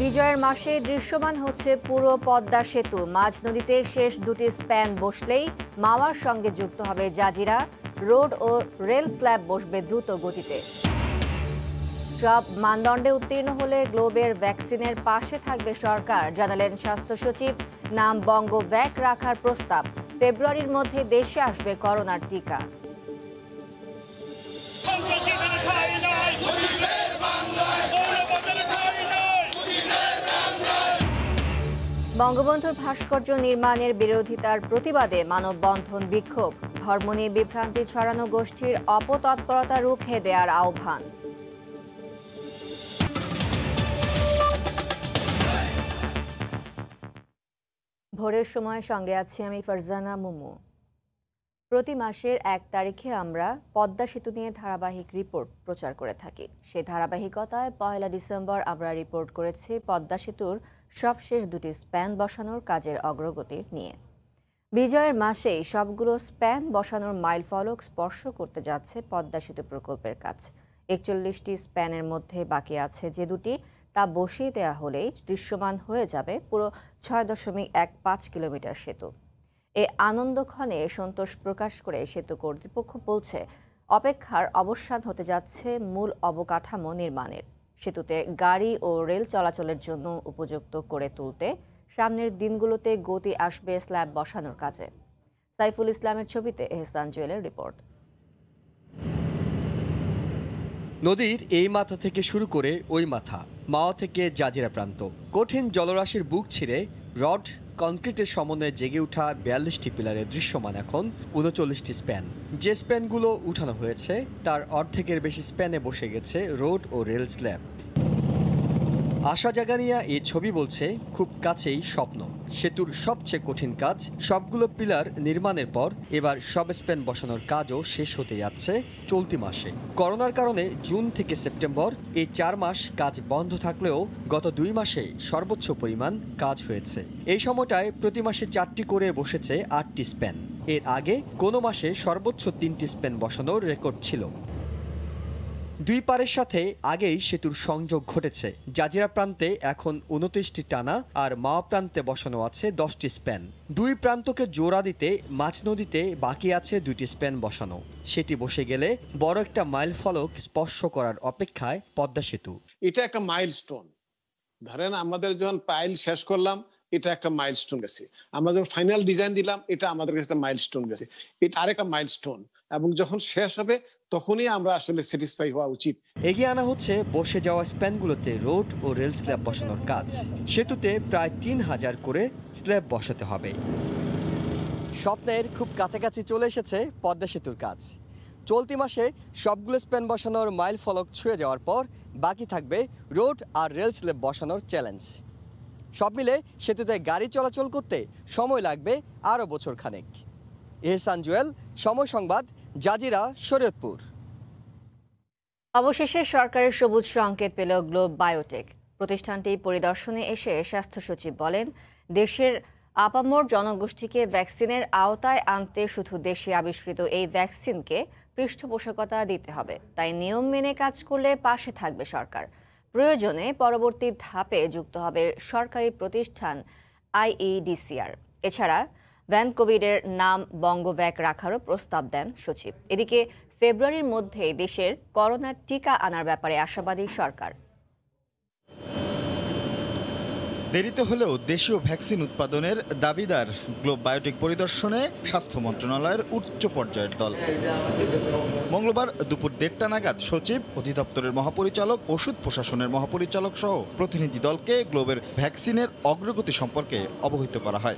বিজয়ের মাসে দৃশ্যমান হচ্ছে পুরো পদ্মা সেতু। মাঝ নদীতে শেষ দুটি স্প্যান বসলেই মাওয়ার সঙ্গে যুক্ত হবে জাজিরা। রোড ও রেল স্ল্যাব বসবে দ্রুত গতিতে। সব মানদণ্ডে উত্তীর্ণ হলে গ্লোবের ভ্যাকসিনের পাশে থাকবে সরকার, জানালেন স্বাস্থ্য সচিব। নাম বঙ্গভ্যাক রাখার প্রস্তাব। ফেব্রুয়ারির মধ্যে দেশে আসবে করোনার টিকা। বঙ্গবন্ধুর ভাস্কর্য নির্মাণের বিরোধিতার প্রতিবাদে মানববন্ধন, বিক্ষোভ। ধর্ম নিয়ে বিভ্রান্তি ছড়ানো গোষ্ঠীর অপতৎপরতা রুখে দেওয়ার আহ্বান। ভোরের সময় সঙ্গে আছি আমি ফারজানা মুমু। প্রতি মাসের 1 তারিখে আমরা পদ্মা সেতু নিয়ে ধারাবাহিক রিপোর্ট প্রচার করে থাকি। সেই ধারাবাহিকতায় 1 ডিসেম্বর আমরা রিপোর্ট করেছি পদ্মা সেতুর সবশেষ দুটি স্প্যান বসানোর কাজের অগ্রগতির নিয়ে। বিজয়ের মাসেই সবগুলো স্প্যান বসানোর মাইল ফলক স্পর্শ করতে যাচ্ছে পদ্মা সেতু প্রকল্পের কাজ। 41টি স্প্যানের মধ্যে বাকি আছে যে দুটি, তা বসিয়ে দেওয়া হলেই দৃশ্যমান হয়ে যাবে পুরো 6.15 কিলোমিটার সেতু। এ আনন্দক্ষণে সন্তোষ প্রকাশ করে সেতু কর্তৃপক্ষ বলছে, অপেক্ষার অবসান হতে যাচ্ছে মূল অবকাঠামো নির্মাণের। সেতুতে গাড়ি ও রেল চলাচলের জন্য উপযুক্ত করে তুলতে সামনের দিনগুলোতে গতি আসবে স্ল্যাব বসানোর কাজে। সাইফুল ইসলামের ছবিতে এহসান জুয়েলের রিপোর্ট। নদীর এই মাথা থেকে শুরু করে ওই মাথা, মাওয়া থেকে জাজিরা প্রান্ত, কঠিন জলরাশির বুক ছিঁড়ে রড কনক্রিটের সমন্বয়ে জেগে ওঠা 42টি পিলারে দৃশ্যমান এখন 39টি স্প্যান। যে স্প্যানগুলো উঠানো হয়েছে তার অর্ধেকের বেশি স্প্যানে বসে গেছে রোড ও রেল স্ল্যাব। আশা জাগানিয়া এই ছবি বলছে, খুব কাছেই স্বপ্ন। সেতুর সবচেয়ে কঠিন কাজ, সবগুলো পিলার নির্মাণের পর এবার সব স্প্যান বসানোর কাজও শেষ হতে যাচ্ছে চলতি মাসে। করোনার কারণে জুন থেকে সেপ্টেম্বর এই 4 মাস কাজ বন্ধ থাকলেও গত 2 মাসে সর্বোচ্চ পরিমাণ কাজ হয়েছে। এই সময়টায় প্রতি মাসে 4টি করে বসেছে 8টি স্প্যান। এর আগে কোনো মাসে সর্বোচ্চ 3টি স্প্যান বসানোর রেকর্ড ছিল। দুই পারের সাথে আগেই সেতুর সংযোগ ঘটেছে। জাজিরা প্রান্তে এখন 29টি টানা আর মাওয়া প্রান্তে বসানো আছে 10টি স্প্যান। দুই প্রান্তকে জোড়া দিতে মাঝ নদীতে বাকি আছে 2টি স্প্যান বসানো। সেটি বসে গেলে বড় একটা মাইল ফলক স্পর্শ করার অপেক্ষায় পদ্মা সেতু। এটা একটা মাইলস্টোন। ধরেন আমাদের যখন পাইল শেষ করলাম, এটা একটা মাইলস্টোন গেছে। আমরা যখন ফাইনাল ডিজাইন দিলাম, এটা আমাদের কাছে একটা মাইলস্টোন গেছে। এটা আরেকটা মাইলস্টোন, এবং যখন শেষ হবে তখনই আমরা আসলে স্যাটিসফাই হওয়া উচিত। এগিয়ে আনা হচ্ছে বসে যাওয়া স্প্যানগুলোতে রোড ও রেল স্ল্যাব বসানোর কাজ। সেতুতে প্রায় 3000 করে স্ল্যাব বসাতে হবে। স্বপ্নের খুব কাছাকাছি চলে এসেছে পদ্মা সেতুর কাজ। চলতি মাসে সবগুলো স্প্যান বসানোর মাইল ফলক ছুঁয়ে যাওয়ার পর বাকি থাকবে রোড আর রেল স্ল্যাব বসানোর চ্যালেঞ্জ। সব মিলে সেতুতে গাড়ি চলাচল করতে সময় লাগবে আরও বছর খানেক। এহসান জুয়েল, সময় সংবাদ, জাজিরা, শরীয়তপুর। অবশেষে সরকারের সবুজ সংকেত পেল গ্লোব বায়োটেক। প্রতিষ্ঠানটি পরিদর্শনে এসে স্বাস্থ্য সচিব বলেন, দেশের আপামর জনগোষ্ঠীকে ভ্যাকসিনের আওতায় আনতে শুধু দেশে আবিষ্কৃত এই ভ্যাকসিনকে পৃষ্ঠপোষকতা দিতে হবে। তাই নিয়ম মেনে কাজ করলে পাশে থাকবে সরকার। প্রয়োজনে পরবর্তী ধাপে যুক্ত হবে সরকারি প্রতিষ্ঠান IEDCR। এছাড়া ভ্যানকোভিডের নাম বঙ্গভ্যাক রাখারও প্রস্তাব দেন সচিব। এদিকে ফেব্রুয়ারির মধ্যেই দেশের করোনার টিকা আনার ব্যাপারে আশাবাদী সরকার। দেরিতে হলেও দেশীয় ভ্যাকসিন উৎপাদনের দাবিদার গ্লোব বায়োটেক পরিদর্শনে স্বাস্থ্য মন্ত্রণালয়ের উচ্চ পর্যায়ের দল। মঙ্গলবার দুপুর 1:30 নাগাদ সচিব, অধিদপ্তরের মহাপরিচালক, ওষুধ প্রশাসনের মহাপরিচালক সহ প্রতিনিধি দলকে গ্লোবের ভ্যাকসিনের অগ্রগতি সম্পর্কে অবহিত করা হয়।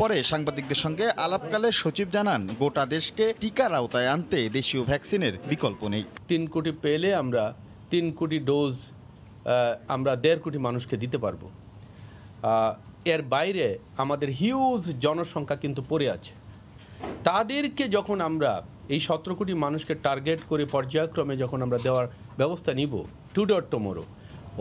পরে সাংবাদিকদের সঙ্গে আলাপকালে সচিব জানান, গোটা দেশকে টিকার আওতায় আনতে দেশীয় ভ্যাকসিনের বিকল্প নেই। 3 কোটি পেলে আমরা 3 কোটি ডোজ আমরা 1.5 কোটি মানুষকে দিতে পারবো। এর বাইরে আমাদের হিউজ জনসংখ্যা কিন্তু পড়ে আছে। তাদেরকে যখন আমরা এই 17 কোটি মানুষকে টার্গেট করে পর্যায়ক্রমে যখন আমরা দেওয়ার ব্যবস্থা নিব টুডে অর টুমরো,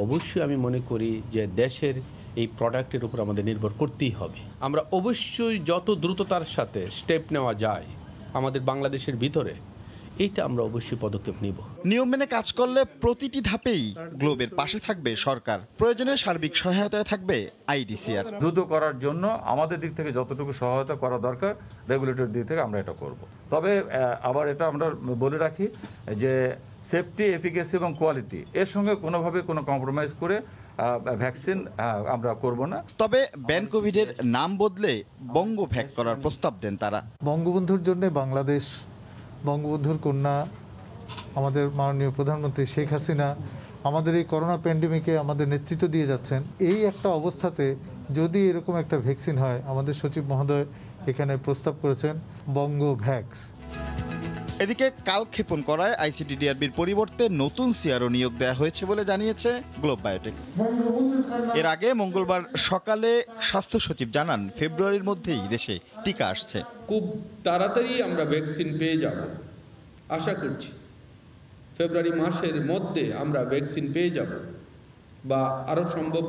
অবশ্যই আমি মনে করি যে দেশের এই প্রোডাক্টের উপর আমাদের নির্ভর করতেই হবে। আমরা অবশ্যই যত দ্রুততার সাথে স্টেপ নেওয়া যায় আমাদের বাংলাদেশের ভিতরে এইটা আমরা অবশ্যই পদক্ষেপ নিব। নিয়ম মেনে কাজ করলে প্রতিটি ধাপেই গ্লোবের পাশে থাকবে সরকার, প্রয়োজনে সার্বিক সহায়তায় থাকবে আইডিসিআর। দ্রুত করার জন্য আমাদের দিক থেকে যতটুকু সহায়তা করা দরকার রেগুলেটর দিক থেকে আমরা এটা করব। তবে আবার এটা আমরা বলে রাখি যে সেফটি, এফিকেসি এবং কোয়ালিটি এর সঙ্গে কোনোভাবে কোনো কম্প্রোমাইজ করে ভ্যাকসিন আমরা করব না। তবে ব্যান কোভিডের নাম বদলে বঙ্গভ্যাক করার প্রস্তাব দেন তারা। বঙ্গবন্ধুর জন্য বাংলাদেশ, বঙ্গবন্ধুর কন্যা আমাদের মাননীয় প্রধানমন্ত্রী শেখ হাসিনা আমাদের এই করোনা প্যান্ডেমিকে আমাদের নেতৃত্ব দিয়ে যাচ্ছেন। এই একটা অবস্থাতে যদি এরকম একটা ভ্যাকসিন হয়, আমাদের সচিব মহোদয় এখানে প্রস্তাব করেছেন বঙ্গভ্যাক্স। এদিকে কালক্ষেপণ করায় আইসিডিডিআরবির পরিবর্তে নতুন সিআরও নিয়োগ দেওয়া হয়েছে বলে জানিয়েছে গ্লোব বায়োটেক। এর আগে মঙ্গলবার সকালে স্বাস্থ্য সচিব জানান, ফেব্রুয়ারির মধ্যেই দেশে টিকা আসছে। খুব তাড়াতাড়ি আমরা ভ্যাকসিন পেয়ে যাব, আশা করছি ফেব্রুয়ারি মাসের মধ্যে আমরা ভ্যাকসিন পেয়ে যাব, বা আরও সম্ভব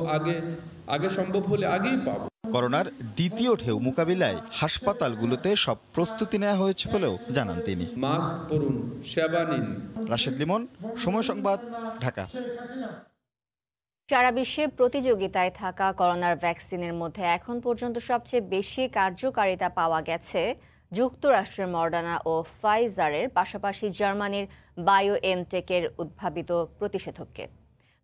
আগে সম্ভব হলে আগেই পাবো। করোনার দ্বিতীয় ঢেউ মোকাবিলায় হাসপাতালগুলোতে সব প্রস্তুতি নেওয়া হয়েছে বলেও জানান তিনি। মাস্ক পরুন, সেবা নিন। রাশেদ লিমন, সময় সংবাদ, ঢাকা। সারা বিশ্বে প্রতিযোগিতায় থাকা করোনার ভ্যাকসিনের মধ্যে এখন পর্যন্ত সবচেয়ে বেশি কার্যকারিতা পাওয়া গেছে যুক্তরাষ্ট্রের মডার্না ও ফাইজারের, পাশাপাশি জার্মানির বায়োএনটেকের উদ্ভাবিত প্রতিষেধককে।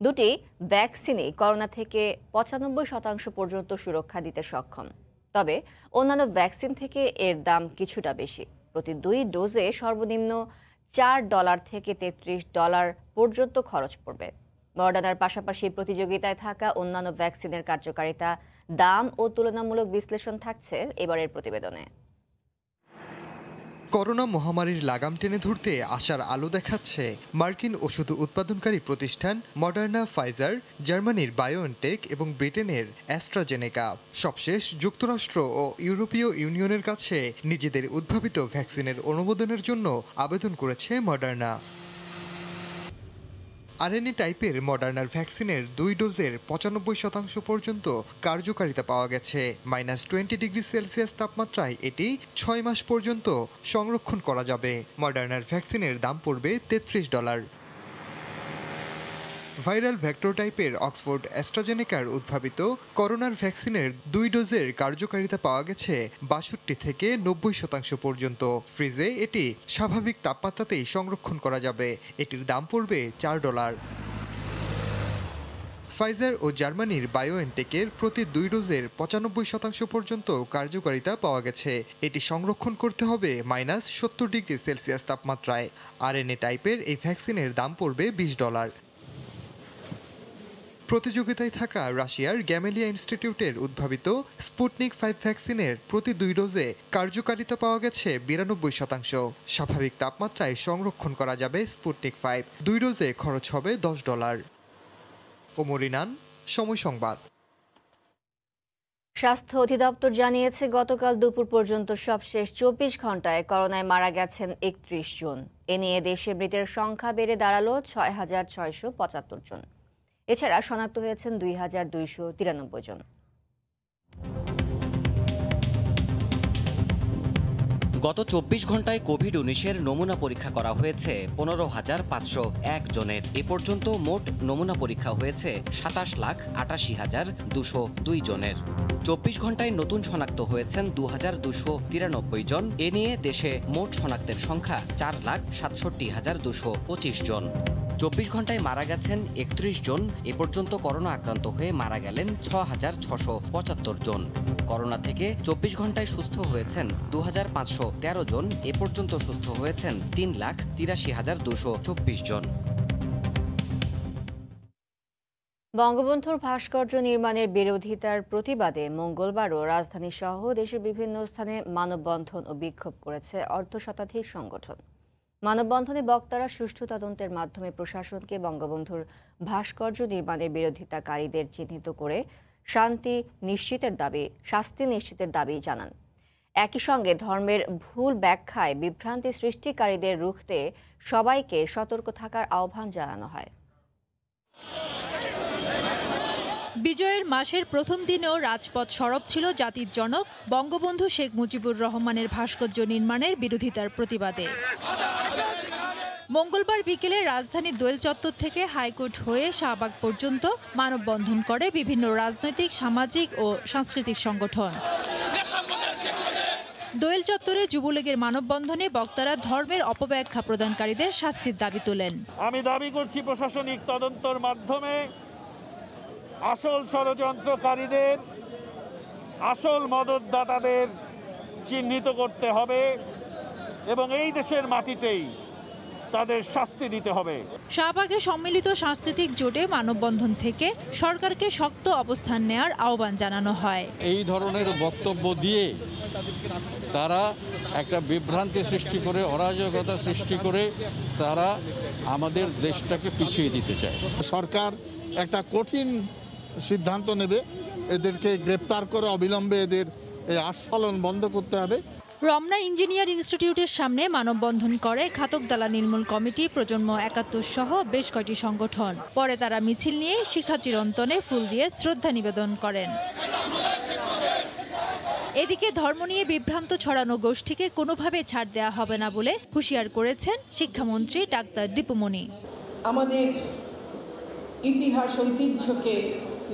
দুটি ভ্যাকসিনই করোনা থেকে 95% পর্যন্ত সুরক্ষা দিতে সক্ষম। তবে অন্যান্য ভ্যাকসিন থেকে এর দাম কিছুটা বেশি। প্রতি 2 ডোজে সর্বনিম্ন $4 থেকে $33 পর্যন্ত খরচ পড়বে। মডার্নার পাশাপাশি প্রতিযোগিতায় থাকা অন্যান্য ভ্যাকসিনের কার্যকারিতা, দাম ও তুলনামূলক বিশ্লেষণ থাকছে এবারের প্রতিবেদনে। করোনা মহামারীর লাগাম টেনে ধরতে আশার আলো দেখাচ্ছে মার্কিন ওষুধ উৎপাদনকারী প্রতিষ্ঠান মডার্না, ফাইজার, জার্মানির বায়োএনটেক এবং ব্রিটেনের অ্যাস্ট্রাজেনেকা। সবশেষ যুক্তরাষ্ট্র ও ইউরোপীয় ইউনিয়নের কাছে নিজেদের উদ্ভাবিত ভ্যাকসিনের অনুমোদনের জন্য আবেদন করেছে মডার্না। আরএনএ টাইপের মডার্নার ভ্যাকসিনের 2 ডোজের 95% পর্যন্ত কার্যকারিতা পাওয়া গেছে। -20°C তাপমাত্রায় এটি 6 মাস পর্যন্ত সংরক্ষণ করা যাবে। মডার্নার ভ্যাকসিনের দাম পড়বে $33। ভাইরাল ভেক্টর টাইপের অক্সফোর্ড অ্যাস্ট্রাজেনেকার উদ্ভাবিত করোনার ভ্যাকসিনের 2 ডোজের কার্যকারিতা পাওয়া গেছে 62 থেকে 90% পর্যন্ত। ফ্রিজে এটি স্বাভাবিক তাপমাত্রাতেই সংরক্ষণ করা যাবে। এটির দাম পড়বে $4। ফাইজার ও জার্মানির বায়োএনটেকের প্রতি 2 ডোজের 95% পর্যন্ত কার্যকারিতা পাওয়া গেছে। এটি সংরক্ষণ করতে হবে -70°C তাপমাত্রায়। আরএনএ টাইপের এই ভ্যাকসিনের দাম পড়বে $20। প্রতিযোগিতায় থাকা রাশিয়ার গ্যামেলিয়া ইনস্টিটিউটের উদ্ভাবিত স্পুটনিক 5 ভ্যাকসিনের প্রতি 2 ডোজে কার্যকারিতা পাওয়া গেছে 92%। স্বাভাবিক তাপমাত্রায় সংরক্ষণ করা যাবে স্পুটনিক 5। 2 ডোজে খরচ হবে $10। ওমর ইনান, সময় সংবাদ। স্বাস্থ্য অধিদপ্তর জানিয়েছে, গতকাল দুপুর পর্যন্ত সবশেষ 24 ঘন্টায় করোনায় মারা গেছেন 31 জন। এ নিয়ে দেশে মৃতের সংখ্যা বেড়ে দাঁড়ালো 6,675 জন। এছাড়া শনাক্ত হয়েছেন 2,293 জন। গত 24 ঘন্টায় কোভিড-19 নমুনা পরীক্ষা করা হয়েছে 15,501 জনের। এ পর্যন্ত মোট নমুনা পরীক্ষা হয়েছে 27,88,202 জনের। 24 ঘন্টায় নতুন শনাক্ত হয়েছেন 2,293 জন। এ নিয়ে দেশে মোট শনাক্তের সংখ্যা 4,67,225 জন। 24 ঘন্টায় মারা গেছেন 31 জন। এ পর্যন্ত করোনা আক্রান্ত হয়ে মারা গেলেন 6,675 জন। করোনা থেকে 24 ঘন্টায় সুস্থ হয়েছেন 2,513 জন। এ পর্যন্ত সুস্থ হয়েছেন 3,83,224 জন। বঙ্গবন্ধুর ভাস্কর্য নির্মাণের বিরোধিতার প্রতিবাদে মঙ্গলবারও রাজধানী সহ দেশের বিভিন্ন স্থানে মানববন্ধন ও বিক্ষোভ করেছে অর্ধশতাধিক সংগঠন। মানববন্ধনে বক্তারা সুষ্ঠু তদন্তের মাধ্যমে প্রশাসনকে বঙ্গবন্ধুর ভাস্কর্য নির্মাণের বিরোধিতাকারীদের চিহ্নিত করে শাস্তি নিশ্চিতের দাবি জানান। একই সঙ্গে ধর্মের ভুল ব্যাখ্যায় বিভ্রান্তি সৃষ্টিকারীদের রুখতে সবাইকে সতর্ক থাকার আহ্বান জানানো হয়। বিজয়ের মাসের প্রথম দিনেও রাজপথ সরব ছিল জাতির জনক বঙ্গবন্ধু শেখ মুজিবুর রহমানের ভাস্কর্য নির্মাণের বিরোধিতার প্রতিবাদে। মঙ্গলবার বিকেলে রাজধানীর দোয়েল চত্বর থেকে হাইকোর্ট হয়ে শাহবাগ পর্যন্ত মানববন্ধন করে বিভিন্ন রাজনৈতিক, সামাজিক ও সাংস্কৃতিক সংগঠন। দোয়েল চত্বরে যুবলীগের মানববন্ধনে বক্তারা ধর্মের অপব্যাখ্যা প্রদানকারীদের শাস্তির দাবি তোলেন। আমি দাবি করছি প্রশাসনিক তদন্তের মাধ্যমে আসল ষড়যন্ত্রকারীদের, আসল মদতদাতাদের চিহ্নিত করতে হবে এবং এই দেশের মাটিতেই তাদের শাস্তি দিতে হবে। শাহবাগে সম্মিলিত সাংস্কৃতিক জোটে মানববন্ধন থেকে সরকারকে শক্ত অবস্থান নেয়ার আহ্বান জানানো হয়। এই ধরনের বক্তব্য দিয়ে তারা একটা বিভ্রান্তি সৃষ্টি করে, অরাজকতা সৃষ্টি করে তারা আমাদের দেশটাকে পিছিয়ে দিতে চায়। সরকার একটা কঠিন সিদ্ধান্ত নেবে, এদেরকে গ্রেপ্তার করে অবিলম্বে এদের এই আস্ফালন বন্ধ করতে হবে। রমনা ইঞ্জিনিয়ার ইনস্টিটিউটের সামনে মানববন্ধন করে ঘাতক দালা নির্মূল কমিটি, প্রজন্ম ৭১ সহ বেশ কয়েকটি সংগঠন। পরে তারা মিছিল নিয়ে শিখা চিরন্তনে ফুল দিয়ে শ্রদ্ধা নিবেদন করেন। এদিকে ধর্ম নিয়ে বিভ্রান্ত ছড়ানো গোষ্ঠীকে কোনোভাবে ছাড় দেওয়া হবে না বলে হুঁশিয়ার করেছেন শিক্ষামন্ত্রী ডাক্তার দীপুমণি। আমাদের ইতিহাস ঐতিহ্যকে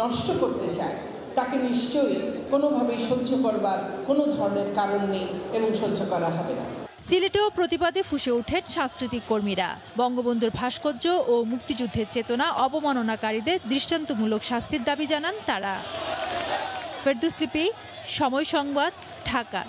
নষ্ট করতে চায়, তাকে নিশ্চয়ই কোনোভাবেই সহ্য করবার কোনো ধরনের কারণ নেই এবং সহ্য করা হবে না। সিলেটেও প্রতিবাদে ফুঁসে ওঠেন সাংস্কৃতিক কর্মীরা। বঙ্গবন্ধুর ভাস্কর্য ও মুক্তিযুদ্ধের চেতনা অবমাননাকারীদের দৃষ্টান্তমূলক শাস্তির দাবি জানান তারা। ফেরদৌস লিপি, সময় সংবাদ, ঢাকা।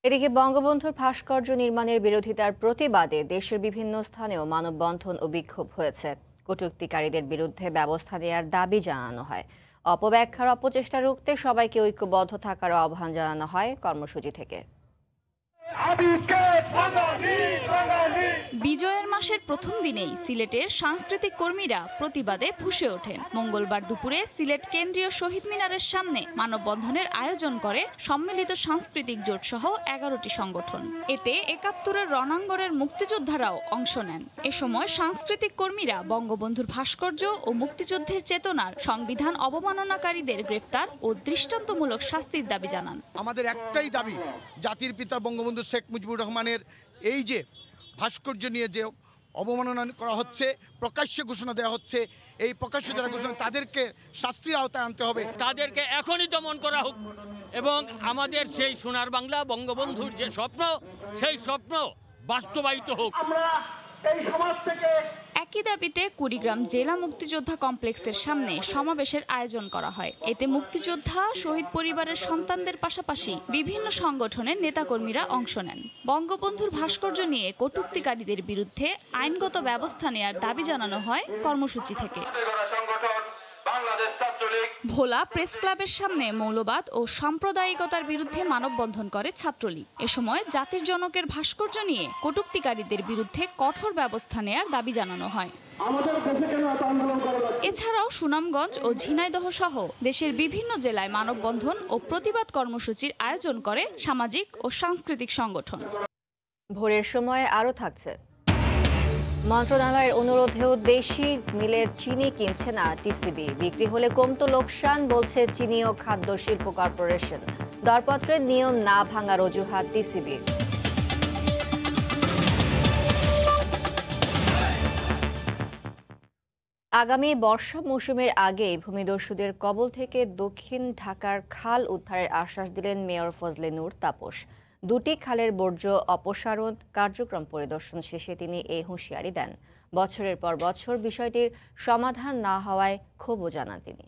এদিকে বঙ্গবন্ধুর ভাস্কর্য নির্মাণের বিরোধিতার প্রতিবাদে দেশের বিভিন্ন স্থানেও মানববন্ধন ও বিক্ষোভ হয়েছে। কটূক্তিকারীদের বিরুদ্ধে ব্যবস্থা নেওয়ার দাবি জানানো হয়। অপব্যাখ্যার অপচেষ্টা রুখতে সবাইকে ঐক্যবদ্ধ থাকার আহ্বান জানানো হয় কর্মসূচি থেকে। বিজয়ের মাসের প্রথম দিনেই সিলেটের সাংস্কৃতিক কর্মীরা প্রতিবাদে ফুঁসে ওঠেন। মঙ্গলবার দুপুরে সিলেট কেন্দ্রীয় শহীদ মিনারের সামনে মানববন্ধনের আয়োজন করে সম্মিলিত সাংস্কৃতিক জোট সহ ১১টি সংগঠন। এতে ৭১-এর রণাঙ্গনের মুক্তিযোদ্ধারাও অংশ নেন। এ সময় সাংস্কৃতিক কর্মীরা বঙ্গবন্ধুর ভাস্কর্য ও মুক্তিযুদ্ধের চেতনার সংবিধান অবমাননাকারীদের গ্রেফতার ও দৃষ্টান্তমূলক শাস্তির দাবি জানান। আমাদের একটাই দাবি, জাতির পিতা বঙ্গবন্ধু শেখ মুজিবুর রহমানের এই যে ভাস্কর্য নিয়ে যে অবমাননা করা হচ্ছে, প্রকাশ্যে ঘোষণা দেওয়া হচ্ছে, এই প্রকাশ্য যারা ঘোষণা তাদেরকে শাস্তির আওতায় আনতে হবে। তাদেরকে এখনই দমন করা হোক এবং আমাদের সেই সোনার বাংলা বঙ্গবন্ধুর যে স্বপ্ন, সেই স্বপ্ন বাস্তবায়িত হোক। একই দাবিতে কুড়িগ্রাম জেলা মুক্তিযোদ্ধা কমপ্লেক্সের সামনে সমাবেশের আয়োজন করা হয়। এতে মুক্তিযোদ্ধা, শহীদ পরিবারের সন্তানদের পাশাপাশি বিভিন্ন সংগঠনের নেতাকর্মীরা অংশ নেন। বঙ্গবন্ধুর ভাস্কর্য নিয়ে কটূক্তিকারীদের বিরুদ্ধে আইনগত ব্যবস্থা নেওয়ার দাবি জানানো হয় কর্মসূচি থেকে। ভোলা প্রেস ক্লাবের সামনে মৌলবাদ ও সাম্প্রদায়িকতার বিরুদ্ধে মানববন্ধন করে ছাত্রলীগ। এ সময় জাতির জনকের ভাস্কর্য নিয়ে কটূক্তিকারীদের বিরুদ্ধে কঠোর ব্যবস্থা নেয়ার দাবি জানানো হয়। এছাড়াও সুনামগঞ্জ ও ঝিনাইদহ সহ দেশের বিভিন্ন জেলায় মানববন্ধন ও প্রতিবাদ কর্মসূচির আয়োজন করে সামাজিক ও সাংস্কৃতিক সংগঠন। ভোরের সময় আরও থাকছে। মন্ত্রণালয়ের অনুরোধেও দেশি মিলের চিনি কিনছে না টিসিবি। বিক্রি হলে কমতো লোকসান বলছে চিনি ও খাদ্য শিল্প কর্পোরেশন। দরপত্রের নিয়ম না ভাঙার অজুহাত টিসিবির। আগামী বর্ষা মৌসুমের আগে ভূমিদস্যুদের কবল থেকে দক্ষিণ ঢাকার খাল উদ্ধারের আশ্বাস দিলেন মেয়র ফজলে নূর তাপস। দুটি খালের বর্জ্য অপসারণ কার্যক্রম পরিদর্শন শেষে তিনি এই হুঁশিয়ারি দেন। বছরের পর বছর বিষয়টির সমাধান না হওয়ায় ক্ষোভও জানান তিনি।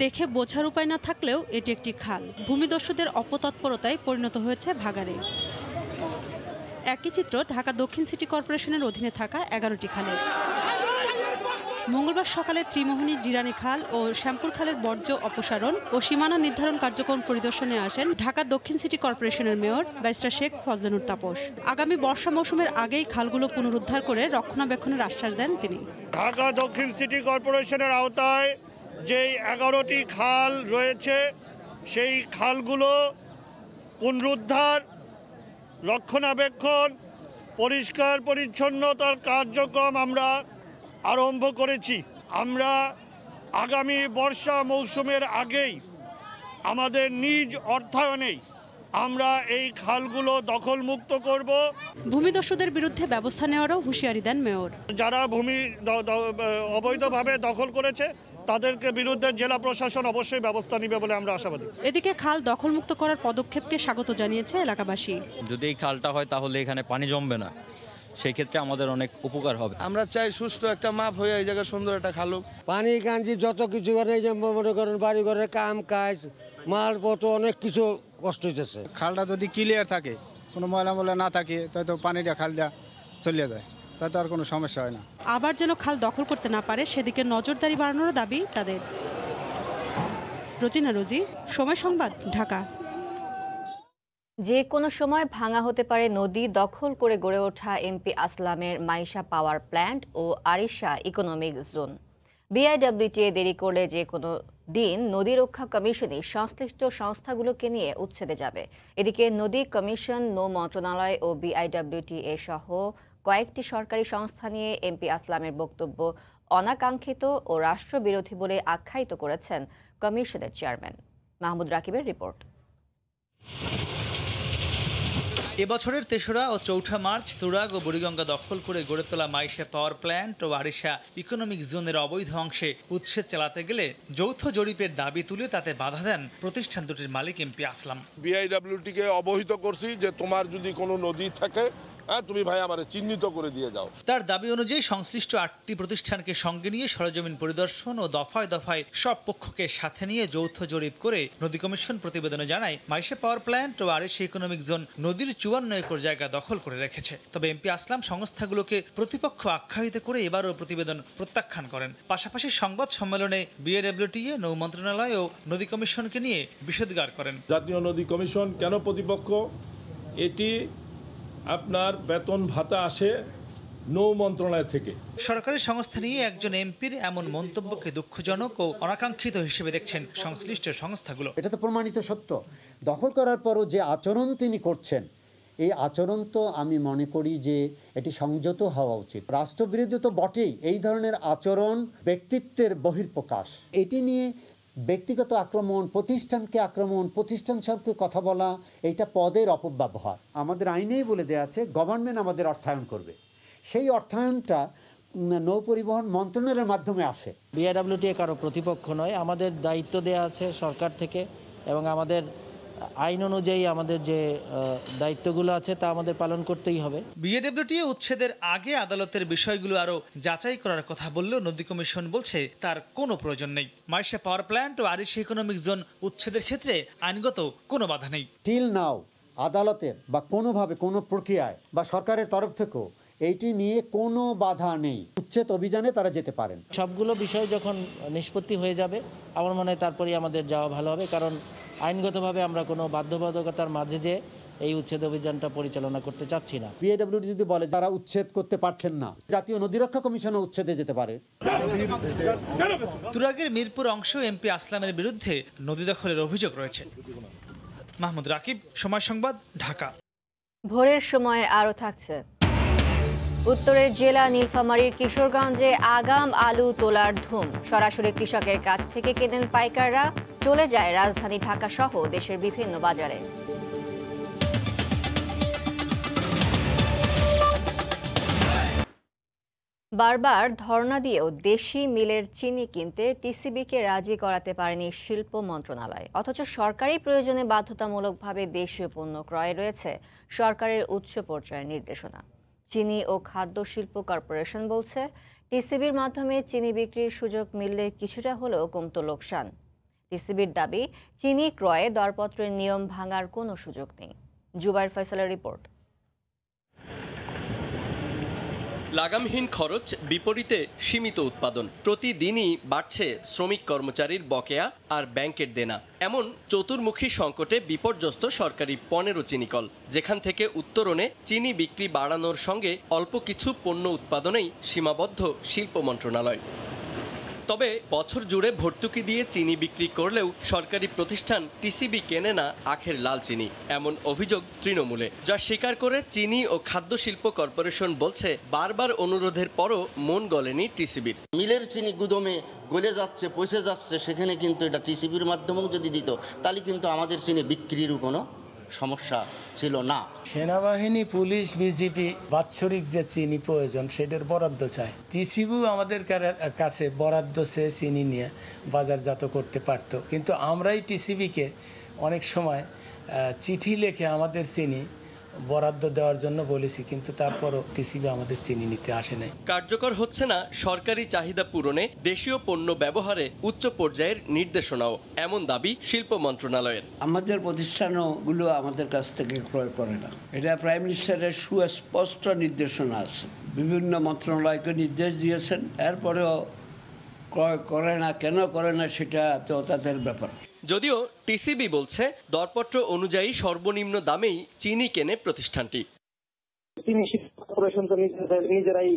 দেখে বোঝার উপায় না থাকলেও এটি একটি খাল। ভূমিদস্যুদের অপতৎপরতায় পরিণত হয়েছে ভাগাড়ে। একই চিত্র ঢাকা দক্ষিণ সিটি কর্পোরেশনের অধীনে থাকা 11টি খালে। মঙ্গলবার সকালে ত্রিমোহনী, জিরানি খাল ও শ্যামপুর খালের বর্জ্য অপসারণ ও সীমানা নির্ধারণ কার্যক্রম পরিদর্শনে আসেন ঢাকা দক্ষিণ সিটি কর্পোরেশনের মেয়র ব্যারিস্টার শেখ ফজলে নূর তাপস। আগামী বর্ষা মৌসুমের আগেই খালগুলো পুনরুদ্ধার করে রক্ষণাবেক্ষণের আশ্বাস দেন তিনি। ঢাকা দক্ষিণ সিটি কর্পোরেশনের আওতায় যেই 11টি খাল রয়েছে, সেই খালগুলো পুনরুদ্ধার, রক্ষণাবেক্ষণ, পরিষ্কার পরিচ্ছন্নতার কার্যক্রম আমরা আরম্ভ করেছি। আমরা আগামী বর্ষা মৌসুমের আগেই আমাদের নিজ অর্থায়নেই আমরা এই খালগুলো দখলমুক্ত করব। ভূমিদস্যুদের বিরুদ্ধে ব্যবস্থা নেওয়ারও হুঁশিয়ারি দেন মেয়র। যারা ভূমি অবৈধভাবে দখল করেছে তাদেরকে বিরুদ্ধে জেলা প্রশাসন অবশ্যই ব্যবস্থা নেবে বলে আমরা আশাবাদী। এদিকে খাল দখলমুক্ত করার পদক্ষেপকে স্বাগত জানিয়েছে এলাকাবাসী। যদি এই খালটা হয় তাহলে এখানে পানি জমবে না, সেই ক্ষেত্রে আমাদের অনেক উপকার হবে। আমরা চাই সুস্থ একটা মাপ হয়ে এই জায়গায় সুন্দর একটা খাল। পানি কাঞ্জি যত কিছু করে এই যে মনে করেন বাড়ি ঘরের কাম কাজ মালপত্র অনেক কিছু কষ্ট হইতেছে। খালটা যদি ক্লিয়ার থাকে, কোনো ময়লা না থাকে, তাই তো পানিটা খাল দেওয়া চলে যায়, তাতে আর কোনো সমস্যা হয় না। আবার যেন খাল দখল করতে না পারে সেদিকে নজরদারি বাড়ানোর দাবি তাদের। রোজিনা রোজি, সময় সংবাদ, ঢাকা। যে কোনো সময় ভাঙা হতে পারে নদী দখল করে গড়ে ওঠা এমপি আসলামের মাইশা পাওয়ার প্ল্যান্ট ও আরিশা ইকোনমিক জোন। বিআইডব্লিউটিএ দেরি করলে যে কোনো দিন নদী রক্ষা কমিশনই সংশ্লিষ্ট সংস্থাগুলোকে নিয়ে উচ্ছেদে যাবে। এদিকে নদী কমিশন, নৌ মন্ত্রণালয় ও বিআইডব্লিউটিএ সহ কয়েকটি সরকারি সংস্থা নিয়ে এমপি আসলামের বক্তব্য অনাকাঙ্ক্ষিত ও রাষ্ট্রবিরোধী বলে আখ্যায়িত করেছেন কমিশনের চেয়ারম্যান। মাহমুদ রাকিবের রিপোর্ট। এবছরের ৩রা ও ৪ঠা মার্চ তুরাগ ও বুড়িগঙ্গা দখল করে গড়ে তোলা মাইশা পাওয়ার প্ল্যান্ট ও আরিশা ইকোনমিক জোনের অবৈধ অংশে উচ্ছেদ চালাতে গেলে যৌথ জরিপের দাবি তুলে তাতে বাধা দেন প্রতিষ্ঠান দুটির মালিক এমপি আসলাম। বিআইডব্লিউটিকে অবহিত করছি যে তোমার যদি কোনো নদী থাকে তুমি ভাই আমারে চিহ্নিত করে দিয়ে যাও। তার দাবি অনুযায়ী সংশ্লিষ্ট 8টি প্রতিষ্ঠানকে সঙ্গে নিয়ে সরেজমিন পরিদর্শন ও দফায় দফায় সব পক্ষকে সাথে নিয়ে যৌথ জরিপ করে নদী কমিশন প্রতিবেদনে জানায় মাইশা পাওয়ার প্ল্যান্ট ও আরিশা ইকোনমিক জোন নদীর 54 একর জায়গা দখল করে রেখেছে। তবে এমপি আসলাম সংস্থাগুলোকে প্রতিপক্ষ আখ্যায়িত করে এবারও প্রতিবেদন প্রত্যাখ্যান করেন। পাশাপাশি সংবাদ সম্মেলনে বিএডব্লিউটিএ, নৌ মন্ত্রণালয় ও নদী কমিশনকে নিয়ে বিষোদ্গার করেন। জাতীয় নদী কমিশন কেন প্রতিপক্ষ? এটি আপনার বেতন ভাতা আসে নৌ মন্ত্রণালয় থেকে। সরকারি সংস্থা নিয়ে একজন এমপির এমন মন্তব্যকে দুঃখজনক ও অনাকাঙ্ক্ষিত হিসেবে দেখছেন সংশ্লিষ্ট সংস্থাগুলো। এটা তো প্রমাণিত সত্য। দখল করার পরও যে আচরণ তিনি করছেন, এই আচরণ তো আমি মনে করি যে এটি সংযত হওয়া উচিত। রাষ্ট্রবিরোধী তো বটেই, এই ধরনের আচরণ ব্যক্তিত্বের বহিঃপ্রকাশ। এটি নিয়ে ব্যক্তিগত আক্রমণ, প্রতিষ্ঠানকে আক্রমণ, প্রতিষ্ঠান সবকে কথা বলা, এইটা পদের অপব্যবহার। আমাদের আইনেই বলে দেওয়া আছে গভর্নমেন্ট আমাদের অর্থায়ন করবে, সেই অর্থায়নটা নৌ পরিবহন মন্ত্রণালয়ের মাধ্যমে আসে। বিআইডব্লিউটিএ কারো প্রতিপক্ষ নয়, আমাদের দায়িত্ব দেওয়া আছে সরকার থেকে এবং আমাদের আইন অনুযায়ী আমাদের যে দায়িত্বগুলো আছে তা আমাদের পালন করতেই হবে। বিএডব্লিউটিএ উচ্ছেদের আগে আদালতের বিষয়গুলো আরও যাচাই করার কথা বললেও নদী কমিশন বলছে তার কোনো প্রয়োজন নেই। মাইশা পাওয়ার প্ল্যান্ট ও আরিশা ইকোনমিক জোন উচ্ছেদের ক্ষেত্রে আইনগত কোনো বাধা নেই। টিল নাও আদালতের বা কোনোভাবে কোনো প্রক্রিয়ায় বা সরকারের তরফ থেকেও এইটি নিয়ে কোনো বাধা নেই। উচ্ছেদ অভিযানে তারা যেতে পারেন। সবগুলো বিষয় যখন নিষ্পত্তি হয়ে যাবে আমার মনে হয় তারপরেই আমাদের যাওয়া ভালো হবে, কারণ আইনগতভাবে আমরা কোনো বাধ্যবাধকতার মাঝে যে এই উচ্ছেদ অভিযানটা পরিচালনা করতে চাচ্ছি না। বিএডব্লিউটি যদি বলে যারা উচ্ছেদ করতে পারছেন না, জাতীয় নদী রক্ষা কমিশনও উচ্ছেদে যেতে পারে। তুরাগের মিরপুর অংশ এমপি আসলামের বিরুদ্ধে নদী দখলের অভিযোগ রয়েছে। মাহমুদ রাকিব, সময় সংবাদ, ঢাকা। ভোরের সময় আরও থাকছে। উত্তরের জেলা নীলফামারীর কিশোরগঞ্জে আগাম আলু তোলার ধুম। সরাসরি কৃষকের কাছ থেকে কেনেন পাইকাররা, চলে যায় রাজধানী ঢাকা সহ দেশের বিভিন্ন বাজারে। বারবার ধর্ণা দিয়েও দেশি মিলের চিনি কিনতে টিসিবিকে রাজি করাতে পারেনি শিল্প মন্ত্রণালয়। অথচ সরকারি প্রয়োজনে বাধ্যতামূলকভাবে দেশীয় পণ্য ক্রয়ে রয়েছে সরকারের উচ্চ পর্যায়ের নির্দেশনা। চিনি ও খাদ্য শিল্প কর্পোরেশন বলছে, টিসিবির মাধ্যমে চিনি বিক্রির সুযোগ মিললে কিছুটা হলেও কমত লোকসান। টিসিবির দাবি, চিনি ক্রয়ে দরপত্রের নিয়ম ভাঙার কোনো সুযোগ নেই। জুবাইর ফয়সালের রিপোর্ট। লাগামহীন খরচ, বিপরীতে সীমিত উৎপাদন। প্রতিদিনই বাড়ছে শ্রমিক কর্মচারীর বকেয়া আর ব্যাংকের দেনা। এমন চতুর্মুখী সংকটে বিপর্যস্ত সরকারি 15 চিনিকল, যেখান থেকে উত্তরণে চিনি বিক্রি বাড়ানোর সঙ্গে অল্প কিছু পণ্য উৎপাদনেই সীমাবদ্ধ শিল্প মন্ত্রণালয়। তবে বছর জুড়ে ভর্তুকি দিয়ে চিনি বিক্রি করলেও সরকারি প্রতিষ্ঠান টিসিবি কেনে না আখের লাল চিনি, এমন অভিযোগ তৃণমূলে, যা স্বীকার করে চিনি ও খাদ্য শিল্প কর্পোরেশন বলছে বারবার অনুরোধের পরও মন গলেনি টিসিবির। মিলের চিনি গুদমে গলে যাচ্ছে, পচে যাচ্ছে, সেখানে কিন্তু এটা টিসিবির মাধ্যমেও যদি দিত তাহলে কিন্তু আমাদের চিনি বিক্রিরও কোনো সমস্যা ছিল না। সেনাবাহিনী, পুলিশ, বিজিপি বাৎসরিক যে চিনি প্রয়োজন সেটার বরাদ্দ চায়। টিসিবিও আমাদের কাছে বরাদ্দ চেয়ে চিনি নিয়ে বাজারজাত করতে পারত, কিন্তু আমরাই টিসিবিকে অনেক সময় চিঠি লিখে আমাদের চিনি বরাদ্দ দেওয়ার জন্য বলেছি, কিন্তু তারপরও টিসিবি আমাদের চিনি নিতে আসে নাই। কার্যকর হচ্ছে না সরকারি চাহিদা পূরণে দেশীয় পণ্য ব্যবহারে উচ্চ পর্যায়ের নির্দেশনাও, এমন দাবি শিল্প মন্ত্রণালয়ের। আমাদের প্রতিষ্ঠানগুলো আমাদের কাছ থেকে ক্রয় করে না, এটা প্রাইম মিনিস্টারের সুস্পষ্ট নির্দেশনা আছে, বিভিন্ন মন্ত্রণালয়কে নির্দেশ দিয়েছেন, এরপরেও ক্রয় করে না। কেন করে না সেটা তো তাদের ব্যাপার। যদিও টিসিবি বলছে দরপত্র অনুযায়ী সর্বনিম্ন দামেই চিনি কেনে প্রতিষ্ঠানটি। চিনি কর্পোরেশন তো নিজেরাই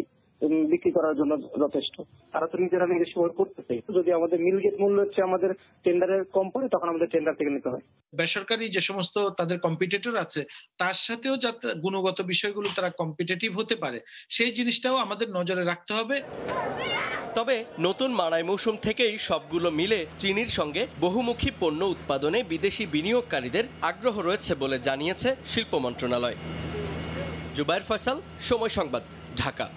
বিক্রি করার জন্য যথেষ্ট, তারা তো নিজেরা নিজস্ব করতেছে। যদি আমাদের মিলগেট মূল্য হচ্ছে আমাদের টেন্ডারের কম পড়ে, তখন আমাদের টেন্ডার থেকে নিতে হয়। বেসরকারি যে সমস্ত তাদের কম্পিটিটর আছে তার সাথেও যাতে গুণগত বিষয়গুলো তারা কম্পিটিটিভ হতে পারে, সেই জিনিসটাও আমাদের নজরে রাখতে হবে। তবে নতুন মাড়াই মৌসুম থেকেই সবগুলো মিলে চিনির সঙ্গে বহুমুখী পণ্য উৎপাদনে বিদেশি বিনিয়োগকারীদের আগ্রহ রয়েছে বলে জানিয়েছে শিল্প মন্ত্রণালয়। জুবায়ের ফয়সাল, সময় সংবাদ, ঢাকা।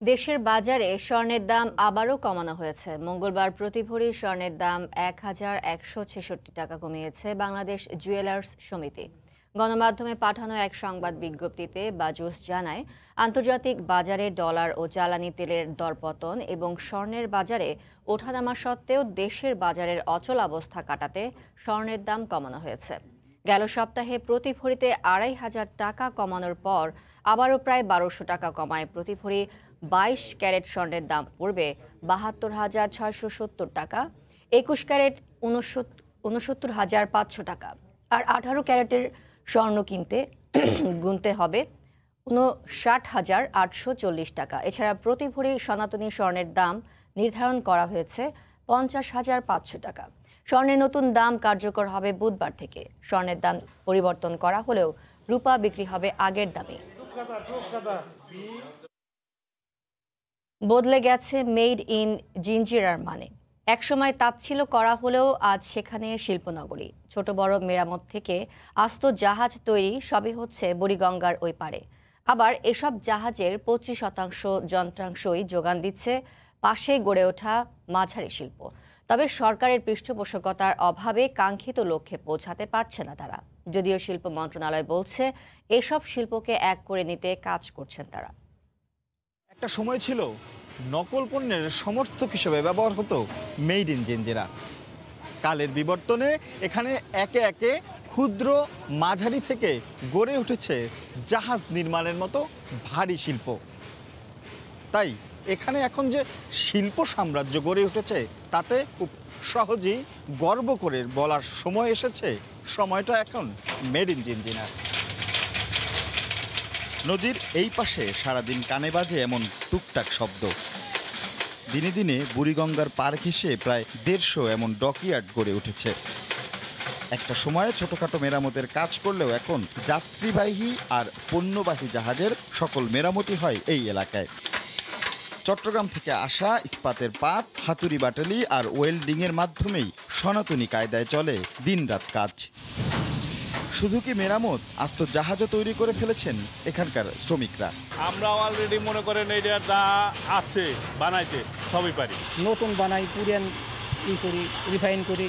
দেশের বাজারে স্বর্ণের দাম আবারও কমানো হয়েছে। মঙ্গলবার প্রতি ভরি স্বর্ণের দাম ১,১৬৬ টাকা কমিয়েছে বাংলাদেশ জুয়েলার্স সমিতি। গণমাধ্যমে পাঠানো এক সংবাদ বিজ্ঞপ্তিতে বাজুস জানায়, আন্তর্জাতিক বাজারে ডলার ও জ্বালানি তেলের দরপতন এবং স্বর্ণের বাজারে ওঠানামা সত্ত্বেও দেশের বাজারের অচল অবস্থা কাটাতে স্বর্ণের দাম কমানো হয়েছে। গেল সপ্তাহে প্রতি ভরিতে ২,৫০০ টাকা কমানোর পর আবারও প্রায় ১২০০ টাকা কমায় প্রতি ভরি ২২ ক্যারেট স্বর্ণের দাম পড়বে ৭২,৬৭০ টাকা, ২১ ক্যারেট ৬৯,৫০০ টাকা, আর ১৮ ক্যারেটের স্বর্ণ গুনতে হবে ৫৯,৮৪০ টাকা। এছাড়া প্রতি ভরি সনাতনী স্বর্ণের দাম নির্ধারণ করা হয়েছে ৫০,৫০০ টাকা। স্বর্ণের নতুন দাম কার্যকর হবে বুধবার থেকে। স্বর্ণের দাম পরিবর্তন করা হলেও রূপা বিক্রি হবে আগের দামে। বদলে গেছে মেড ইন জিঞ্জিরার মানে। একসময় তাচ্ছিল্য করা হলেও আজ সেখানে শিল্পনগরী। ছোট বড় মেরামত থেকে আস্ত জাহাজ তৈরি সবই হচ্ছে বুড়িগঙ্গার ওই পারে। আবার এসব জাহাজের ২৫% যন্ত্রাংশই যোগান দিচ্ছে পাশে গড়ে ওঠা মাঝারি শিল্প। তবে সরকারের পৃষ্ঠপোষকতার অভাবে কাঙ্ক্ষিত লক্ষ্যে পৌঁছাতে পারছে না তারা। যদিও শিল্প মন্ত্রণালয় বলছে এসব শিল্পকে এক করে নিতে কাজ করছেন তারা। একটা সময় ছিল নকল পণ্যের সমর্থক হিসেবে ব্যবহার হতো মেড ইন জিঞ্জিরা। কালের বিবর্তনে এখানে একে একে ক্ষুদ্র মাঝারি থেকে গড়ে উঠেছে জাহাজ নির্মাণের মতো ভারী শিল্প। তাই এখানে এখন যে শিল্প সাম্রাজ্য গড়ে উঠেছে তাতে খুব সহজেই গর্ব করে বলার সময় এসেছে, সময়টা এখন মেড ইন জিঞ্জিরা। নদীর এই পাশে সারাদিন কানে বাজে এমন টুকটাক শব্দ। দিনে দিনে বুড়িগঙ্গার পার ঘেঁষে প্রায় ১৫০ এমন ডকইয়ার্ড গড়ে উঠেছে। একটা সময়ে ছোটখাটো মেরামতের কাজ করলেও এখন যাত্রীবাহী আর পণ্যবাহী জাহাজের সকল মেরামতি হয় এই এলাকায়। চট্টগ্রাম থেকে আসা ইস্পাতের পাত, হাতুড়ি বাটালি আর ওয়েল্ডিংয়ের মাধ্যমেই সনাতনী কায়দায় চলে দিনরাত কাজ। শুধু কি মেরামত, আস্ত জাহাজও তৈরি করে ফেলেছেন এখানকার শ্রমিকরা। আমরা অলরেডি মনে করেন এটা যা আছে বানাইতে সবই পারি। নতুন বানাই, পুরান করি, রিফাইন করি।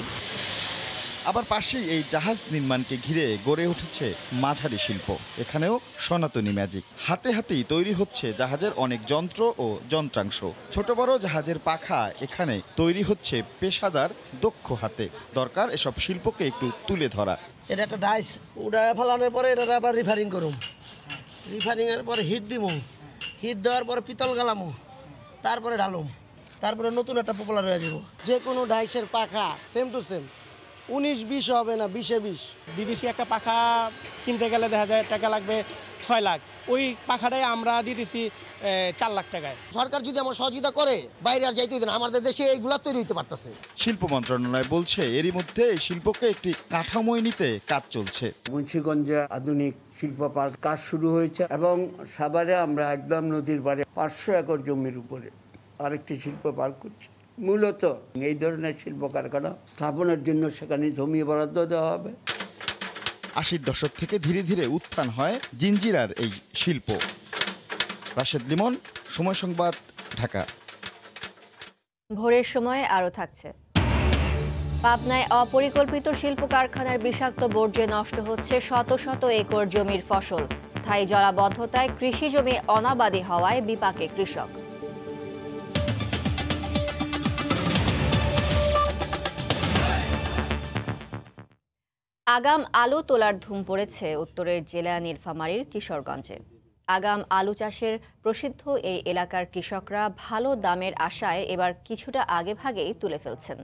আবার পাশেই এই জাহাজ নির্মাণকে ঘিরে গড়ে উঠেছে মাঝারি শিল্প। এখানেও সনাতনী ম্যাজিক। হাতে হাতেই তৈরি হচ্ছে জাহাজের অনেক যন্ত্র ও যন্ত্রাংশ। ছোট বড় জাহাজের পাখা এখানে তৈরি হচ্ছে পেশাদার দক্ষ হাতে। দরকার এসব শিল্পকে একটু তুলে ধরা। এটা একটা ডাইস উড়ায় ফেলানোর পরে এটা আবার রিফারিং করুম, রিফারিংয়ের পরে হিট দিমু, হিট দেওয়ার পরে পিতল গালামু, তারপরে ঢালুম, তারপরে নতুন একটা পপুলার হয়ে যাব। যে কোনো ডাইসের পাখা সেম টু সেম 19-20 হবে না, 20-20। বিদেশি একটা পাখা কিনতে গেলে দেখা যায় টাকা লাগবে 6 লাখ, ওই পাখাটাই আমরা দিতেছি 4 লাখ টাকায়। সরকার যদি আমার সহযোগিতা করে বাইরে আর যাইতে দিন, আমাদের দেশে এইগুলা তৈরি হতে পারতেছে। শিল্প মন্ত্রণালয় বলছে এরই মধ্যে এই শিল্পকে একটি কাঠামোয় নিতে কাজ চলছে। মুন্সিগঞ্জে আধুনিক শিল্প পার্ক কাজ শুরু হয়েছে এবং সাভারে আমরা একদম নদীর পাড়ে 500 একর জমির উপরে আরেকটি শিল্প পার্ক করছি। মূলত এই ধরনের শিল্প কারখানা স্থাপনের জন্য সেখানে জমি বরাদ্দ দেওয়া হবে। 80-র দশক থেকে ধীরে ধীরে উত্থান হয় জিঞ্জিরার এই শিল্প। রাশেদ লিমন, সময় সংবাদ, ঢাকা। ভোরের সময় আরও থাকছে। পাবনায় অপরিকল্পিত শিল্প কারখানার বিষাক্ত বর্জ্যে নষ্ট হচ্ছে শত শত একর জমির ফসল। স্থায়ী জলাবদ্ধতায় কৃষি জমি অনাবাদি হওয়ায় বিপাকে কৃষক। আগাম আলু তোলার ধুম পড়েছে উত্তরের জেলা নীলফামারীর কিশোরগঞ্জে। আগাম আলু চাষের প্রসিদ্ধ এই এলাকার কৃষকরা ভালো দামের আশায় এবার কিছুটা আগেভাগেই তুলে ফেলছেন।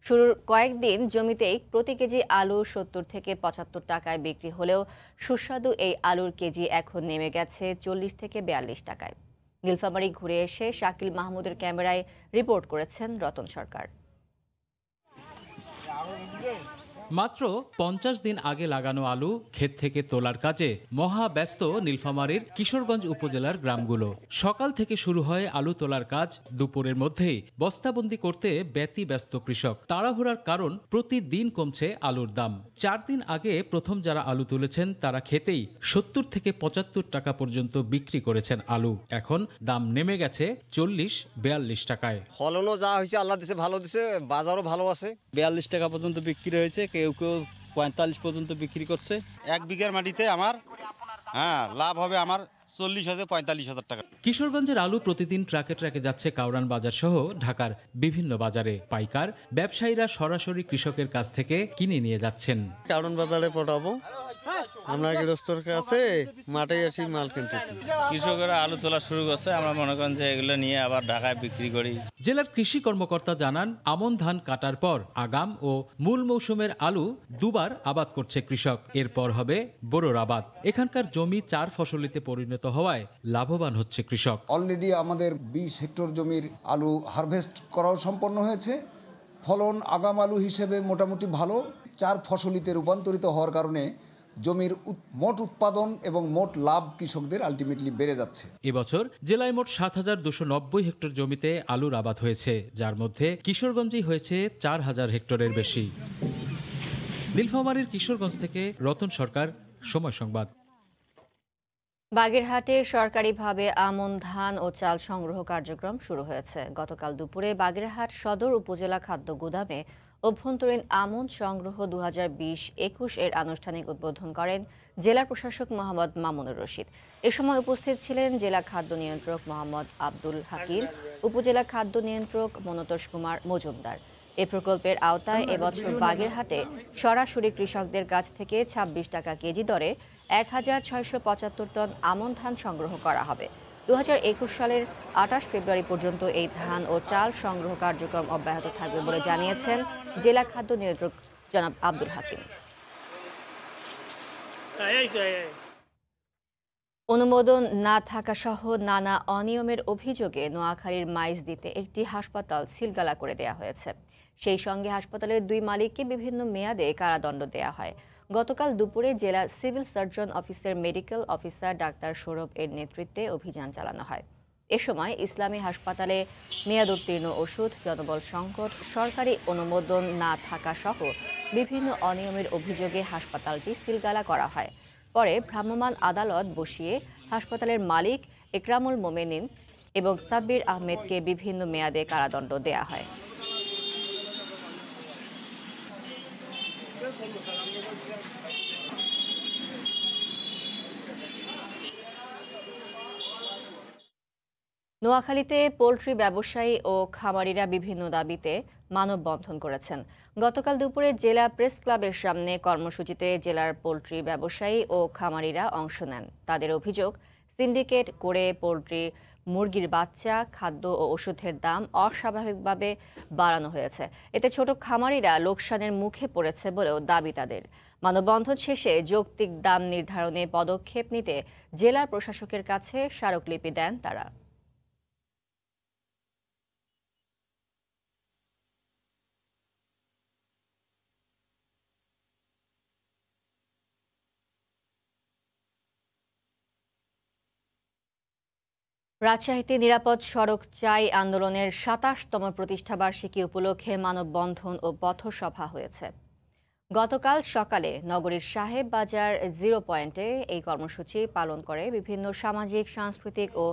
শুরুর কয়েকদিন জমিতেই প্রতি কেজি আলু 70 থেকে 75 টাকায় বিক্রি হলেও সুস্বাদু এই আলুর কেজি এখন নেমে গেছে 40 থেকে 42 টাকায়। নীলফামারী ঘুরে এসে শাকিল মাহমুদের ক্যামেরায় রিপোর্ট করেছেন রতন সরকার। মাত্র 50 দিন আগে লাগানো আলু ক্ষেত থেকে তোলার কাজে মহা ব্যস্ত নীলফামারীর কিশোরগঞ্জ উপজেলার গ্রামগুলো। সকাল থেকে শুরু হয় আলু তোলার কাজ, দুপুরের মধ্যেই বস্তাবন্দি করতে ব্যতিব্যস্ত কৃষক। তাড়াহুড়ার কারণ প্রতিদিন কমছে আলুর দাম। 4 দিন আগে প্রথম যারা আলু তুলেছেন তারা খেতেই 70 থেকে 75 টাকা পর্যন্ত বিক্রি করেছেন আলু। এখন দাম নেমে গেছে 40-42 টাকায়। ফলনও যা হয়েছে আল্লাহ দিছে, ভালো দিছে, বাজারও ভালো আছে। 42 টাকা পর্যন্ত বিক্রি হয়েছে, কেউ কেউ 45 পর্যন্ত বিক্রি করছে। 1 বিঘার মাটিতে আমার লাভ হবে আমার 40,000-45,000 টাকা। কিশোরগঞ্জের আলু প্রতিদিন ট্রাকে ট্রাকে যাচ্ছে কাউরান বাজার সহ ঢাকার বিভিন্ন বাজারে। পাইকার ব্যবসায়ীরা সরাসরি কৃষকের কাছ থেকে কিনে নিয়ে যাচ্ছেন। কাউরান বাজারে পটাবো, আমরা গৃহস্থর কাছে মাঠে আসি মাল কিনতেছি। কৃষকেরা আলু তোলা শুরু করছে, আমরা মনে করেন যে এগুলো নিয়ে আবার ঢাকায় বিক্রি করি। জেলার কৃষি কর্মকর্তা জানান, আমন ধান কাটার পর আগাম ও মূল মৌসুমের আলু দুবার আবাদ করছে কৃষক। এরপর হবে বোরোর আবাদ। এখানকার জমি 4 ফসলিতে পরিণত হওয়ায় লাভবান হচ্ছে কৃষক। অলরেডি আমাদের 20 হেক্টর জমির আলু হারভেস্ট করাও সম্পন্ন হয়েছে। ফলন আগাম আলু হিসেবে মোটামুটি ভালো। 4 ফসলিতে রূপান্তরিত হওয়ার কারণে জমির মোট উৎপাদন এবং মোট লাভ কৃষকদের আলটিমেটলি বেড়ে যাচ্ছে। এবছর জেলায় মোট 7,290 হেক্টর জমিতে আলুর আবাদ হয়েছে, যার মধ্যে কিশোরগঞ্জেই হয়েছে 4,000 হেক্টরের বেশি। নীলফামারীর কিশোরগঞ্জ থেকে রতন সরকার, সময় সংবাদ। বাগেরহাটে সরকারিভাবে আমন ধান ও চাল সংগ্রহ কার্যক্রম শুরু হয়েছে। গতকাল দুপুরে বাগেরহাট সদর উপজেলা খাদ্য গুদামে অভ্যন্তরীণ আমন সংগ্রহ 2020-21 এর আনুষ্ঠানিক উদ্বোধন করেন জেলা প্রশাসক মোহাম্মদ মামুনুর রশিদ। এ সময় উপস্থিত ছিলেন জেলা খাদ্য নিয়ন্ত্রক মোহাম্মদ আব্দুল হাকিম, উপজেলা খাদ্য নিয়ন্ত্রক মনতোষ কুমার মজুমদার। এ প্রকল্পের আওতায় এবছর বাগেরহাটে সরাসরি কৃষকদের কাছ থেকে 26 টাকা কেজি দরে 1,675 টন আমন ধান সংগ্রহ করা হবে। 2021 সালের 28 ফেব্রুয়ারি পর্যন্ত এই ধান ও চাল সংগ্রহ কার্যক্রম অব্যাহত থাকবে বলে জানিয়েছেন জেলা খাদ্য নিয়ন্ত্রক জনাব আব্দুল হাকিম। অনুমোদন না থাকা সহ নানা অনিয়মের অভিযোগে নোয়াখালীর মাইজদীতে একটি হাসপাতাল সিলগালা করে দেওয়া হয়েছে। সেই সঙ্গে হাসপাতালের 2 মালিককে বিভিন্ন মেয়াদে কারাদণ্ড দেওয়া হয়। গতকাল দুপুরে জেলা সিভিল সার্জন অফিসের মেডিকেল অফিসার ডাক্তার সৌরভ এর নেতৃত্বে অভিযান চালানো হয়। এ সময় ইসলামী হাসপাতালে মেয়াদ উত্তীর্ণ ওষুধ, জনবল সংকট, সরকারি অনুমোদন না থাকা সহ বিভিন্ন অনিয়মের অভিযোগে হাসপাতালটি সিলগালা করা হয়। পরে ভ্রাম্যমাণ আদালত বসিয়ে হাসপাতালের মালিক একরামুল মোমেনিন এবং সাব্বির আহমেদকে বিভিন্ন মেয়াদে কারাদণ্ড দেয়া হয়। নোয়াখালীতে পোল্ট্রি ব্যবসায়ী ও খামারিরা বিভিন্ন দাবিতে মানববন্ধন করেছেন। গতকাল দুপুরে জেলা প্রেস ক্লাবের সামনে কর্মসূচিতে জেলার পোল্ট্রি ব্যবসায়ী ও খামারিরা অংশ নেন। তাদের অভিযোগ, সিন্ডিকেট করে পোল্ট্রি মুরগির বাচ্চা, খাদ্য ও ওষুধের দাম অস্বাভাবিকভাবে বাড়ানো হয়েছে। এতে ছোট খামারিরা লোকসানের মুখে পড়েছে বলেও দাবি তাদের। মানববন্ধন শেষে যৌক্তিক দাম নির্ধারণে পদক্ষেপ নিতে জেলা প্রশাসকের কাছে স্মারকলিপি দেন তারা। রাজশাহীতে নিরাপদ সড়ক চাই আন্দোলনের ২৭তম প্রতিষ্ঠাবার্ষিকী উপলক্ষে মানববন্ধন ও পথসভা হয়েছে। গতকাল সকালে নগরীর সাহেব বাজার জিরো পয়েন্টে এই কর্মসূচি পালন করে বিভিন্ন সামাজিক, সাংস্কৃতিক ও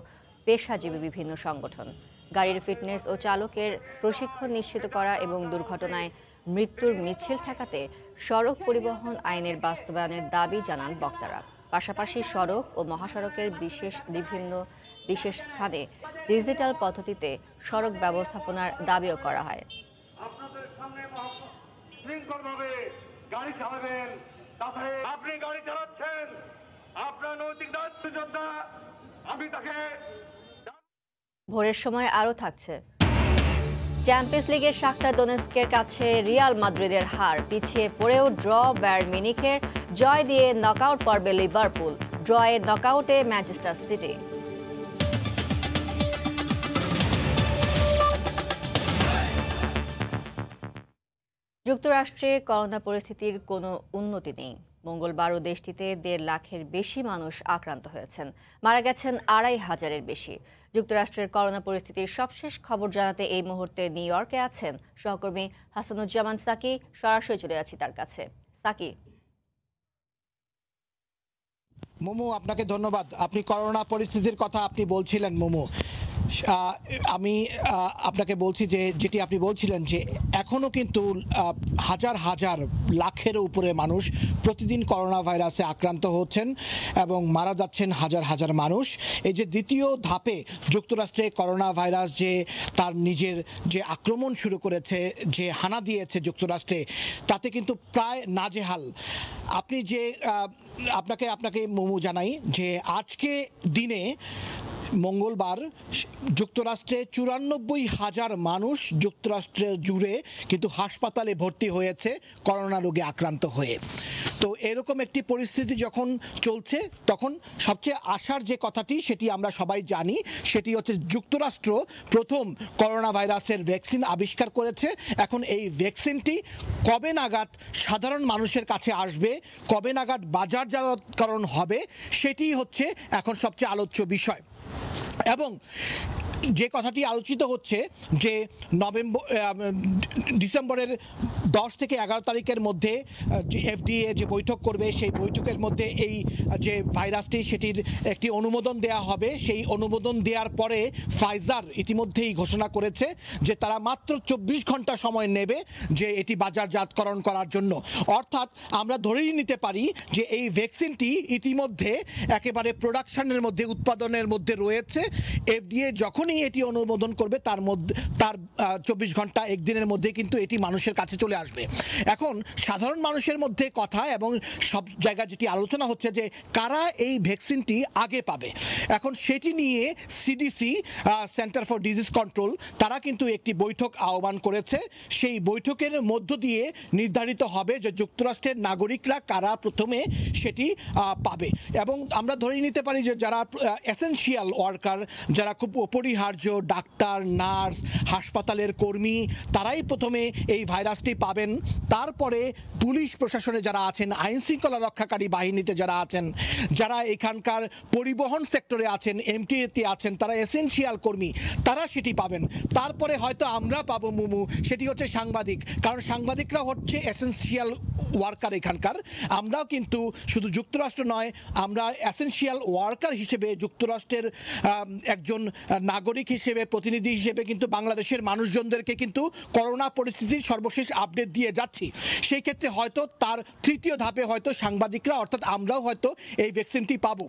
পেশাজীবী বিভিন্ন সংগঠন। গাড়ির ফিটনেস ও চালকের প্রশিক্ষণ নিশ্চিত করা এবং দুর্ঘটনায় মৃত্যুর মিছিল ঠেকাতে সড়ক পরিবহন আইনের বাস্তবায়নের দাবি জানান বক্তারা। পাশাপাশি সড়ক ও মহাসড়কের বিশেষ স্থানে ডিজিটাল পদ্ধতিতে সড়ক ব্যবস্থাপনার দাবিও করা হয়। গাড়ি চালাবেন, আপনি গাড়ি চালাচ্ছেন, আপনার নৈতিক দায়িত্ব যোদ্ধা, আমি তাকে। ভোরের সময় আরও থাকছে। চ্যাম্পিয়ন্স লিগের শাখতার দোনেস্কের কাছে রিয়াল মাদ্রিদের হার, পিছিয়ে পড়েও ড্র বায়ার্ন মিউনিখের, জয় দিয়ে নকআউট পর্বে লিভারপুল, ড্রয়ে নকআউটে ম্যানচেস্টার সিটি। যুক্তরাষ্ট্রে করোনা পরিস্থিতির কোনো উন্নতি নেই। মঙ্গলবারও দেশটিতে 1.5 লাখের বেশি মানুষ আক্রান্ত হয়েছেন, মারা গেছেন 2,500-এর বেশি। যুক্তরাষ্ট্রের করোনা পরিস্থিতির সবশেষ খবর জানাতে এই মুহূর্তে নিউ ইয়র্কে আছেন সহকর্মী হাসানুজ্জামান সাকি। সরাসরি চলে যাচ্ছি তার কাছে। সাকি। মোমো, আপনাকে ধন্যবাদ। আপনি করোনা পরিস্থিতির কথা আপনি বলছিলেন মোমো। আমি আপনাকে বলছি যে যেটি আপনি বলছিলেন যে এখনও কিন্তু হাজার হাজার লাখের উপরে মানুষ প্রতিদিন করোনা ভাইরাসে আক্রান্ত হচ্ছেন এবং মারা যাচ্ছেন হাজার হাজার মানুষ। এই যে দ্বিতীয় ধাপে যুক্তরাষ্ট্রে করোনা ভাইরাস যে তার নিজের যে আক্রমণ শুরু করেছে, যে হানা দিয়েছে যুক্তরাষ্ট্রে, তাতে কিন্তু প্রায় নাজেহাল। আপনি যে আপনাকে মোমো জানাই যে আজকে দিনে মঙ্গলবার যুক্তরাষ্ট্রে 94,000 মানুষ যুক্তরাষ্ট্র জুড়ে কিন্তু হাসপাতালে ভর্তি হয়েছে করোনা রোগে আক্রান্ত হয়ে। তো এরকম একটি পরিস্থিতি যখন চলছে তখন সবচেয়ে আশার যে কথাটি সেটি আমরা সবাই জানি, সেটি হচ্ছে যুক্তরাষ্ট্র প্রথম করোনা ভাইরাসের ভ্যাকসিন আবিষ্কার করেছে। এখন এই ভ্যাকসিনটি কবে নাগাদ সাধারণ মানুষের কাছে আসবে, কবে নাগাদ বাজারজাতকরণ হবে, সেটি হচ্ছে এখন সবচেয়ে আলোচ্য বিষয়। এবং যে কথাটি আলোচিত হচ্ছে যে ডিসেম্বরের 10 থেকে 11 তারিখের মধ্যে যে FDA যে বৈঠক করবে, সেই বৈঠকের মধ্যে এই যে ভাইরাসটি সেটির একটি অনুমোদন দেয়া হবে। সেই অনুমোদন দেওয়ার পরে ফাইজার ইতিমধ্যেই ঘোষণা করেছে যে তারা মাত্র 24 ঘন্টা সময় নেবে যে এটি বাজারজাতকরণ করার জন্য। অর্থাৎ আমরা ধরেই নিতে পারি যে এই ভ্যাকসিনটি ইতিমধ্যে একেবারে প্রোডাকশনের মধ্যে, উৎপাদনের মধ্যে রয়েছে। FDA যখনই এটি অনুমোদন করবে তার 24 ঘন্টা একদিনের মধ্যে কিন্তু এটি মানুষের কাছে চলে আসবে। এখন সাধারণ মানুষের মধ্যে কথা এবং সব জায়গায় যেটি আলোচনা হচ্ছে যে কারা এই ভ্যাকসিনটি আগে পাবে। এখন সেটি নিয়ে CDC, centre for disease control, তারা কিন্তু একটি বৈঠক আহ্বান করেছে। সেই বৈঠকের মধ্য দিয়ে নির্ধারিত হবে যে যুক্তরাষ্ট্রের নাগরিকরা কারা প্রথমে সেটি পাবে। এবং আমরা ধরে নিতে পারি যে যারা এসেনশিয়াল ওয়ার্কার, যারা খুব অপরিহার্য, ডাক্তার, নার্স, হাসপাতালের কর্মী, তারাই প্রথমে এই ভাইরাসটি পাবেন। তারপরে পুলিশ প্রশাসনে যারা আছেন, আইন শৃঙ্খলা রক্ষাকারী বাহিনীতে যারা আছেন, যারা এখানকার পরিবহন সেক্টরে আছেন, MTA-তে আছেন, তারা এসেনশিয়াল কর্মী, তারা সেটি পাবেন। তারপরে হয়তো আমরা পাবো মুমু, সেটি হচ্ছে সাংবাদিক, কারণ সাংবাদিকরা হচ্ছে এসেনশিয়াল ওয়ার্কার এখানকার। আমরাও কিন্তু শুধু যুক্তরাষ্ট্র নয়, আমরা এসেনশিয়াল ওয়ার্কার হিসেবে যুক্তরাষ্ট্রের একজন নাগরিক হিসেবে, প্রতিনিধি হিসেবে কিন্তু বাংলাদেশের মানুষজনদেরকে কিন্তু করোনা পরিস্থিতির সর্বশেষ আপডেট দিয়ে যাচ্ছি। সেই ক্ষেত্রে হয়তো তার তৃতীয় ধাপে হয়তো সাংবাদিকরা, অর্থাৎ আমরাও হয়তো এই ভ্যাকসিনটি পাবো।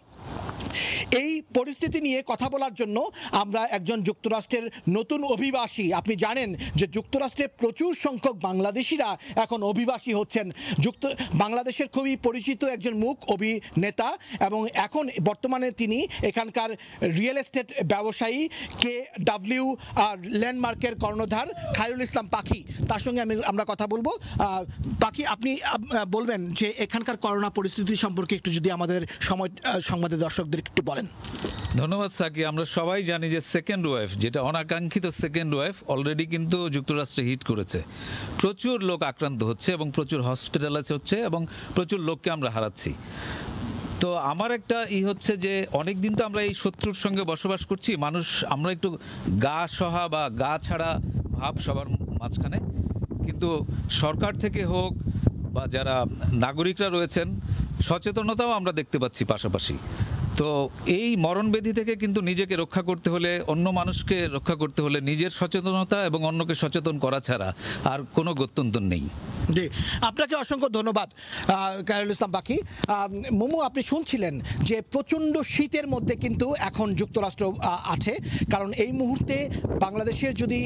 এই পরিস্থিতি নিয়ে কথা বলার জন্য আমরা একজন যুক্তরাষ্ট্রের নতুন অভিবাসী, আপনি জানেন যে যুক্তরাষ্ট্রে প্রচুর সংখ্যক বাংলাদেশিরা এখন অভিবাসী হচ্ছেন। বাংলাদেশের খুবই পরিচিত একজন মুখ অভিনেতা এবং এখন বর্তমানে তিনি এখানকার রিয়েল এস্টেট ব্যবসায়ী KW ল্যান্ডমার্কের কর্ণধার খায়রুল ইসলাম পাখি, তার সঙ্গে আমরা কথা বলবো। পাখি, আপনি বলবেন যে এখানকার করোনা পরিস্থিতি সম্পর্কে একটু যদি আমাদের সংবাদের দর্শকদের একটু বলেন। ধন্যবাদ সাকি। আমরা সবাই জানি যে সেকেন্ড ওয়েভ, যেটা অনাকাঙ্ক্ষিত সেকেন্ড ওয়েভ, অলরেডি কিন্তু যুক্তরাষ্ট্রে হিট করেছে। প্রচুর লোক আক্রান্ত হচ্ছে এবং প্রচুর হসপিটালাইজ হচ্ছে এবং প্রচুর লোককে আমরা হারাচ্ছি। তো আমার একটা হচ্ছে যে অনেক দিন তো আমরা এই শত্রুর সঙ্গে বসবাস করছি, মানুষ আমরা একটু গা সহা বা গা ছাড়া ভাব সবার মাঝখানে। কিন্তু সরকার থেকে হোক বা যারা নাগরিকরা রয়েছেন সচেতনতাও আমরা দেখতে পাচ্ছি পাশাপাশি। তো এই মরণব্যাধি থেকে কিন্তু নিজেকে রক্ষা করতে হলে, অন্য মানুষকে রক্ষা করতে হলে নিজের সচেতনতা এবং অন্যকে সচেতন করা ছাড়া আর কোনো গত্যন্তর নেই। জি, আপনাকে অসংখ্য ধন্যবাদ কায়রুল ইসলাম পাখি। মোমো, আপনি শুনছিলেন যে প্রচণ্ড শীতের মধ্যে কিন্তু এখন যুক্তরাষ্ট্র আছে, কারণ এই মুহূর্তে বাংলাদেশের যদি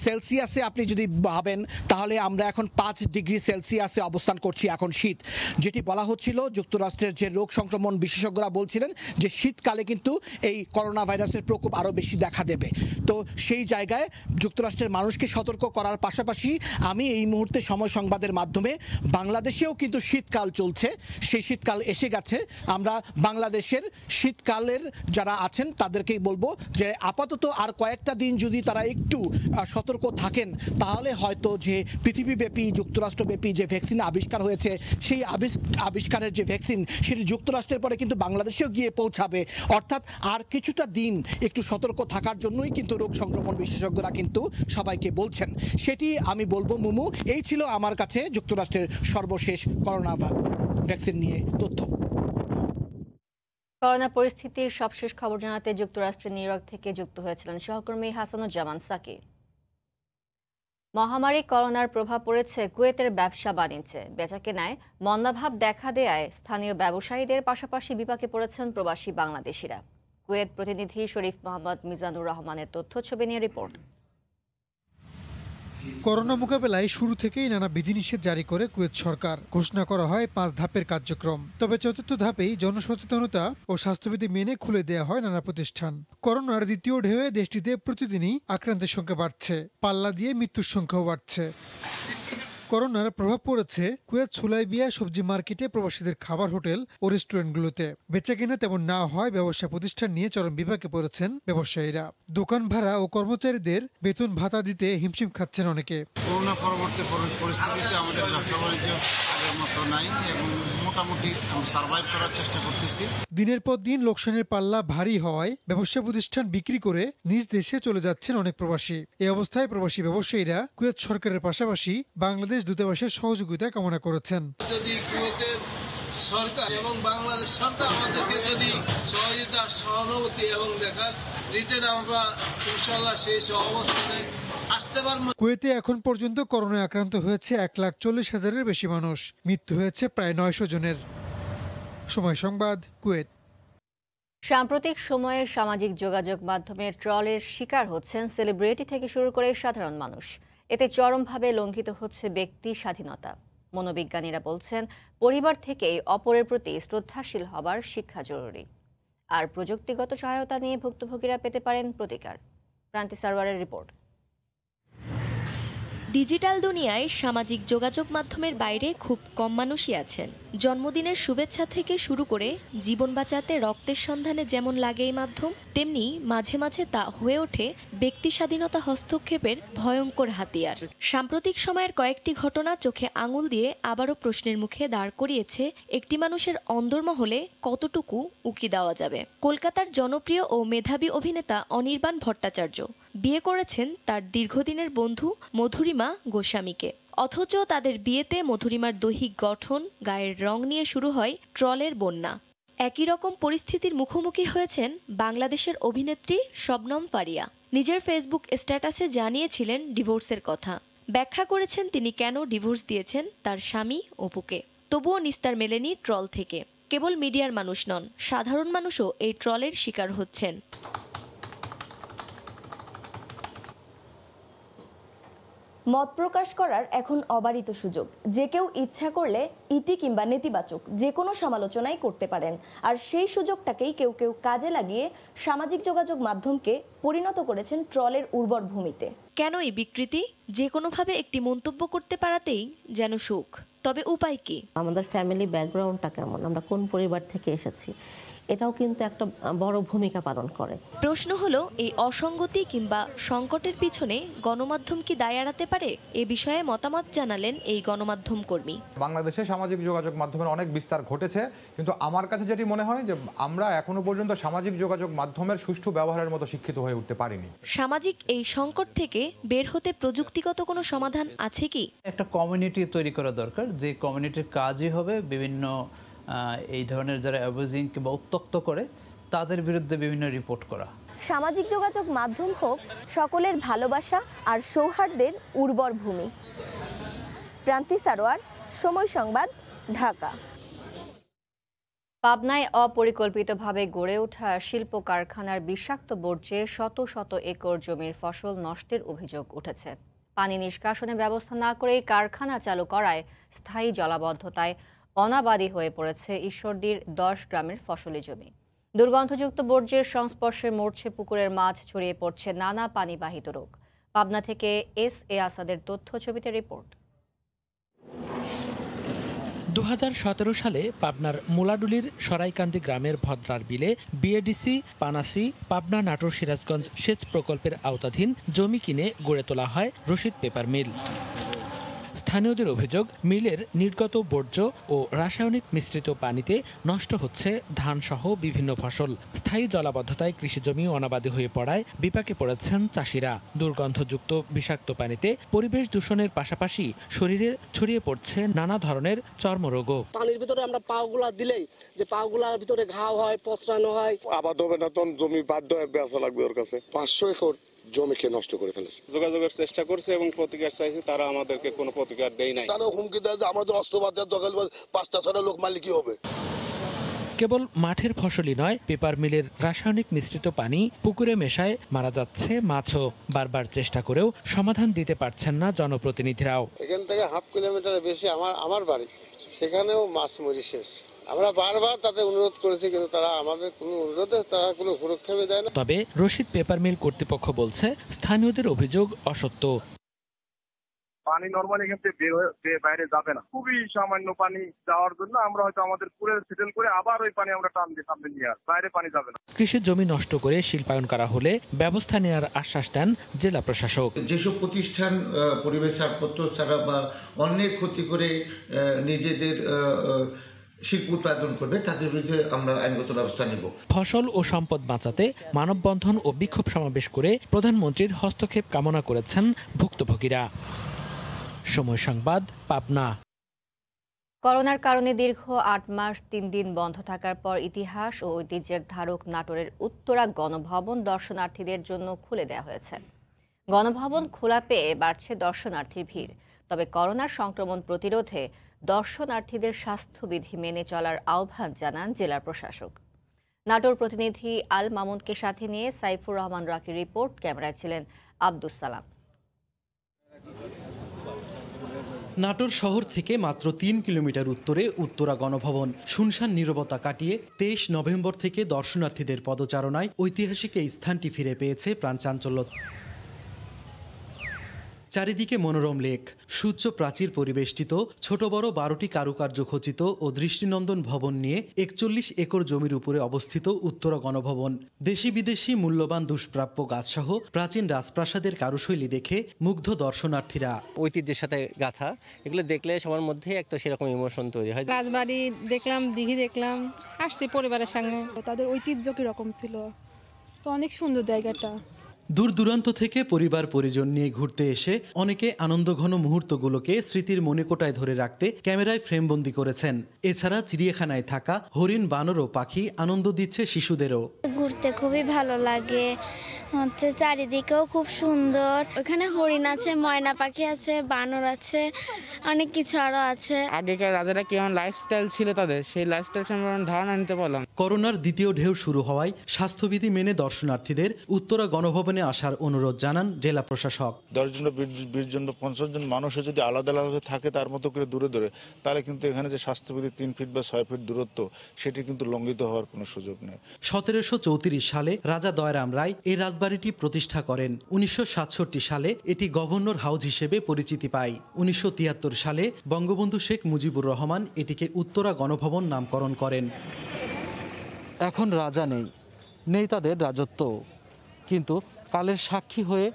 সেলসিয়াসে আপনি যদি ভাবেন তাহলে আমরা এখন 5 ডিগ্রি সেলসিয়াসে অবস্থান করছি এখন শীত। যেটি বলা হচ্ছিল যুক্তরাষ্ট্রের যে রোগ সংক্রমণ বিশেষজ্ঞরা বলছিলেন যে শীতকালে কিন্তু এই করোনা ভাইরাসের প্রকোপ আরও বেশি দেখা দেবে। তো সেই জায়গায় যুক্তরাষ্ট্রের মানুষকে সতর্ক করার পাশাপাশি আমি এই মুহূর্তে সময় সংবাদের মাধ্যমে বাংলাদেশেও কিন্তু শীতকাল চলছে, সেই শীতকাল এসে গেছে। আমরা বাংলাদেশের শীতকালের যারা আছেন তাদেরকেই বলবো যে আপাতত আর কয়েকটা দিন যদি তারা একটু সতর্ক থাকেন তাহলে হয়তো যে পৃথিবীব্যাপী যুক্তরাষ্ট্রব্যাপী যে ভ্যাকসিন আবিষ্কার হয়েছে সেই আবিষ্কারের যে ভ্যাকসিন সেটি যুক্তরাষ্ট্রের পরে কিন্তু বাংলাদেশেও গিয়ে পৌঁছাবে। অর্থাৎ আর কিছুটা দিন একটু সতর্ক থাকার জন্যই কিন্তু রোগ সংক্রমণ বিশেষজ্ঞরা কিন্তু সবাইকে বলছেন। সেটি আমি বলবো মুমু, এই ছিল আমার কাছে যুক্তরাষ্ট্রের সর্বশেষ করোনা ভ্যাকসিন নিয়ে তথ্য। করোনা পরিস্থিতির সবশেষ খবর জানাতে যুক্তরাষ্ট্রের নিউ ইয়র্ক থেকে যুক্ত হয়েছিলেন সহকর্মী হাসানুজ্জামান সাকি। মহামারী করোনার প্রভাব পড়েছে কুয়েতের ব্যবসা বাণিজ্যে। বেচাকেনায় মন্দাভাব দেখা দেয়ায় স্থানীয় ব্যবসায়ীদের পাশাপাশি বিপাকে পড়েছেন প্রবাসী বাংলাদেশিরা। কুয়েত প্রতিনিধি শরীফ মোহাম্মদ মিজানুর রহমানের তথ্য ছবি নিয়ে রিপোর্ট। করোনা মোকাবেলায় শুরু থেকেই নানা বিধিনিষেধ জারি করে কুয়েত সরকার। ঘোষণা করা হয় 5 ধাপের কার্যক্রম। তবে চতুর্থ ধাপেই জনসচেতনতা ও স্বাস্থ্যবিধি মেনে খুলে দেওয়া হয় নানা প্রতিষ্ঠান। করোনার দ্বিতীয় ঢেউয়ে দেশটিতে প্রতিদিনই আক্রান্তের সংখ্যা বাড়ছে, পাল্লা দিয়ে মৃত্যুর সংখ্যাও বাড়ছে। করোনার প্রভাব পড়েছে কুয়েত সুলাইবিয়া সবজি মার্কেটে, প্রবাসীদের খাবার হোটেল ও রেস্টুরেন্টগুলোতে। বেচাকেনা তেমন না হয় ব্যবসা প্রতিষ্ঠান নিয়ে চরম বিপাকে পড়েছেন ব্যবসায়ীরা। দোকান ভাড়া ও কর্মচারীদের বেতন ভাতা দিতে হিমশিম খাচ্ছেন অনেকে। করোনা পরবর্তী পরিস্থিতিতে আমাদের ব্যবসা বাণিজ্য আগের মতো নাই এবং মোটামুটি সার্ভাইভ করার চেষ্টা করতেছি। দিনের পর দিন লোকসানের পাল্লা ভারী হওয়ায় ব্যবসা প্রতিষ্ঠান বিক্রি করে নিজ দেশে চলে যাচ্ছেন অনেক প্রবাসী। এই অবস্থায় প্রবাসী ব্যবসায়ীরা কুয়েত সরকারের পাশাপাশি বাংলাদেশ দূতাবাসের সহযোগিতা কামনা করেছেন। যদি কুয়েতের সরকার এবং বাংলাদেশ সরকার আমাদেরকে যদি সহযোগিতা, সহানুভূতি এবং দেখার রিটেন আমরা ইনশাআল্লাহ সেই অবস্থানে আসতে পারবো। কুয়েতে এখন পর্যন্ত করোনায় আক্রান্ত হয়েছে 1,40,000-এর বেশি মানুষ। মৃত্যু হয়েছে প্রায় 900 জনের। সময় সংবাদ, কুয়েত। সাম্প্রতিক সময়ে সামাজিক যোগাযোগ মাধ্যমে ট্রলের শিকার হচ্ছেন সেলিব্রিটি থেকে শুরু করে সাধারণ মানুষ। এতে চরমভাবে লঙ্ঘিত হচ্ছে ব্যক্তি স্বাধীনতা। মনোবিজ্ঞানীরা বলছেন পরিবার থেকেই অপরের প্রতি শ্রদ্ধাশীল হবার শিক্ষা জরুরি। আর প্রযুক্তিগত সহায়তা নিয়ে ভুক্তভোগীরা পেতে পারেন প্রতিকার। প্রান্তি সারওয়ারের রিপোর্ট। ডিজিটাল দুনিয়ায় সামাজিক যোগাযোগ মাধ্যমের বাইরে খুব কম মানুষই আছেন। জন্মদিনের শুভেচ্ছা থেকে শুরু করে জীবন বাঁচাতে রক্তের সন্ধানে যেমন লাগে এই মাধ্যম, তেমনি মাঝে মাঝে তা হয়ে ওঠে ব্যক্তি স্বাধীনতা হস্তক্ষেপের ভয়ঙ্কর হাতিয়ার। সাম্প্রতিক সময়ের কয়েকটি ঘটনা চোখে আঙুল দিয়ে আবারও প্রশ্নের মুখে দাঁড় করিয়েছে একটি মানুষের অন্দরমহলে কতটুকু উকি দেওয়া যাবে। কলকাতার জনপ্রিয় ও মেধাবী অভিনেতা অনির্বাণ ভট্টাচার্য বিয়ে করেছেন তার দীর্ঘদিনের বন্ধু মধুরিমা গোস্বামীকে। অথচ তাদের বিয়েতে মধুরিমার দৈহিক গঠন, গায়ের রং নিয়ে শুরু হয় ট্রলের বন্যা। একই রকম পরিস্থিতির মুখোমুখি হয়েছেন বাংলাদেশের অভিনেত্রী শবনম ফারিয়া। নিজের ফেসবুক স্ট্যাটাসে জানিয়েছিলেন ডিভোর্সের কথা। ব্যাখ্যা করেছেন তিনি কেন ডিভোর্স দিয়েছেন তার স্বামী অপুকে। তবুও নিস্তার মেলেনি ট্রল থেকে। কেবল মিডিয়ার মানুষ নন, সাধারণ মানুষও এই ট্রলের শিকার হচ্ছেন। মত প্রকাশ করার এখন অবারিত সুযোগ। যে কেউ ইচ্ছা করলে ইতি কিংবা নেতিবাচক যে কোনো সমালোচনাই করতে পারেন। আর সেই সুযোগটাকেই কেউ কেউ কাজে লাগিয়ে সামাজিক যোগাযোগ মাধ্যমকে পরিণত করেছেন ট্রলের উর্বর ভূমিতে। কেন এই বিকৃতি? যে কোনোভাবে একটি মন্তব্য করতে পারাতেই যেন সুখ। তবে উপায় কি? আমাদের ফ্যামিলি ব্যাকগ্রাউন্ডটা কেমন, আমরা কোন পরিবার থেকে এসেছি, এটাও কিন্তু একটা বড় ভূমিকা পালন করে। প্রশ্ন হলো, এই অসঙ্গতি কিংবা সংকটের পিছনে গণমাধ্যম কি দায় এড়াতে পারে? এ বিষয়ে মতামত জানালেন এই গণমাধ্যম কর্মী। বাংলাদেশে সামাজিক যোগাযোগ মাধ্যমের অনেক বিস্তার ঘটেছে, কিন্তু আমার কাছে যেটি মনে হয় যে আমরা এখনো পর্যন্ত সামাজিক যোগাযোগ মাধ্যমের সুষ্ঠু ব্যবহারের মতো শিক্ষিত হয়ে উঠতে পারিনি। সামাজিক এই সংকট থেকে বের হতে প্রযুক্তিগত কোনো সমাধান আছে কি? একটা কমিউনিটি তৈরি করা দরকার, যে কমিউনিটির কাজই হবে বিভিন্ন এই ধরনের যারা অ্যাবিউজিং কিংবা উত্তক্ত করে তাদের বিরুদ্ধে বিভিন্ন রিপোর্ট করা। সামাজিক যোগাযোগ মাধ্যম হোক সকলের ভালোবাসা আর সৌহার্দ্যের উর্বর ভূমি। প্রান্তি সারোয়ার, সময় সংবাদ, ঢাকা। পাবনায় অপরিকল্পিতভাবে গড়ে ওঠা শিল্প কারখানার বিষাক্ত বর্জ্যে শত শত একর জমির ফসল নষ্টের অভিযোগ উঠেছে। পানি নিষ্কাশনের ব্যবস্থা না করেই কারখানা চালু করায় স্থায়ী জলাবদ্ধতায় অনাবাদী হয়ে পড়েছে ঈশ্বরদীর 10 গ্রামের ফসলি জমি। দুর্গন্ধযুক্ত বর্জ্যের সংস্পর্শে মরছে পুকুরের মাছ, ছড়িয়ে পড়ছে নানা পানিবাহিত রোগ। পাবনা থেকে এস.এ. আসাদের তথ্য ছবিতে রিপোর্ট। 2017 সালে পাবনার মুলাডুলির সরাইকান্দি গ্রামের ভদ্রার বিলে বিএডিসি, পানাসি, পাবনা নাটোর সিরাজগঞ্জ সেচ প্রকল্পের আওতাধীন জমি কিনে গড়ে তোলা হয় রশিদ পেপার মিল। স্থানীয়দের অভিযোগ, মিলের নির্গত বর্জ্য ও রাসায়নিক মিশ্রিত পানিতে নষ্ট হচ্ছে ধানসহ বিভিন্ন ফসল। স্থায়ী জলাবদ্ধতায় কৃষিজমি অনাবাদী হয়ে পড়ায় বিপাকে পড়েছেন চাষিরা। দুর্গন্ধযুক্ত বিষাক্ত পানিতে পরিবেশ দূষণের পাশাপাশি শরীরে ছড়িয়ে পড়ছে নানা ধরনের চর্মরোগও। পানির ভিতরে আমরা পাগুলা দিলেই যে পাগুলার ভিতরে ঘাও হয়, পচরানো হয়। আবাদ হবে না, তখন জমি বাধ্য হয়ে বেচা লাগবে ওর কাছে। 500 একর জমিকে নষ্ট করে ফেলেছে। যোগাযোগের চেষ্টা করছে এবং প্রতিকার চাইছে, তারা আমাদেরকে কোনো প্রতিকার দেয় নাই। তারা হুমকি দেয় যে আমাদের অস্ত্রবাদের দখল 5টা লোক মালিকই হবে। কেবল মাঠের ফসলই নয়, পেপার মিলের রাসায়নিক মিশ্রিত পানি পুকুরে মেশায় মারা যাচ্ছে মাছও। বারবার চেষ্টা করেও সমাধান দিতে পারছেন না জনপ্রতিনিধিরাও। এখান থেকে হাফ কিলোমিটার বেশি আমার বাড়ি, সেখানেও মাছ মরি শেষ। আমরা বারবার তাদের অনুরোধ করেছি, কিন্তু তারা আমাদের কোনো অনুরোধে তারা কোনো সুরক্ষা দেয় না। তবে রশিদ পেপার মিল কর্তৃপক্ষ বলছে, স্থানীয়দের অভিযোগ অসত্য। পানি নরমালি এখান থেকে বের হয়ে বাইরে যাবে না, খুবই সামান্য পানি যাওয়ার জন্য আমরা হয়তো আমাদের পুরে সেটেল করে আবার ওই পানি আমরা টান দিয়ে সামনে নিয়ে বাইরে পানি যাবে না। কৃষি জমি নষ্ট করে শিল্পায়ন করা হলে ব্যবস্থা নেওয়ার আশ্বাস দেন জেলা প্রশাসক। যেসব প্রতিষ্ঠান পরিবেশ ছাড়পত্র ছাড়া বা অন্যের ক্ষতি করে নিজেদের শিল্প উৎপাদন করবে, তাদের বিরুদ্ধে আমরা আইনগত ব্যবস্থা নেব। ফসল ও সম্পদ বাঁচাতে মানববন্ধন ও বিক্ষোভ সমাবেশ করে প্রধানমন্ত্রীর হস্তক্ষেপ কামনা করেছেন ভুক্তভোগীরা। সময় সংবাদ, পাবনা। করোনার কারণে দীর্ঘ 8 মাস 3 দিন বন্ধ থাকার পর ইতিহাস ও ঐতিহ্যের ধারক নাটোরের উত্তরা গণভবন দর্শনার্থীদের জন্য খুলে দেওয়া হয়েছে। গণভবন খোলা পেয়ে বাড়ছে দর্শনার্থীর ভিড়। তবে করোনার সংক্রমণ প্রতিরোধে দর্শনার্থীদের স্বাস্থ্যবিধি মেনে চলার আহ্বান জানান জেলা প্রশাসক। নাটোর প্রতিনিধি আল মামুনকে সাথে নিয়ে সাইফুর রহমান রাকির রিপোর্ট। ক্যামেরায় ছিলেন আব্দুস সালাম। নাটোর শহর থেকে মাত্র 3 কিলোমিটার উত্তরে উত্তরা গণভবন। শুনশান নীরবতা কাটিয়ে 23 নভেম্বর থেকে দর্শনার্থীদের পদচারণায় ঐতিহাসিক এই স্থানটি ফিরে পেয়েছে প্রাণচাঞ্চল্য। চারিদিকে মনোরম লেক, সূর্য প্রাচীর পরিবেষ্টিত ছোট বড় 12টি কারুকার্য খচিত ও দৃষ্টিনন্দন ভবন নিয়ে 41 একর জমির উপরে অবস্থিত উত্তরা গণভবন। দেশি বিদেশি মূল্যবান দুষ্প্রাপ্য গাছসহ প্রাচীন রাজপ্রাসাদের কারুশৈলী দেখে মুগ্ধ দর্শনার্থীরা। ঐতিহ্যের সাথে গাথা, এগুলো দেখলে সবার মধ্যে একটা সেরকম ইমোশন তৈরি হয়। রাজবাড়ি দেখলাম, দিঘি দেখলাম, আসছি পরিবারের সঙ্গে। তাদের ঐতিহ্য কিরকম ছিল, তো অনেক সুন্দর জায়গাটা। দূর দূরান্ত থেকে পরিবার পরিজন নিয়ে ঘুরতে এসে অনেকে আনন্দঘন মুহূর্তগুলোকে স্মৃতির মণিকোটায় ধরে রাখতে ক্যামেরায় ফ্রেমবন্দি করেছেন। এছাড়া চিড়িয়াখানায় থাকা হরিণ, বানর ও পাখি আনন্দ দিচ্ছে শিশুদেরও। ঘুরতে খুবই ভালো লাগে, হচ্ছে চারিদিকেও খুব সুন্দর। ওখানে হরিণ আছে, ময়না পাখি আছে, বানর আছে, অনেক কিছু আরো আছে। আগেকার রাজারা কেমন লাইফস্টাইল ছিল তাদের, সেই লাইফস্টাইল সম্পর্কে ধারণা নিতে পারলাম। করোনার দ্বিতীয় ঢেউ শুরু হওয়ায় স্বাস্থ্যবিধি মেনে দর্শনার্থীদের উত্তরা গণভবনে আসার অনুরোধ জানান জেলা প্রশাসক। 10 জন, 20 জন, 50 জন মানুষের যদি আলাদা আলাদা থাকে তার মতো করে দূরে দূরে, তাহলে কিন্তু এখানে যে স্বাস্থ্যবিধি 3 ফিট বা 6 ফিট দূরত্ব, সেটি কিন্তু লঙ্ঘিত হওয়ার কোনো সুযোগ নেই। 1734 সালে রাজা দয়রাম রায় এই রাজবাড়িটি প্রতিষ্ঠা করেন। 1967 সালে এটি গভর্নর হাউস হিসেবে পরিচিতি পায়। 1973 সালে বঙ্গবন্ধু শেখ মুজিবুর রহমান এটিকে উত্তরা গণভবন নামকরণ করেন। এখন রাজা নেই, নেই তাদের রাজত্ব, কিন্তু কালের সাক্ষী হয়ে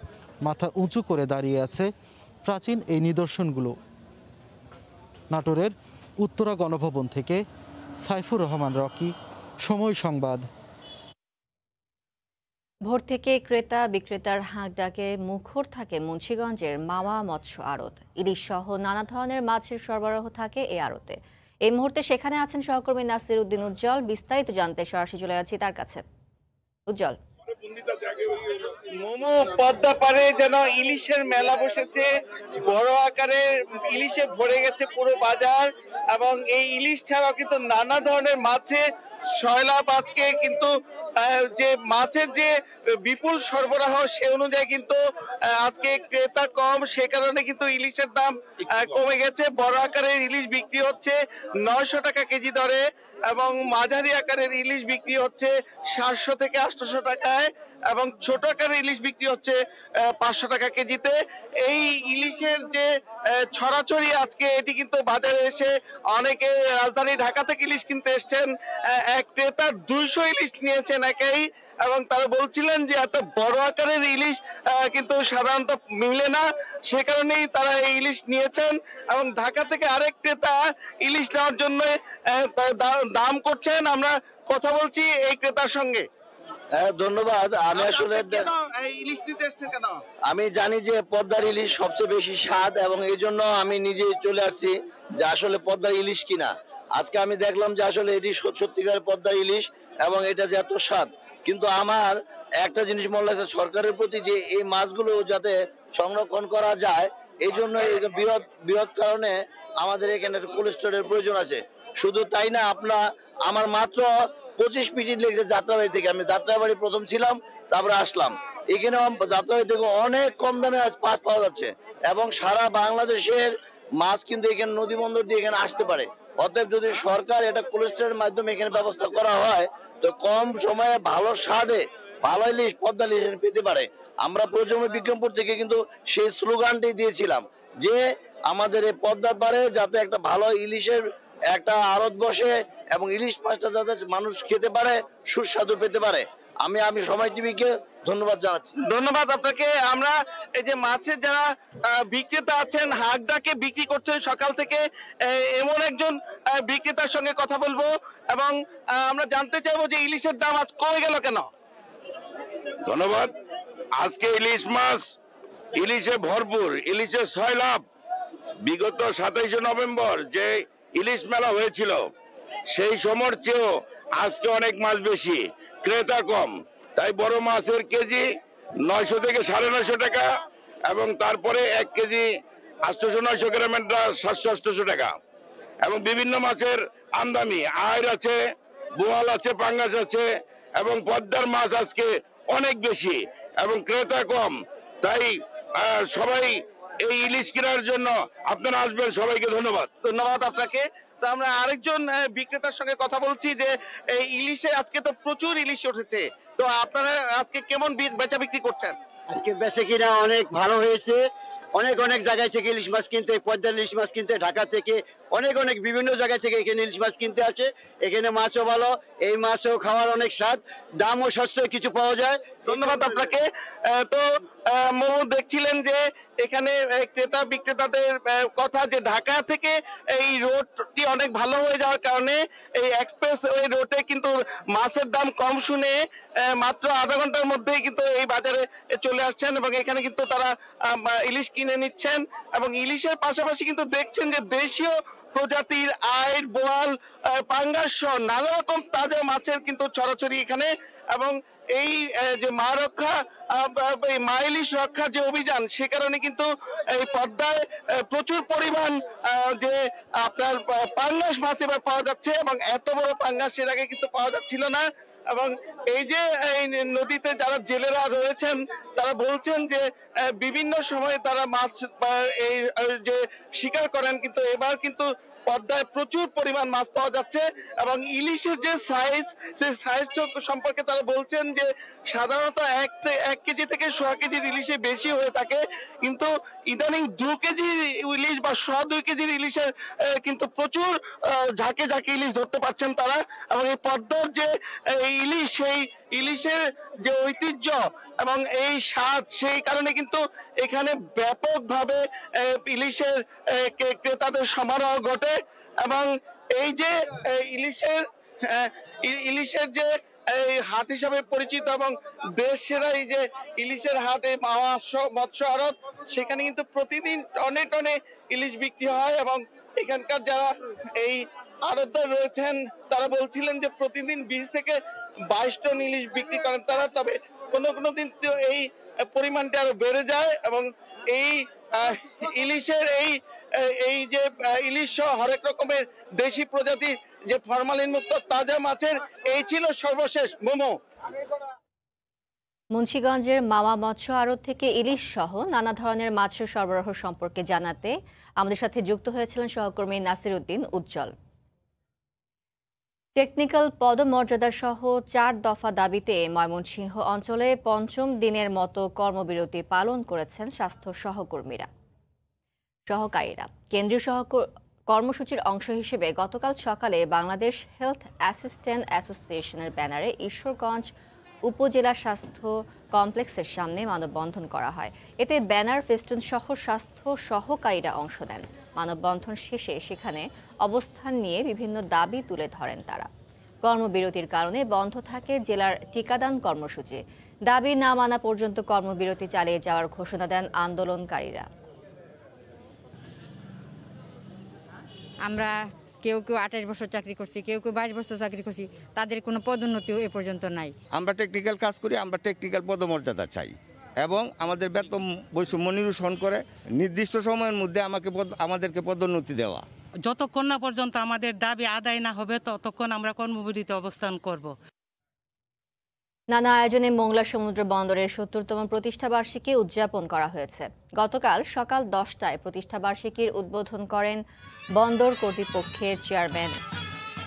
মাথা উঁচু করে দাঁড়িয়ে আছে প্রাচীন এই নিদর্শনগুলো। নাটোরের উত্তরা গণভবন থেকে সাইফুর রহমান রকি, সময় সংবাদ। ভোর থেকে ক্রেতা বিক্রেতার হাঁক ডাকে মুখর থাকে মুন্সিগঞ্জের মাওয়া মৎস্য আড়ত। ইলিশ সহ নানা ধরনের মাছের সরবরাহ থাকে এই আড়তে। এই মুহূর্তে সেখানে আছেন সহকর্মী নাসির উদ্দিন উজ্জ্বল। বিস্তারিত জানতে সরাসরি চলে যাচ্ছি তার কাছে। উজ্জ্বল, মোমো পদ্মা পারে যেন ইলিশের মেলা বসেছে, বড় আকারে ইলিশে ভরে গেছে পুরো বাজার। এবং এই ইলিশ ছাড়াও কিন্তু নানা ধরনের মাছে সয়লাভ আজকে কিন্তু যে মাছের যে বিপুল সরবরাহ সে অনুযায়ী কিন্তু আজকে ক্রেতা কম, সে কারণে কিন্তু ইলিশের দাম কমে গেছে। বড় আকারের ইলিশ বিক্রি হচ্ছে 900 টাকা কেজি দরে এবং মাঝারি আকারের ইলিশ বিক্রি হচ্ছে 700 থেকে 800 টাকায় এবং ছোট আকারের ইলিশ বিক্রি হচ্ছে 500 টাকা কেজিতে। এই ইলিশের যে ছড়াছড়ি আজকে, এটি কিন্তু বাজারে এসে অনেকে রাজধানী ঢাকা থেকে ইলিশ কিনতে এসছেন। এক ক্রেতা 200 ইলিশ নিয়েছেন একাই এবং তারা বলছিলেন যে এত বড় আকারের ইলিশ কিন্তু সাধারণত মিলে না, সে কারণেই তারা এই ইলিশ নিয়েছেন। এবং ঢাকা থেকে আরেক ক্রেতা ইলিশ নেওয়ার জন্য দাম করছেন। আমরা কথা বলছি এই ক্রেতার সঙ্গে। ধন্যবাদ। আমি আসলে ইলিশ নিতে এসেছেন কেন? আমি জানি যে পদ্মার ইলিশ সবচেয়ে বেশি স্বাদ এবং এই জন্য আমি নিজে চলে আসছি যে আসলে পদ্মার ইলিশ কিনা। আজকে আমি দেখলাম যে আসলে এটি সত্যিকার পদ্মার ইলিশ এবং এটা যে এত স্বাদ। কিন্তু আমার একটা জিনিস মনে লাগছে সরকারের প্রতি, যে এই মাছগুলো যাতে সংরক্ষণ করা যায়, এই জন্য বৃহৎ কারণে আমাদের এখানে কোল্ড স্টোরের প্রয়োজন আছে। শুধু তাই না, আমার মাত্র 25 মিনিট লেগেছে যাত্রাবাড়ি থেকে। আমি যাত্রাবাড়ি প্রথম ছিলাম, তারপরে আসলাম এখানে। যাত্রাবাড়ি থেকে অনেক কম দামে মাছ পাওয়া যাচ্ছে এবং সারা বাংলাদেশের মাছ কিন্তু এখানে নদী বন্দর দিয়ে এখানে আসতে পারে। অতএব যদি সরকার এটা কোল্ড স্টোরের মাধ্যমে এখানে ব্যবস্থা করা হয়, তো কম সময়ে ভালো স্বাদে ভালো ইলিশ পদ্মা ইলিশ পেতে পারে। আমরা প্রজন্ম বিক্রমপুর থেকে কিন্তু সেই স্লোগানটি দিয়েছিলাম যে আমাদের এই পদ্মার পারে যাতে একটা ভালো ইলিশের একটা আড়ত বসে এবং ইলিশ মাছটা যাতে মানুষ খেতে পারে, সুস্বাদু পেতে পারে। আমি সময় টিভিকে ধন্যবাদ জানাচ্ছি। ধন্যবাদ আপনাকে। আমরা এই যে মাছের যারা বিক্রেতা আছেন, হাঁক ডাকে বিক্রি করছেন সকাল থেকে, এমন একজন বিক্রেতার সঙ্গে কথা বলবো এবং আমরা জানতে চাইবো যে ইলিশের দাম আজ কমে গেল কেন। ধন্যবাদ। আজকে ইলিশ মাছ ইলিশে ভরপুর, ইলিশে সয়লাভ। বিগত 27 নভেম্বর যে ইলিশ মেলা হয়েছিল সেই সময়ের চেয়েও আজকে অনেক মাছ বেশি, ক্রেতা কম। তাই বড় মাছের কেজি 900 থেকে 950 টাকা এবং তারপরে 1 কেজি 800-900 গ্রামেরটা 700-800 টাকা। এবং বিভিন্ন মাছের আমদানি, আইড় আছে, বোয়াল আছে, পাঙ্গাস আছে এবং পদ্মার মাছ আজকে অনেক বেশি এবং ক্রেতা কম। তাই সবাই এই ইলিশ কেনার জন্য আপনারা আসবেন। সবাইকে ধন্যবাদ। ধন্যবাদ আপনাকে। তো আমরা আরেকজন বিক্রেতার সঙ্গে কথা বলছি যে এই ইলিশে আজকে তো প্রচুর ইলিশ উঠেছে, তো আপনারা আজকে কেমন বেচা বিক্রি করছেন? আজকে বেচে কিনা অনেক ভালো হয়েছে। অনেক জায়গায় থেকে ইলিশ মাছ কিনতে, পদ্মার ইলিশ মাছ কিনতে ঢাকা থেকে অনেক বিভিন্ন জায়গা থেকে এখানে ইলিশ মাছ কিনতে আসে। এখানে মাছও ভালো, এই মাছও খাওয়ার অনেক স্বাদ, দামও সাশ্রয় কিছু পাওয়া যায়। ধন্যবাদ আপনাকে। তো দেখছিলেন যে এখানে ক্রেতা বিক্রেতাদের কথা যে ঢাকা থেকে এই রোডটি অনেক ভালো হয়ে যাওয়ার কারণে এই এক্সপ্রেস ওই রোডে কিন্তু মাছের দাম কম শুনে মাত্র আধা ঘন্টার মধ্যেই কিন্তু এই বাজারে চলে আসছেন এবং এখানে কিন্তু তারা ইলিশ কিনে নিচ্ছেন এবং ইলিশের পাশাপাশি কিন্তু দেখছেন যে দেশীয় প্রজাতির আইড়, বোয়াল, পাঙ্গাস সহ নানা রকম তাজা মাছের কিন্তু ছড়াছড়ি এখানে। এবং এই যে মা ইলিশ রক্ষার যে অভিযান, সে কারণে কিন্তু এই পদ্মায় প্রচুর পরিমাণ যে আপনার পাঙ্গাস মাছ এবার পাওয়া যাচ্ছে এবং এত বড় পাঙ্গাস এর আগে কিন্তু পাওয়া যাচ্ছিল না। এবং এই যে এই নদীতে যারা জেলেরা রয়েছেন তারা বলছেন যে বিভিন্ন সময় তারা মাছ এই যে শিকার করেন, কিন্তু এবার কিন্তু পদ্মায় প্রচুর পরিমাণ মাছ পাওয়া যাচ্ছে এবং ইলিশের যে সাইজ, সেই সাইজ সম্পর্কে তারা বলছেন যে সাধারণত 1 কেজি থেকে 100 কেজির ইলিশে বেশি হয়ে থাকে, কিন্তু ইদানিং 2 কেজি ইলিশ বা 2 কেজির ইলিশের কিন্তু প্রচুর ঝাঁকে ঝাঁকে ইলিশ ধরতে পারছেন তারা। এবং এই পদ্মার যে ইলিশ, সেই ইলিশের যে ঐতিহ্য এবং এই স্বাদ, সেই কারণে কিন্তু এখানে ব্যাপকভাবে ইলিশের ক্রেতাদের সমারোহ ঘটে। এবং এই যে ইলিশের যে এই হাট হিসাবে পরিচিত এবং দেশ সেরা এই যে ইলিশের হাট, এই মৎস্য আড়ত, সেখানে কিন্তু প্রতিদিন টনে টনে ইলিশ বিক্রি হয়। এবং এখানকার যারা এই আড়তদার রয়েছেন তারা বলছিলেন যে প্রতিদিন 20 থেকে 22 টন ইলিশ বিক্রি করেন তারা। তবে কোনো দিন তো এই পরিমাণটা আরো বেড়ে যায় এবং এই ইলিশের এই যে ইলিশ সহ হরেক রকমের দেশি প্রজাতি যে ফরমালিন মুক্ত তাজা মাছের, এই ছিল সর্বশেষ। মোমো। মুন্সিগঞ্জের মামা মৎস্য আড়ত থেকে ইলিশ সহ নানা ধরনের মাছের সরবরাহ সম্পর্কে জানাতে আমাদের সাথে যুক্ত হয়েছিলেন সহকর্মী নাসির উদ্দিন উজ্জ্বল। টেকনিক্যাল পদমর্যাদা সহ 4 দফা দাবিতে ময়মনসিংহ অঞ্চলে 5ম দিনের মতো কর্মবিরতি পালন করেছেন স্বাস্থ্য সহকারীরা। কেন্দ্রীয় কর্মসূচির অংশ হিসেবে গতকাল সকালে বাংলাদেশ হেলথ অ্যাসিস্ট্যান্ট অ্যাসোসিয়েশনের ব্যানারে ঈশ্বরগঞ্জ উপজেলা স্বাস্থ্য কমপ্লেক্সের সামনে মানববন্ধন করা হয়। এতে ব্যানার, ফেস্টুন সহ স্বাস্থ্য সহকারীরা অংশ নেন। মানববন্ধন শেষে সেখানে অবস্থান নিয়ে বিভিন্ন দাবি তুলে ধরেন তারা। কর্মবিরতির কারণে বন্ধ থাকে জেলার টিকাদান কর্মসূচি। দাবি না মানা পর্যন্ত কর্মবিরতি চালিয়ে যাওয়ার ঘোষণা দেন আন্দোলনকারীরা। আমরা কেউ 28 বছর চাকরি করছি, কেউ 22 বছর চাকরি করছি, তাদের কোনো পদোন্নতিও এ পর্যন্ত নাই। আমরা টেকনিক্যাল কাজ করি, আমরা টেকনিক্যাল পদমর্যাদা চাই এবং আমাদের বেতন বৈষম্য নিরসন করে নির্দিষ্ট সময়ের মধ্যে আমাদেরকে পদোন্নতি দেওয়া। যতক্ষণ না পর্যন্ত আমাদের দাবি আদায় না হবে ততক্ষণ আমরা কর্মবিরতিতে অবস্থান করব। নানা আয়োজনে মোংলা সমুদ্র বন্দরের 70তম প্রতিষ্ঠাবার্ষিকী উদযাপন করা হয়েছে। গতকাল সকাল 10টায় প্রতিষ্ঠাবার্ষিকীর উদ্বোধন করেন বন্দর কর্তৃপক্ষের chairman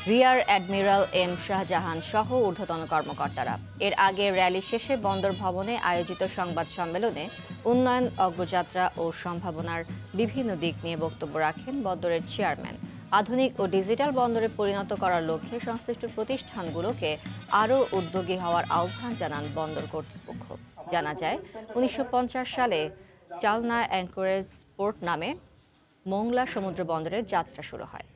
rear admiral M Shahjahan সহ ঊর্ধ্বতন কর্মকর্তারা। এর আগে র্যালি শেষে বন্দর ভবনে আয়োজিত সংবাদ সম্মেলনে উন্নয়ন অগ্রযাত্রা ও সম্ভাবনার বিভিন্ন দিক নিয়ে বক্তব্য রাখেন বন্দরের চেয়ারম্যান। আধুনিক ও ডিজিটাল বন্দরে পরিণত করার লক্ষ্যে সংশ্লিষ্ট প্রতিষ্ঠানগুলোকে আরও উদ্যোগী হওয়ার আহ্বান জানান বন্দর কর্তৃপক্ষ। জানা যায় 1950 সালে চালনা অ্যাঙ্করেজ পোর্ট নামে মোংলা সমুদ্র বন্দরের যাত্রা শুরু হয়।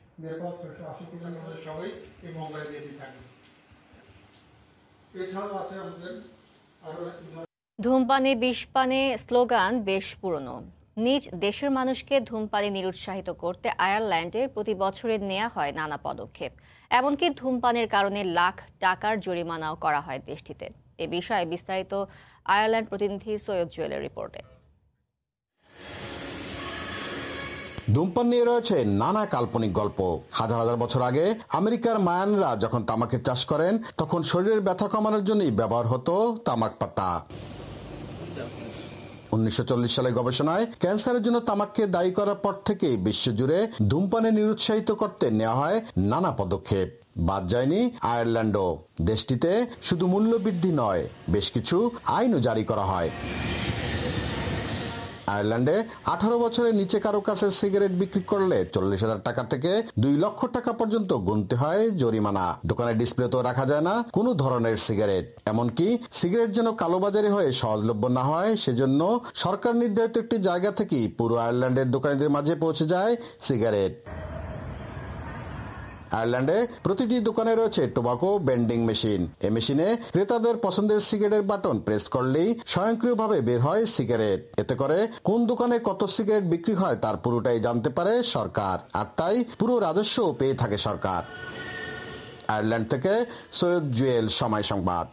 ধূমপানে বিষপানে স্লোগান বেশ পুরনো। নিজ দেশের মানুষকে ধূমপানে নিরুৎসাহিত করতে আয়ারল্যান্ডে প্রতি বছরে নেওয়া হয় নানা পদক্ষেপ। এমনকি ধূমপানের কারণে লাখ টাকার জরিমানাও করা হয় দেশটিতে। এ বিষয়ে বিস্তারিত আয়ারল্যান্ড প্রতিনিধি সৈয়দ জুয়েলের রিপোর্টে। ধূমপান নিয়ে রয়েছে নানা কাল্পনিক গল্প। হাজার হাজার বছর আগে আমেরিকার মায়ানরা যখন তামাকের চাষ করেন তখন শরীরের ব্যথা কমানোর জন্যই ব্যবহার হতো তামাক পাতা। 1940 সালে গবেষণায় ক্যান্সারের জন্য তামাককে দায়ী করার পর থেকে বিশ্বজুড়ে ধূমপানে নিরুৎসাহিত করতে নেওয়া হয় নানা পদক্ষেপ। বাদ যায়নি আয়ারল্যান্ডও। দেশটিতে শুধু মূল্যবৃদ্ধি নয়, বেশ কিছু আইনও জারি করা হয়। আয়ারল্যান্ডে 18 বছরের নিচে কারো কাছে সিগারেট বিক্রি করলে 40,000 টাকা থেকে 2 লক্ষ টাকা পর্যন্ত গুনতে হয় জরিমানা। দোকানের ডিসপ্লেতেও রাখা যায় না কোনো ধরনের সিগারেট। এমনকি সিগারেট যেন কালোবাজারি হয়ে সহজলভ্য না হয় সেজন্য সরকার নির্ধারিত একটি জায়গা থেকেই পুরো আয়ারল্যান্ডের দোকানিদের মাঝে পৌঁছে যায় সিগারেট। আয়ারল্যান্ডে প্রতিটি দোকানে রয়েছে টোবাকো বেন্ডিং মেশিন। এই মেশিনে ক্রেতাদের পছন্দের সিগারেটের বাটন প্রেস করলেই স্বয়ংক্রিয়ভাবে বের হয় সিগারেট। এতে করে কোন দোকানে কত সিগারেট বিক্রি হয় তার পুরোটাই জানতে পারে সরকার, আর তাই পুরো রাজস্ব পেয়ে থাকে সরকার। আয়ারল্যান্ড থেকে সৈয়দ জুয়েল, সময় সংবাদ।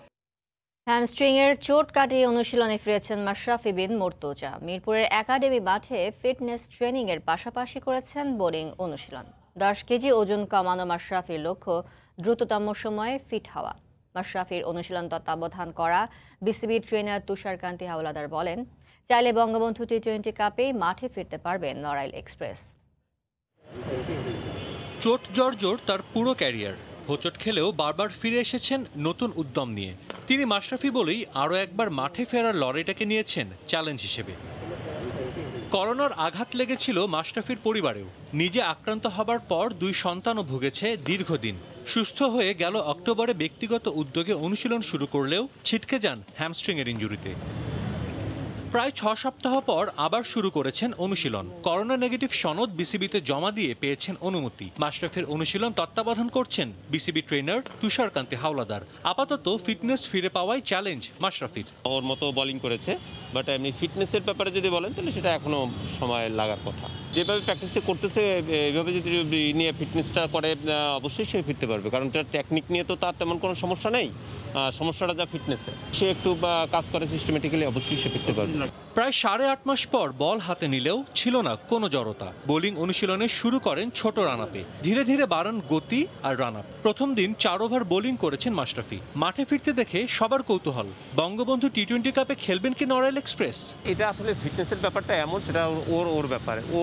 হ্যামস্ট্রিং এর চোট কাটিয়ে অনুশীলনে ফিরেছেন মাশরাফি বিন মুর্তজা। মিরপুরের একাডেমি মাঠে ফিটনেস ট্রেনিং এর পাশাপাশি করেছেন বোলিং অনুশীলন। 10 কেজি ওজন কমানো মাশরাফির লক্ষ্য দ্রুততম সময়ে ফিট হওয়া। মাশরাফির অনুশীলন তত্ত্বাবধান করা বিসিবি ট্রেনার তুষারকান্তি হাওলাদার বলেন, চাইলে বঙ্গবন্ধু টি-20 কাপেই মাঠে ফিরতে পারবেন নড়াইল এক্সপ্রেস। চোট জর্জর তার পুরো ক্যারিয়ার, হোঁচট খেলেও বারবার ফিরে এসেছেন নতুন উদ্যম নিয়ে। তিনি মাশরাফি বলেই আরও একবার মাঠে ফেরার লড়াইটাকে নিয়েছেন চ্যালেঞ্জ হিসেবে। করোনার আঘাত লেগেছিল মাশরাফির পরিবারেও। নিজে আক্রান্ত হবার পর 2 সন্তানও ভুগেছে দীর্ঘদিন। সুস্থ হয়ে গেল অক্টোবরে ব্যক্তিগত উদ্যোগে অনুশীলন শুরু করলেও ছিটকে যান হ্যামস্ট্রিংয়ের ইনজুরিতে। প্রায় 6 সপ্তাহ পর আবার শুরু করেছেন অনুশীলন। করোনা নেগেটিভ সনদ বিসিবিতে জমা দিয়ে পেয়েছেন অনুমতি। মাশরাফির অনুশীলন তত্ত্বাবধান করছেন বিসিবি ট্রেনার তুষারকান্তি হাওলাদার। আপাতত ফিটনেস ফিরে পাওয়াই চ্যালেঞ্জ মাশরাফির। ওর মতো বোলিং করেছে, বাট এমনি ফিটনেসের ব্যাপারে যদি বলেন তাহলে সেটা এখনো সময় লাগার কথা। যেভাবে প্র্যাকটিস করতেছে এইভাবে যদি নিয়ে ফিটনেসটা করে অবশ্যই সে ফিরতে পারবে, কারণ তার টেকনিক নিয়ে তো তার তেমন কোনো সমস্যা নেই। সমস্যাটা যা ফিটনেসে, সে একটু কাজ করে সিস্টেমেটিক্যালি, অবশ্যই সে ফিরতে পারবে। প্রায় 8.5 মাস পর বল হাতে নিলেও ছিল না কোনো জড়তা। বোলিং অনুশীলনে শুরু করেন ছোট রান আপে, ধীরে ধীরে বাড়ান গতি আর রান আপ। প্রথম দিন 4 ওভার বোলিং করেছেন মাশরাফি। মাঠে ফিরতে দেখে সবার কৌতূহল, বঙ্গবন্ধু টি-20 কাপে খেলবেন কি নড়াইল এক্সপ্রেস। এটা আসলে ফিটনেসের ব্যাপারটা এমন, সেটা ওর ব্যাপারে। ও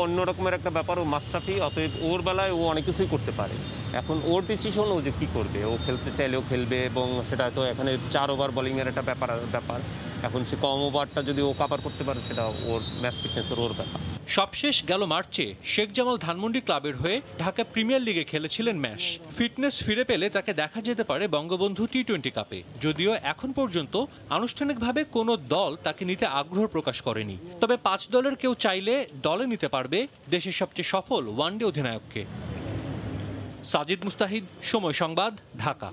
অন্য রকমের একটা ব্যাপার, ও মাশরাফি, অতএব ওর বেলায় ও অনেক কিছুই করতে পারে। এখন ওর ডিসিশন, ও যে কী করবে, ও খেলতে চাইলেও খেলবে, এবং সেটা তো এখানে 4 ওভার বোলিংয়ের একটা ব্যাপার। এখন সে কম ওভারটা যদি ও কাভার করতে পারে, সেটা ওর ম্যাচ ফিটনেসের ওর ব্যাপার। সবশেষ গেল মার্চে শেখ জামাল ধানমন্ডি ক্লাবের হয়ে ঢাকা প্রিমিয়ার লিগে খেলেছিলেন ম্যাচ। ফিটনেস ফিরে পেলে তাকে দেখা যেতে পারে বঙ্গবন্ধু টি-20 কাপে, যদিও এখন পর্যন্ত আনুষ্ঠানিকভাবে কোনো দল তাকে নিতে আগ্রহ প্রকাশ করেনি। তবে 5 দলের কেউ চাইলে দলে নিতে পারবে দেশের সবচেয়ে সফল ওয়ানডে অধিনায়ককে। সাজিদ মুস্তাহিদ, সময় সংবাদ, ঢাকা।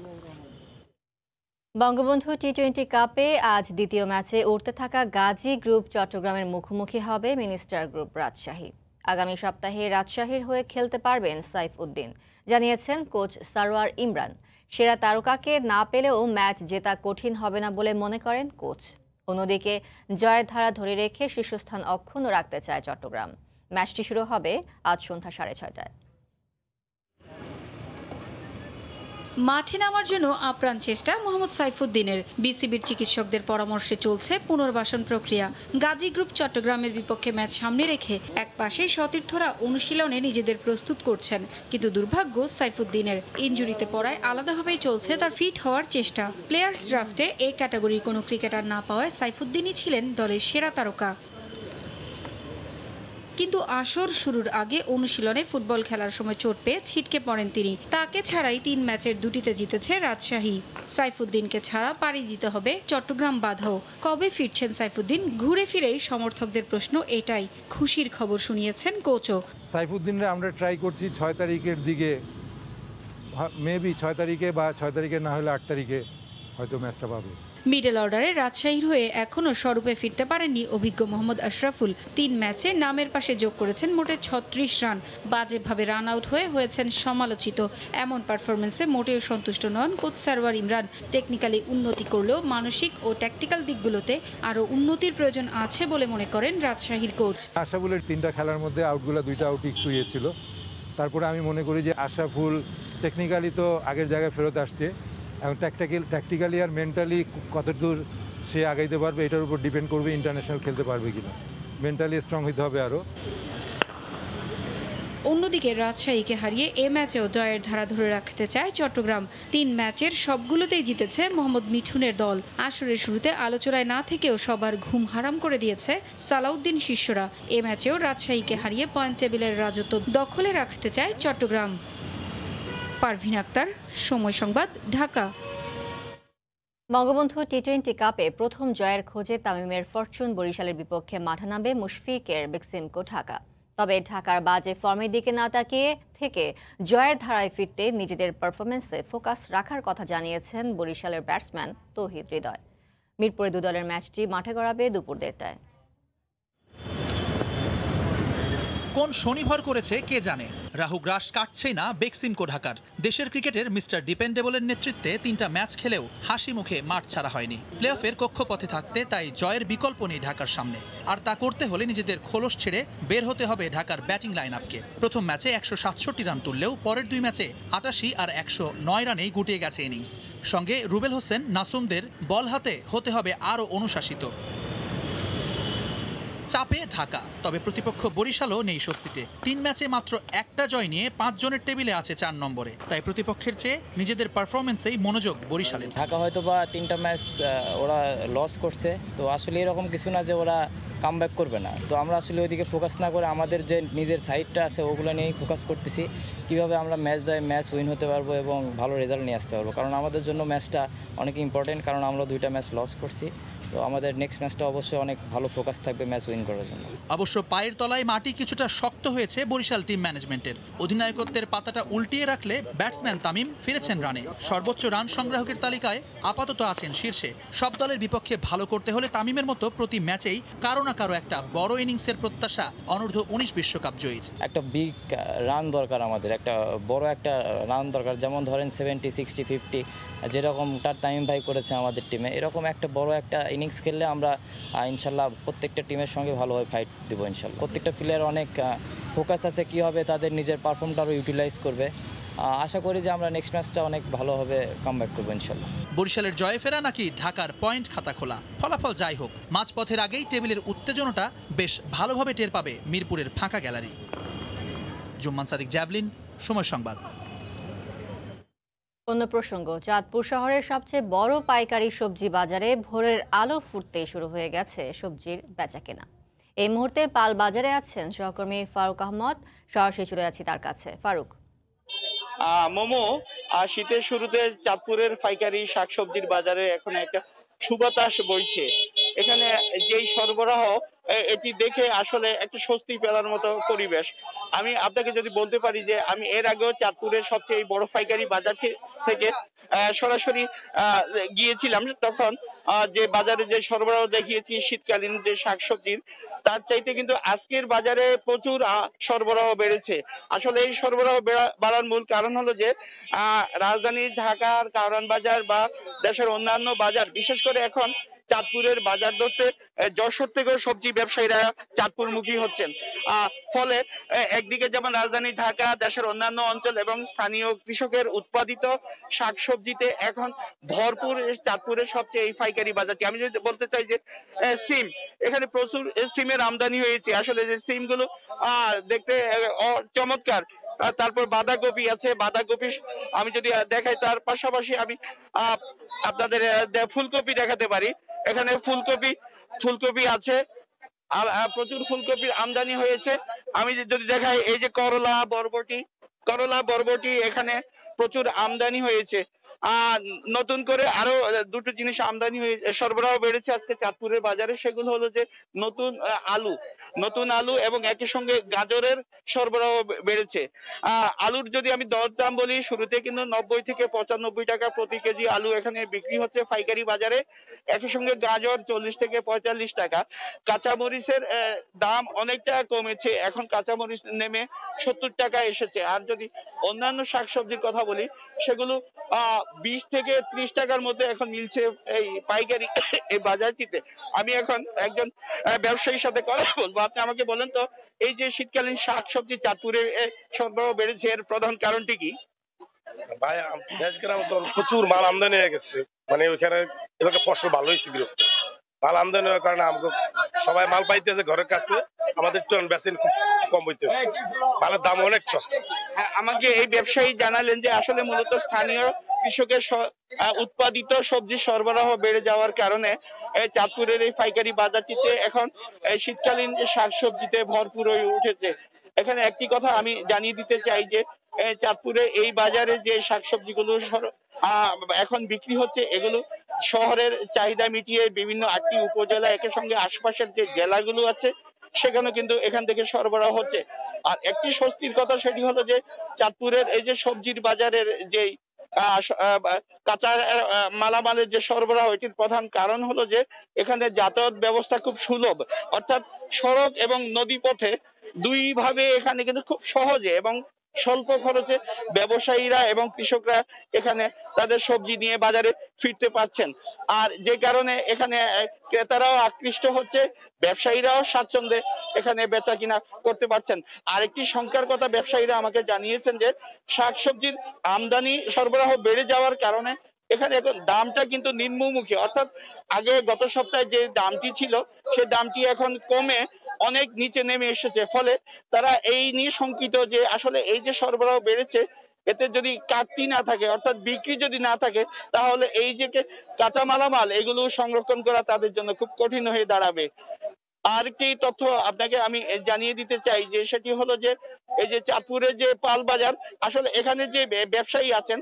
বঙ্গবন্ধু টি-20 কাপে আজ দ্বিতীয় ম্যাচে উঠতে থাকা গাজী গ্রুপ চট্টগ্রামের মুখোমুখি হবে মিনিস্টার গ্রুপ রাজশাহী। আগামী সপ্তাহে রাজশাহীর হয়ে খেলতে পারবেন সাইফউদ্দিন, জানিয়েছেন কোচ সারোয়ার ইমরান। সেরা তারকাকে না পেলেও ম্যাচ জেতা কঠিন হবে না বলে মনে করেন কোচ। অন্যদিকে জয়ের ধারা ধরে রেখে শীর্ষস্থান অক্ষুণ্ণ রাখতে চায় চট্টগ্রাম। ম্যাচটি শুরু হবে আজ সন্ধ্যা 6:30টায়। মাঠে নামার জন্য আপ্রাণ চেষ্টা মোহাম্মদ সাইফুদ্দিনের। বিসিবির চিকিৎসকদের পরামর্শে চলছে পুনর্বাসন প্রক্রিয়া। গাজী গ্রুপ চট্টগ্রামের বিপক্ষে ম্যাচ সামনে রেখে একপাশে সতীর্থরা অনুশীলনে নিজেদের প্রস্তুত করছেন, কিন্তু দুর্ভাগ্য সাইফুদ্দিনের। ইনজুরিতে পড়ায় আলাদাভাবেই চলছে তার ফিট হওয়ার চেষ্টা। প্লেয়ার্স ড্রাফটে এ ক্যাটাগরির কোনো ক্রিকেটার না পাওয়ায় সাইফুদ্দিনই ছিলেন দলের সেরা তারকা। কিন্তু আসর শুরুর আগে অনুশীলনে ফুটবল খেলার সময় চোট পেয়ে ছিটকে পড়েন তিনি। তাকে ছাড়াই 3 ম্যাচের 2টিতে জিতেছে রাজশাহী। সাইফুদ্দিনকে ছাড়া পাড়ি দিতে হবে চট্টগ্রাম বাধাও। কবে ফিরছেন সাইফুদ্দিন? ঘুরে ফিরেই সমর্থকদের প্রশ্ন এটাই। খুশির খবর শুনিয়েছেন কোচও। সাইফুদ্দিনরা আমরা ট্রাই করছি 6 তারিখের দিকে, মেবি 6 তারিখে বা 6 তারিখে না হলে 8 তারিখে হয়তো ম্যাচটা পাবে। মিডল অর্ডারে রাজশাহীর হয়ে এখনও স্বরূপে ফিরতে পারেননি অভিজ্ঞ মোহাম্মদ আশরাফুল। 3 ম্যাচে নামের পাশে যোগ করেছেন মোটে 36 রান। বাজেভাবে রান আউট হয়েছেন সমালোচিত। এমন পারফরমেন্সে মোটেও সন্তুষ্ট নন কোচ সারোয়ার ইমরান। টেকনিক্যালি উন্নতি করলেও মানসিক ও ট্যাকটিক্যাল দিকগুলোতে আরও উন্নতির প্রয়োজন আছে বলে মনে করেন রাজশাহীর কোচ। আশরাফুলের 3টা খেলার মধ্যে আউটগুলো 2টা আউট একটু ছিল। তারপরে আমি মনে করি যে আশরাফুল টেকনিক্যালি তো আগের জায়গায় ফেরত আসছে, এবং ট্যাকটিক্যালি আর মেন্টালি কতদূর সে আগাইতে পারবে এটার উপর ডিপেন্ড করবে ইন্টারন্যাশনাল খেলতে পারবে কিনা। মেন্টালি স্ট্রং হতে হবে আরও। অন্যদিকে রাজশাহীকে হারিয়ে এ ম্যাচেও জয়ের ধারা ধরে রাখতে চায় চট্টগ্রাম। 3 ম্যাচের সবগুলোতেই জিতেছে মোহাম্মদ মিঠুনের দল। আসরের শুরুতে আলোচনায় না থেকেও সবার ঘুম হারাম করে দিয়েছে সালাউদ্দিন শিষ্যরা। এ ম্যাচেও রাজশাহীকে হারিয়ে পয়েন্ট টেবিলের রাজত্ব দখলে রাখতে চায় চট্টগ্রাম। পারভিন আক্তার, সময় সংবাদ, ঢাকা। বঙ্গবন্ধু টি-20 কাপে প্রথম জয়ের খোঁজে তামিমের ফরচুন বরিশালের বিপক্ষে মাঠে নামবে মুশফিকের বেক্সিমকো ঢাকা। তবে ঢাকার বাজে ফর্মের দিকে না তাকিয়ে থেকে জয়ের ধারায় ফিরতে নিজেদের পারফরমেন্সে ফোকাস রাখার কথা জানিয়েছেন বরিশালের ব্যাটসম্যান তৌহিদ হৃদয়। মিরপুরে 2 দলের ম্যাচটি মাঠে গড়াবে দুপুর 1:30টায়। কোন শনিবার করেছে কে জানে, রাহু গ্রাস কাটছেই না বেক্সিমকো ঢাকার। দেশের ক্রিকেটের মিস্টার ডিপেন্ডেবলের নেতৃত্বে 3টা ম্যাচ খেলেও হাসি মুখে মাঠ ছাড়া হয়নি। প্লে অফের কক্ষপথে থাকতে তাই জয়ের বিকল্প নেই ঢাকার সামনে। আর তা করতে হলে নিজেদের খোলস ছেড়ে বের হতে হবে ঢাকার ব্যাটিং লাইন আপকে। প্রথম ম্যাচে 167 রান তুললেও পরের 2 ম্যাচে 88 আর 109 রানেই গুটিয়ে গেছে ইনিংস। সঙ্গে রুবেল হোসেন, নাসুমদের বল হাতে হতে হবে আরও অনুশাসিত। চাপে ঢাকা, তবে প্রতিপক্ষ বরিশালও নেই স্বস্তিতে। 3 ম্যাচে মাত্র একটা জয় নিয়ে 5 জনের টেবিলে আছে 4 নম্বরে। তাই প্রতিপক্ষের চেয়ে নিজেদের পারফরমেন্সেই মনোযোগ বরিশালের। ঢাকা হয়তো বা 3টা ম্যাচ ওরা লস করছে, তো আসলে এরকম কিছু না যে ওরা কামব্যাক করবে না। তো আমরা আসলে ওইদিকে ফোকাস না করে আমাদের যে নিজের সাইডটা আছে ওগুলো নিয়েই ফোকাস করতেছি, কিভাবে আমরা ম্যাচ উইন হতে পারবো এবং ভালো রেজাল্ট নিয়ে আসতে পারবো। কারণ আমাদের জন্য ম্যাচটা অনেক ইম্পর্টেন্ট, কারণ আমরা 2টা ম্যাচ লস করছি। তো আমাদের নেক্সট ম্যাচটা অবশ্যই অনেক ভালো ফোকাস থাকবে ম্যাচ উইন করার জন্য। অবশ্য পায়ের তলায় মাটি কিছুটা শক্ত হয়েছে বরিশাল টিম ম্যানেজমেন্টের। অধিনায়কত্বের পাতাটা উল্টিয়ে রাখলে ব্যাটসম্যান তামিম ফিরেছেন রানে। সর্বোচ্চ রান সংগ্রাহকের তালিকায় আপাতত আছেন শীর্ষে। সব দলের বিপক্ষে ভালো করতে হলে তামিমের মতো প্রতি ম্যাচেই কারো না কারো একটা বড় ইনিংসের প্রত্যাশা অনূর্ধ্ব-19 বিশ্বকাপ জয়ীর। একটা বিগ রান দরকার আমাদের, একটা বড় একটা রান দরকার। যেমন ধরেন 70, 60, 50 যেরকমটা তামিম ভাই করেছে আমাদের টিমে, এরকম একটা বড় একটা ইনিংস খেললে আমরা ইনশাল্লাহ প্রত্যেকটা টিমের সঙ্গে ভালোভাবে ফাইট দেব ইনশাল্লাহ। প্রত্যেকটা প্লেয়ার অনেক ফোকাস আছে কীভাবে তাদের নিজের পারফর্মটা আরও ইউটিলাইজ করবে। আশা করি যে আমরা নেক্সট ম্যাচটা অনেক ভালোভাবে কামব্যাক করবো ইনশাল্লাহ। বরিশালের জয়ে ফেরা নাকি ঢাকার পয়েন্ট খাতা খোলা? ফলাফল যাই হোক, মাঝপথের আগেই টেবিলের উত্তেজনাটা বেশ ভালোভাবে টের পাবে মিরপুরের ফাঁকা গ্যালারি। জুম্মান সাদিক, জ্যাভলিন, সময় সংবাদ। অন্য প্রসঙ্গ, চাঁদপুর শহরের সবচেয়ে বড় পাইকারি সবজি বাজারে ভোরের আলো ফুটতেই শুরু হয়ে গেছে সবজির বেচাকেনা। এই মুহূর্তে পাল বাজারে আছেন সহকর্মী ফারুক আহমদ। সরাসরি চলে যাচ্ছি তার কাছে। ফারুক। মোমো, শীতের শুরুতে চাঁদপুরের পাইকারি শাকসবজির বাজারে এখন একটা সুবাতাস বইছে। এখানে যেই সরবরাহ, এটি দেখে আসলে একটা স্বস্তি পেলার মতো পরিবেশ। আমি আপনাকে যদি বলতে পারি যে আমি এর আগেও চাঁদপুরের সবচেয়ে বড় পাইকারি বাজার থেকে সরাসরি গিয়েছিলাম, তখন যে বাজারে যে সরবরাহ দেখিয়েছি শীতকালীন যে শাকসবজির, তার চাইতে কিন্তু আজকের বাজারে প্রচুর সরবরাহ বেড়েছে। আসলে এই সরবরাহ বাড়ার মূল কারণ হলো যে রাজধানী ঢাকার কারওয়ান বাজার বা দেশের অন্যান্য বাজার, বিশেষ করে এখন চাঁদপুরের বাজার ধরতে যশোর থেকেও সবজি ব্যবসায়ীরা চাঁদপুরমুখী হচ্ছেন। ফলে একদিকে যেমন রাজধানী ঢাকা, দেশের অন্যান্য অঞ্চল এবং স্থানীয় কৃষকের উৎপাদিত শাকসবজিতে এখন ভরপুর চাঁদপুরের সবচেয়ে এই পাইকারি বাজারটি। আমি যদি বলতে চাই যে সিম, এখানে প্রচুর সিমের আমদানি হয়েছে। আসলে যে সিমগুলো দেখতে চমৎকার। তারপর বাঁধাকপি আছে, বাঁধাকপি আমি যদি দেখাই, তার পাশাপাশি আমি আপনাদের ফুলকপি দেখাতে পারি। এখানে ফুলকপি আছে, আর প্রচুর ফুলকপির আমদানি হয়েছে। আমি যদি দেখাই, এই যে করলা বরবটি এখানে প্রচুর আমদানি হয়েছে। নতুন করে আরো দুটো জিনিস আমদানি হয়ে সরবরাহ বেড়েছে আজকে চাঁদপুরের বাজারে। সেগুলো হলো যে নতুন আলু এবং একই সঙ্গে গাজরের সরবরাহ বেড়েছে। আলুর যদি আমি দরদাম বলি, শুরুতে কিন্তু 90 থেকে 95 টাকা প্রতি কেজি আলু এখানে বিক্রি হচ্ছে পাইকারি বাজারে। একই সঙ্গে গাজর 40 থেকে 45 টাকা। কাঁচামরিচের দাম অনেকটা কমেছে, এখন কাঁচামরিচ নেমে 70 টাকা এসেছে। আর যদি অন্যান্য শাকসবজির কথা বলি, সেগুলো 20 থেকে 30 টাকার মধ্যে এখন মিলছে এই পাইকারি এই বাজারটিতে। আমি এখন একজন ব্যবসায়ীর সাথে কথা বলবো। আপনি আমাকে বলেন তো, এই যে শীতকালীন শাকসবজি চাঁদপুরে সরবরাহ বেড়েছে, এর প্রধান কারণটি কি? ভাই, দেশ গ্রামে তো প্রচুর মাল আমদানি হয়ে গেছে। মানে ওইখানে এবার ফসল ভালো হয়েছে, গৃহস্থ মাল আমদানি হওয়ার কারণে আমাকে সবাই মাল পাইতেছে ঘরের কাছে, আমাদের টন বেচেন খুব কম হইতেছে, মালের দাম অনেক সস্তা। আমাকে এই ব্যবসায়ী জানালেন যে আসলে মূলত স্থানীয় কৃষকের উৎপাদিত সবজি সরবরাহ বেড়ে যাওয়ার কারণে চাঁদপুরের এই পাইকারি বাজারটিতে এখন শীতকালীন শাকসবজিতে ভরপুর হয়ে উঠেছে। এখানে একটি কথা আমি জানিয়ে দিতে চাই যে চাঁদপুরে এই বাজারে যে শাকসবজিগুলো এখন বিক্রি হচ্ছে, এগুলো শহরের চাহিদা মিটিয়ে বিভিন্ন 8টি উপজেলা, একই সঙ্গে আশপাশের যে জেলাগুলো আছে সেখানে কিন্তু এখান থেকে সরবরাহ হচ্ছে। আর একটি স্বস্তির কথা, সেটি হলো যে চাঁদপুরের এই যে সবজির বাজারের যে কাঁচা মালামালের যে সরবরাহ, এটির প্রধান কারণ হলো যে এখানে যাতায়াত ব্যবস্থা খুব সুলভ। অর্থাৎ সড়ক এবং নদী পথে দুই ভাবে এখানে কিন্তু খুব সহজে এবং স্বল্প খরচে ব্যবসায়ীরা এবং কৃষকরা এখানে তাদের সবজি নিয়ে বাজারে ফিরতে পারছেন। আর যে কারণে এখানে ক্রেতারাও আকৃষ্ট হচ্ছে, ব্যবসায়ীরাও স্বাচ্ছন্দ্যে এখানে বেচা কিনা করতে পারছেন। আরেকটি সংখ্যার কথা ব্যবসায়ীরা আমাকে জানিয়েছেন যে শাকসবজির আমদানি সরবরাহ বেড়ে যাওয়ার কারণে এখানে এখন দামটা কিন্তু নিম্নমুখী। অর্থাৎ আগে গত সপ্তাহে যে দামটি ছিল, সে দামটি এখন কমে অনেক নিচে নেমে এসেছে, ফলে তারা এই নিয়ে শঙ্কিত যে আসলে এই যে সরবরাহ বেড়েছে, এতে যদি কাটতি না থাকে, অর্থাৎ বিক্রি যদি না থাকে, তাহলে এই যে কাঁচা মালামাল এগুলো সংরক্ষণ করা তাদের জন্য খুব কঠিন হয়ে দাঁড়াবে। আরেকটি তথ্য আপনাকে আমি জানিয়ে দিতে চাই যে সেটি হলো যে এই যে চাঁদপুরের যে পাল বাজার, আসলে এখানে যে ব্যবসায়ী আছেন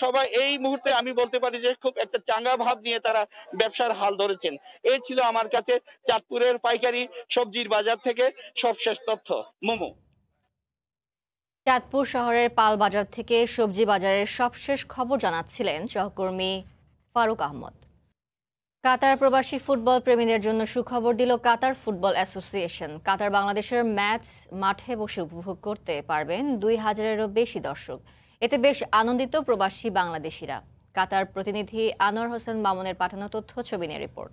সবাই এই মুহূর্তে আমি বলতে পারি যে খুব একটা চাঙ্গা ভাব নিয়ে তারা ব্যবসার হাল ধরেছেন। এই ছিল আমার কাছে চাঁদপুরের পাইকারি সবজির বাজার থেকে সবশেষ তথ্য। মোমো। চাঁদপুর শহরের পাল বাজার থেকে সবজি বাজারের সবশেষ খবর জানাচ্ছিলেন সহকর্মী ফারুক আহমদ। কাতার প্রবাসী ফুটবল প্রেমীদের জন্য সুখবর দিল কাতার ফুটবল অ্যাসোসিয়েশন। কাতার বাংলাদেশের ম্যাচ মাঠে বসে উপভোগ করতে পারবেন 2000-এরও বেশি দর্শক। এতে বেশ আনন্দিত প্রবাসী বাংলাদেশিরা। কাতার প্রতিনিধি আনোয়ার হোসেন মামুনের পাঠানো তথ্য, ছবি নিয়ে রিপোর্ট।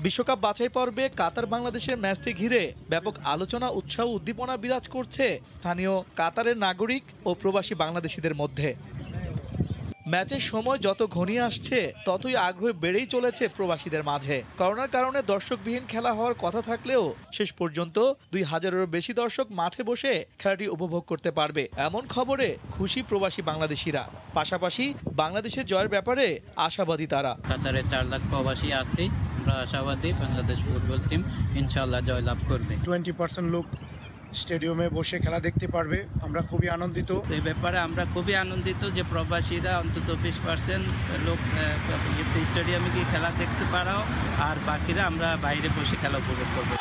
বিশ্বকাপ বাছাই পর্বে কাতার বাংলাদেশের ম্যাচটি ঘিরে ব্যাপক আলোচনা, উৎসাহ, উদ্দীপনা বিরাজ করছে স্থানীয় কাতারের নাগরিক ও প্রবাসী বাংলাদেশিদের মধ্যে। ম্যাচের সময় যত ঘনিয়ে আসছে ততই আগ্রহ বেড়েই চলেছে প্রবাসীদের মাঝে। করোনার কারণে দর্শকবিহীন খেলা হওয়ার কথা থাকলেও শেষ পর্যন্ত 2000-এরও বেশি দর্শক মাঠে বসে খেলাটি উপভোগ করতে পারবে, এমন খবরে খুশি প্রবাসী বাংলাদেশিরা। পাশাপাশি বাংলাদেশের জয়ের ব্যাপারে আশাবাদী তারা। কাতারে 4 লাখ প্রবাসী আছি, আমরা আশাবাদী বাংলাদেশ ফুটবল টিম ইনশাআল্লাহ জয়লাভ করবে। 20% লোক স্টেডিয়ামে বসে খেলা দেখতে পারবে, আমরা খুবই আনন্দিত। এই ব্যাপারে আমরা খুবই আনন্দিত যে প্রবাসীরা অন্তত 20% লোক স্টেডিয়ামে গিয়ে খেলা দেখতে পারাও, আর বাকিরা আমরা বাইরে বসে খেলা উপভোগ করবো।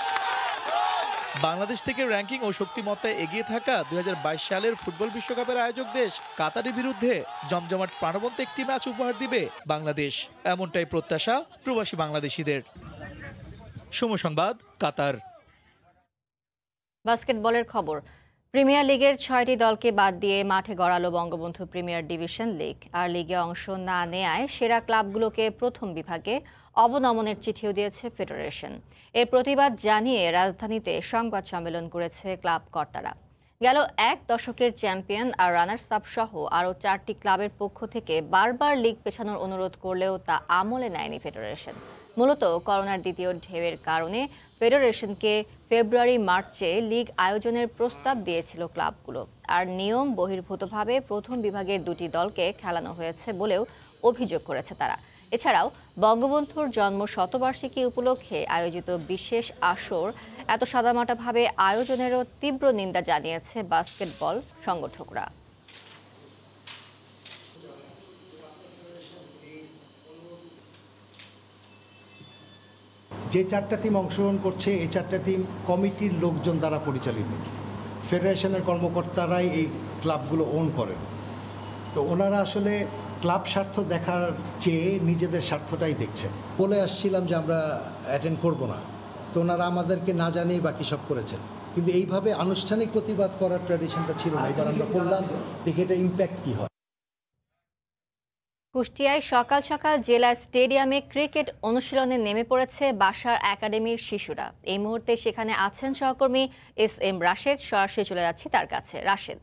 বাংলাদেশ থেকে র্যাঙ্কিং ও শক্তিমত্তায় এগিয়ে থাকা 2022 সালের ফুটবল বিশ্বকাপের আয়োজক দেশ কাতারের বিরুদ্ধে জমজমাট প্রাণবন্ত একটি ম্যাচ উপহার দিবে বাংলাদেশ, এমনটাই প্রত্যাশা প্রবাসী বাংলাদেশিদের। সময় সংবাদ, কাতার। বাস্কেটবলের খবর। প্রিমিয়ার লিগের 6টি দলকে বাদ দিয়ে মাঠে গড়ালো বঙ্গবন্ধু প্রিমিয়ার ডিভিশন লিগ। আর লিগে অংশ না নেয়ায় সেরা ক্লাবগুলোকে প্রথম বিভাগে অবনমনের চিঠিও দিয়েছে ফেডারেশন। এর প্রতিবাদ জানিয়ে রাজধানীতে সংবাদ সম্মেলন করেছে ক্লাব কর্তারা। গেল এক দশকের চ্যাম্পিয়ন আর রানার্স আপ সহ আরও 4টি ক্লাবের পক্ষ থেকে বারবার লিগ পেছানোর অনুরোধ করলেও তা আমলে নেয়নি ফেডারেশন। মূলত করোনার দ্বিতীয় ঢেউয়ের কারণে ফেডারেশনকে ফেব্রুয়ারি-মার্চে লিগ আয়োজনের প্রস্তাব দিয়েছিল ক্লাবগুলো। আর নিয়ম বহির্ভূতভাবে প্রথম বিভাগের 2টি দলকে খেলানো হয়েছে বলেও অভিযোগ করেছে তারা। এছাড়াও বঙ্গবন্ধুর জন্ম শতবার্ষিকী উপলক্ষে আয়োজিত বিশেষ আসর এত সাদামাটাভাবে আয়োজনেরও তীব্র নিন্দা জানিয়েছে বাস্কেটবল সংগঠকরা। যে 4টা টিম অংশগ্রহণ করছে, এই 4টা টিম কমিটির লোকজন দ্বারা পরিচালিত। ফেডারেশনের কর্মকর্তারাই এই ক্লাবগুলো ওন করেন। তো ওনারা আসলে ক্লাব স্বার্থ দেখার চেয়ে নিজেদের স্বার্থটাই দেখছেন। বলে আসছিলাম যে আমরা অ্যাটেন্ড করব না, তো ওনারা আমাদেরকে না জানিয়ে বাকি সব করেছেন। কিন্তু এইভাবে আনুষ্ঠানিক প্রতিবাদ করার ট্র্যাডিশনটা ছিল না, এবার আমরা করলাম, দেখি এটা ইম্প্যাক্ট কী হয়। কুষ্টিয়ায় সকাল সকাল জেলা স্টেডিয়ামে ক্রিকেট অনুশীলনে নেমে পড়েছে বাসার একাডেমির শিশুরা। এই মুহূর্তে সেখানে আছেন সহকর্মী SM রাশেদ। সরাসরি চলে যাচ্ছি তার কাছে। রাশেদ,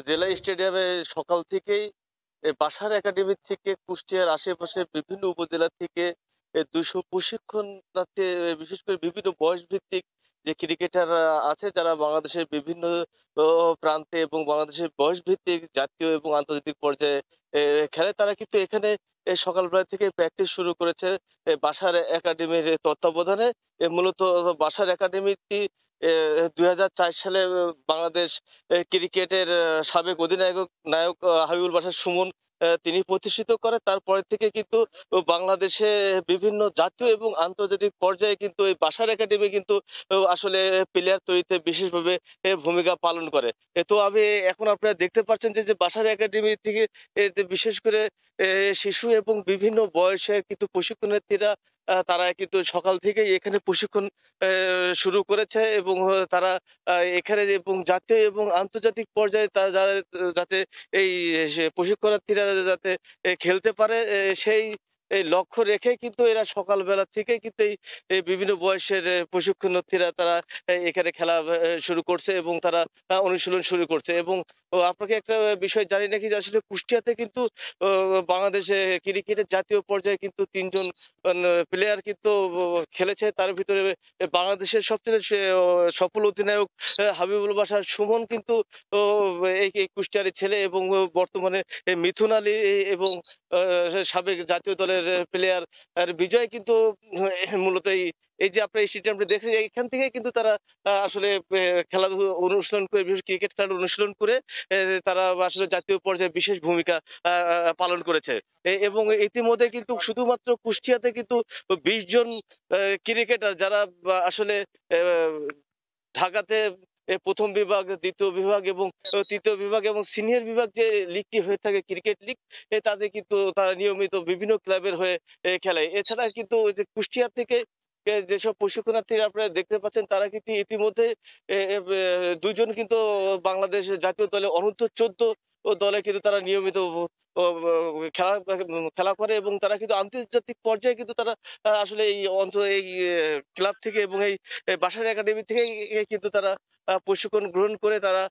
জেলা স্টেডিয়ামে সকাল থেকেই বাসার একাডেমি থেকে কুষ্টিয়ার আশেপাশে বিভিন্ন উপজেলা থেকে 200 প্রশিক্ষণার্থী, বিশেষ করে বিভিন্ন বয়স ভিত্তিক যে ক্রিকেটার আছে যারা বাংলাদেশের বিভিন্ন প্রান্তে এবং বাংলাদেশের বয়স ভিত্তিক জাতীয় এবং আন্তর্জাতিক পর্যায়ে খেলে, তারা কিন্তু এখানে সকালবেলা থেকে প্র্যাকটিস শুরু করেছে বাসার একাডেমির তত্ত্বাবধানে। মূলত বাসার একাডেমিটি 2004 সালে বাংলাদেশ ক্রিকেটের সাবেক নায়ক হাবিবুল বাশার সুমন তিনি প্রতিষ্ঠিত করে। তারপরে থেকে কিন্তু বাংলাদেশে বিভিন্ন জাতীয় এবং আন্তর্জাতিক পর্যায়ে কিন্তু এই বাসার একাডেমি কিন্তু আসলে প্লেয়ার তৈরিতে বিশেষভাবে ভূমিকা পালন করে। তো আমি এখন আপনারা দেখতে পাচ্ছেন যে বাসার একাডেমি থেকে বিশেষ করে শিশু এবং বিভিন্ন বয়সের কিন্তু প্রশিক্ষণার্থীরা তারা কিন্তু সকাল থেকেই এখানে প্রশিক্ষণ শুরু করেছে এবং তারা এখানে এবং জাতীয় এবং আন্তর্জাতিক পর্যায়ে তারা যাতে এই প্রশিক্ষণার্থীরা যাতে খেলতে পারে সেই এই লক্ষ্য রেখে কিন্তু এরা সকালবেলা থেকে কিন্তু এই বিভিন্ন বয়সের প্রশিক্ষণার্থীরা তারা এখানে খেলা শুরু করছে এবং তারা অনুশীলন শুরু করছে। এবং আপনাকে একটা বিষয় জানি নাকি যে আসলে কুষ্টিয়াতে কিন্তু বাংলাদেশে ক্রিকেটের জাতীয় পর্যায়ে কিন্তু ৩ জন প্লেয়ার কিন্তু খেলেছে। তার ভিতরে বাংলাদেশের সবচেয়ে সফল অধিনায়ক হাবিবুল বাশার সুমন কিন্তু এই কুষ্টিয়ারের ছেলে এবং বর্তমানে মিথুন আলী এবং সাবেক জাতীয় দলের প্লেয়ার বিজয় কিন্তু মূলত এই যে আপনার এই স্টেডিয়ামটা দেখছেন এখান থেকে কিন্তু তারা আসলে খেলাধুলা অনুশীলন করে, বিশেষ ক্রিকেট খেলার অনুশীলন করে তারা আসলে জাতীয় পর্যায়ে বিশেষ ভূমিকা পালন করেছে। এবং ইতিমধ্যে কিন্তু শুধুমাত্র কুষ্টিয়াতে কিন্তু 20 জন ক্রিকেটার যারা আসলে ঢাকাতে প্রথম বিভাগ, দ্বিতীয় বিভাগ এবং তৃতীয় বিভাগ এবং সিনিয়র বিভাগ যে লিগটি হয়ে থাকে ক্রিকেট লিগ, তাদের কিন্তু তারা নিয়মিত বিভিন্ন ক্লাবের হয়ে খেলায়। এছাড়া কিন্তু যে কুষ্টিয়া থেকে যেসব প্রশিক্ষণার্থীরা আপনারা দেখতে পাচ্ছেন তারা কিন্তু ইতিমধ্যে 2 জন কিন্তু বাংলাদেশ জাতীয় দলে অনূর্ধ্ব-14 দলে কিন্তু তারা নিয়মিত খেলা করে এবং তারা কিন্তু আন্তর্জাতিক পর্যায়ে কিন্তু তারা আসলে এই ক্লাব থেকে এবং এই বাসার একাডেমি থেকে কিন্তু তারা প্রশিক্ষণ গ্রহণ করে তারা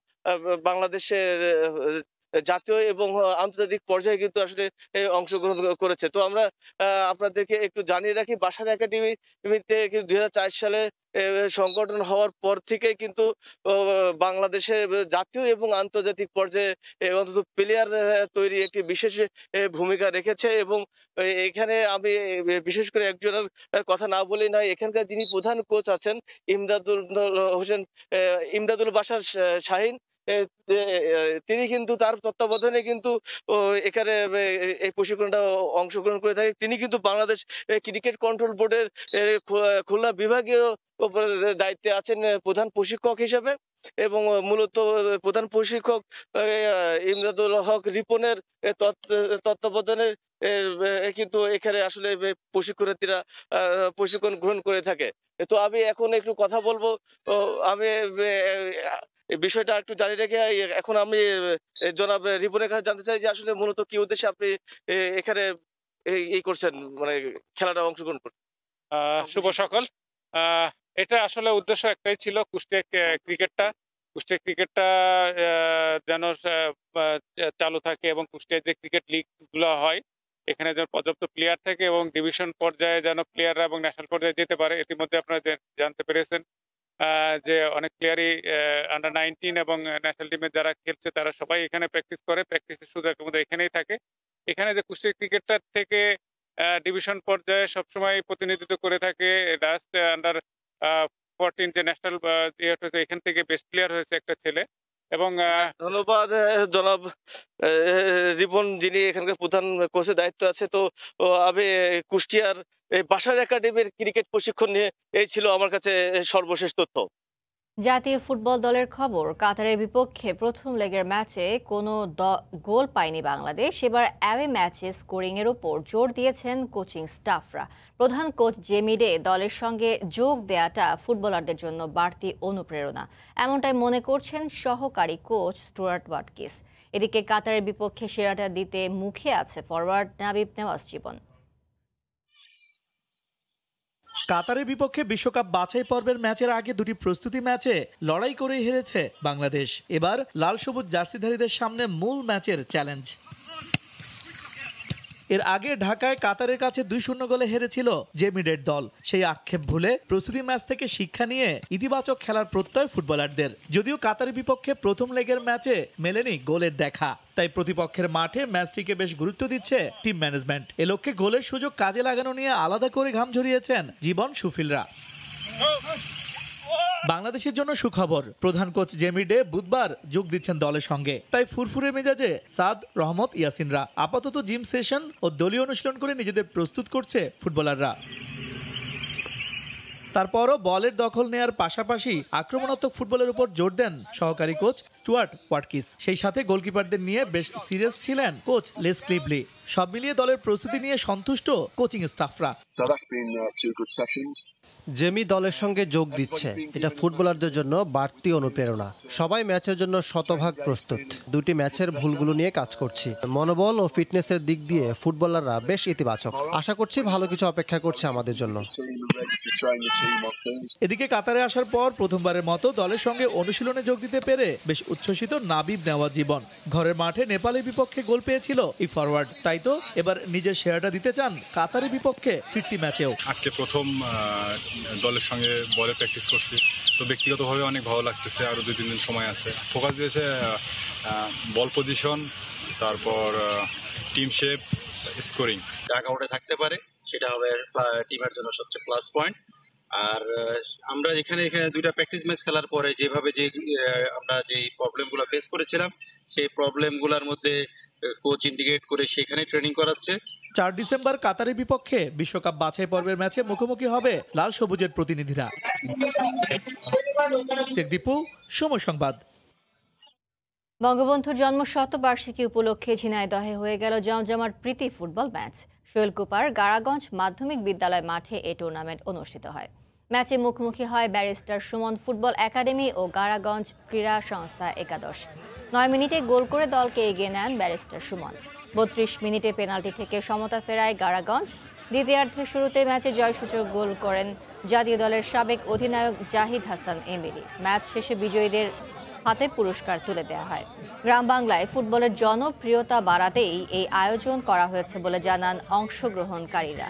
বাংলাদেশের জাতীয় এবং আন্তর্জাতিক পর্যায়ে কিন্তু আসলে অংশগ্রহণ করেছে। তো আমরা আপনাদেরকে একটু জানিয়ে রাখি, বাসার একাডেমিতে কিন্তু 2004 সালে সংগঠন হওয়ার পর থেকে কিন্তু বাংলাদেশে জাতীয় এবং আন্তর্জাতিক পর্যায়ে অন্তত প্লেয়ার তৈরি একটি বিশেষ ভূমিকা রেখেছে। এবং এখানে আমি বিশেষ করে একজনের কথা না বলেই নয়, এখানকার যিনি প্রধান কোচ আছেন ইমদাদুল বাশার শাহিন, তিনি কিন্তু তার তত্ত্বাবধানে কিন্তু এখানে এই প্রশিক্ষণটা অংশগ্রহণ করে থাকে। তিনি কিন্তু বাংলাদেশ ক্রিকেট কন্ট্রোল বোর্ডের খুলনা বিভাগীয় দায়িত্বে আছেন প্রধান প্রশিক্ষক হিসেবে। এবং মূলত প্রধান প্রশিক্ষক ইমদাদুল হক রিপনের তত্ত্বাবধানে কিন্তু এখানে আসলে প্রশিক্ষণার্থীরা প্রশিক্ষণ গ্রহণ করে থাকে। তো আমি এখন একটু কথা বলবো, আমি এই বিষয়টা একটু জানি রেখে এখন আমি জনাব রিপনের কাছে জানতে চাই যে আসলে মূলত কি উদ্দেশ্যে আপনি এখানে এই করছেন, মানে খেলাটা অংশগ্রহণ করছেন। শুভ সকাল। এটা আসলে উদ্দেশ্য একটাই ছিল, কুষ্টিয়া ক্রিকেটটা যেন চালু থাকে এবং কুষ্টিয়ার যে ক্রিকেট লিগ গুলো হয় এখানে যেন পর্যাপ্ত প্লেয়ার থাকে এবং ডিভিশন পর্যায়ে যেন প্লেয়াররা এবং ন্যাশনাল পর্যায়ে যেতে পারে। ইতিমধ্যে আপনারা জানতে পেরেছেন যে অনেক প্লেয়ারই আন্ডার-19 এবং ন্যাশনাল টিমে যারা খেলছে তারা সবাই এখানে প্র্যাকটিস করে, প্র্যাকটিসের সুযোগ এখানেই থাকে। এখানে যে কুষ্টিয়া ক্রিকেটটা থেকে ডিভিশন পর্যায়ে সবসময় প্রতিনিধিত্ব করে থাকে লাস্ট আন্ডার-14 যে ন্যাশনাল এখান থেকে বেস্ট প্লেয়ার হয়েছে একটা ছেলে। এবং ধন্যবাদ জনাব রিপন, যিনি এখানকার প্রধান কোচের দায়িত্ব আছে। তো আমি কুষ্টিয়ার বাসার একাডেমির ক্রিকেট প্রশিক্ষণ নিয়ে এই ছিল আমার কাছে সর্বশেষ তথ্য। জাতীয় ফুটবল দলের খবর, কাতারের বিপক্ষে প্রথম লেগের ম্যাচে কোনো গোল পায়নি বাংলাদেশ। এবার অ্যাওয়ে ম্যাচে স্কোরিংয়ের ওপর জোর দিয়েছেন কোচিং স্টাফরা। প্রধান কোচ জেমিডে দলের সঙ্গে যোগ দেয়াটা ফুটবলারদের জন্য বাড়তি অনুপ্রেরণা, এমনটাই মনে করছেন সহকারী কোচ স্টুয়ার্ট ওয়াটকিস। এদিকে কাতারের বিপক্ষে সেরাটা দিতে মুখে আছে ফরওয়ার্ড নাবিব নেওয়াজ জীবন। কাতারের বিপক্ষে বিশ্বকাপ বাছাই পর্বের ম্যাচের আগে 2টি প্রস্তুতি ম্যাচে লড়াই করে হেরেছে বাংলাদেশ। এবার লাল সবুজ জার্সিধারীদের সামনে মূল ম্যাচের চ্যালেঞ্জ। এর আগে ঢাকায় কাতারের কাছে 2-0 গোলে হেরেছিল জেমিডের দল। সেই আক্ষেপ ভুলে প্রস্তুতি ম্যাচ থেকে শিক্ষা নিয়ে ইতিবাচক খেলার প্রত্যয় ফুটবলারদের। যদিও কাতারের বিপক্ষে প্রথম লেগের ম্যাচে মেলেনি গোলের দেখা, তাই প্রতিপক্ষের মাঠে ম্যাচটিকে বেশ গুরুত্ব দিচ্ছে টিম ম্যানেজমেন্ট। এ লক্ষ্যে গোলের সুযোগ কাজে লাগানো নিয়ে আলাদা করে ঘাম ঝরিয়েছেন জীবন সুফিলরা। বাংলাদেশের জন্য সুখবর, প্রধান কোচ জেমিডে বুধবার যোগ দিচ্ছেন দলের সঙ্গে। তাই ফুরফুরে মেজাজে সাদ, রহমত, ইয়াসিনরা আপাতত জিম সেশন ও দলীয় অনুশীলন করে নিজেদের প্রস্তুত করছে ফুটবলাররা। তারপরও বলের দখল নেয়ার পাশাপাশি আক্রমণাত্মক ফুটবলের উপর জোর দেন সহকারী কোচ স্টুয়ার্ট ওয়াটকিস। সেই সাথে গোলকিপারদের নিয়ে বেশ সিরিয়াস ছিলেন কোচ লেস ক্লিভলি। সব মিলিয়ে দলের প্রস্তুতি নিয়ে সন্তুষ্ট কোচিং স্টাফরা। জেমি দলের সঙ্গে যোগ দিচ্ছে, এটা ফুটবলারদের জন্য বাড়তি অনুপ্রেরণা। সবাই ম্যাচের জন্য শতভাগ প্রস্তুত। দুটি ম্যাচের ভুলগুলো নিয়ে কাজ করছি। মনোবল ও ফিটনেসের দিক দিয়ে ফুটবলাররা বেশ ইতিবাচক। আশা করছি ভালো কিছু অপেক্ষা করছে আমাদের জন্য। এদিকে কাতারে আসার পর প্রথমবারের মতো দলের সঙ্গে অনুশীলনে যোগ দিতে পেরে বেশ উচ্ছ্বসিত নাবিব নেওয়া জীবন। ঘরের মাঠে নেপালের বিপক্ষে গোল পেয়েছিল এই ফরওয়ার্ড, তাই তো এবার নিজের সেরাটা দিতে চান কাতারের বিপক্ষে ফিরতি ম্যাচেও। আজকে প্রথম দলের সঙ্গে বলে প্র্যাকটিস করছি, তো ব্যক্তিগতভাবে অনেক ভালো লাগতেছে। আরো 2-3 দিন সময় আছে। ফোকাস দিয়েছে বল পজিশন, তারপর টিম শেপ, স্কোরিং। ডাগআউটে থাকতে পারে, সেটা হবে টিমের জন্য সবচেয়ে প্লাস পয়েন্ট। আর আমরা এখানে দুইটা প্র্যাকটিস ম্যাচ খেলার পরে যেভাবে আমরা যে প্রবলেমগুলো ফেস করেছিলাম, সেই প্রবলেমগুলোর মধ্যে কোচ ইন্ডিকেট করে সেখানে ট্রেনিং করাচ্ছে। 4 ডিসেম্বর কাতারের বিপক্ষে বিশ্বকাপ বাছাই পর্বের ম্যাচে মুখোমুখি হবে লাল সবুজের প্রতিনিধিরা। দীপু, সময় সংবাদ। বঙ্গবন্ধুর জন্ম শতবার্ষিকী উপলক্ষে ঝিনাইদহে হয়ে গেল জমজমাট প্রীতি ফুটবল ম্যাচ। শৈলকুপার গাড়াগঞ্জ মাধ্যমিক বিদ্যালয় মাঠে এই টুর্নামেন্ট অনুষ্ঠিত হয়। ম্যাচে মুখোমুখি হয় ব্যারিস্টার সুমন ফুটবল একাডেমি ও গাড়াগঞ্জ ক্রীড়া সংস্থা একাদশ। 9 মিনিটে গোল করে দলকে এগিয়ে নেন ব্যারিস্টার সুমন। 32 মিনিটে পেনাল্টি থেকে সমতা ফেরায় গাড়াগঞ্জ। দ্বিতীয়ার্ধের শুরুতে ম্যাচে জয়সূচক গোল করেন জাতীয় দলের সাবেক অধিনায়ক জাহিদ হাসান এমিরি। ম্যাচ শেষে বিজয়ীদের হাতে পুরস্কার তুলে দেওয়া হয়। গ্রাম বাংলায় ফুটবলের জনপ্রিয়তা বাড়াতেই এই আয়োজন করা হয়েছে বলে জানান অংশগ্রহণকারীরা।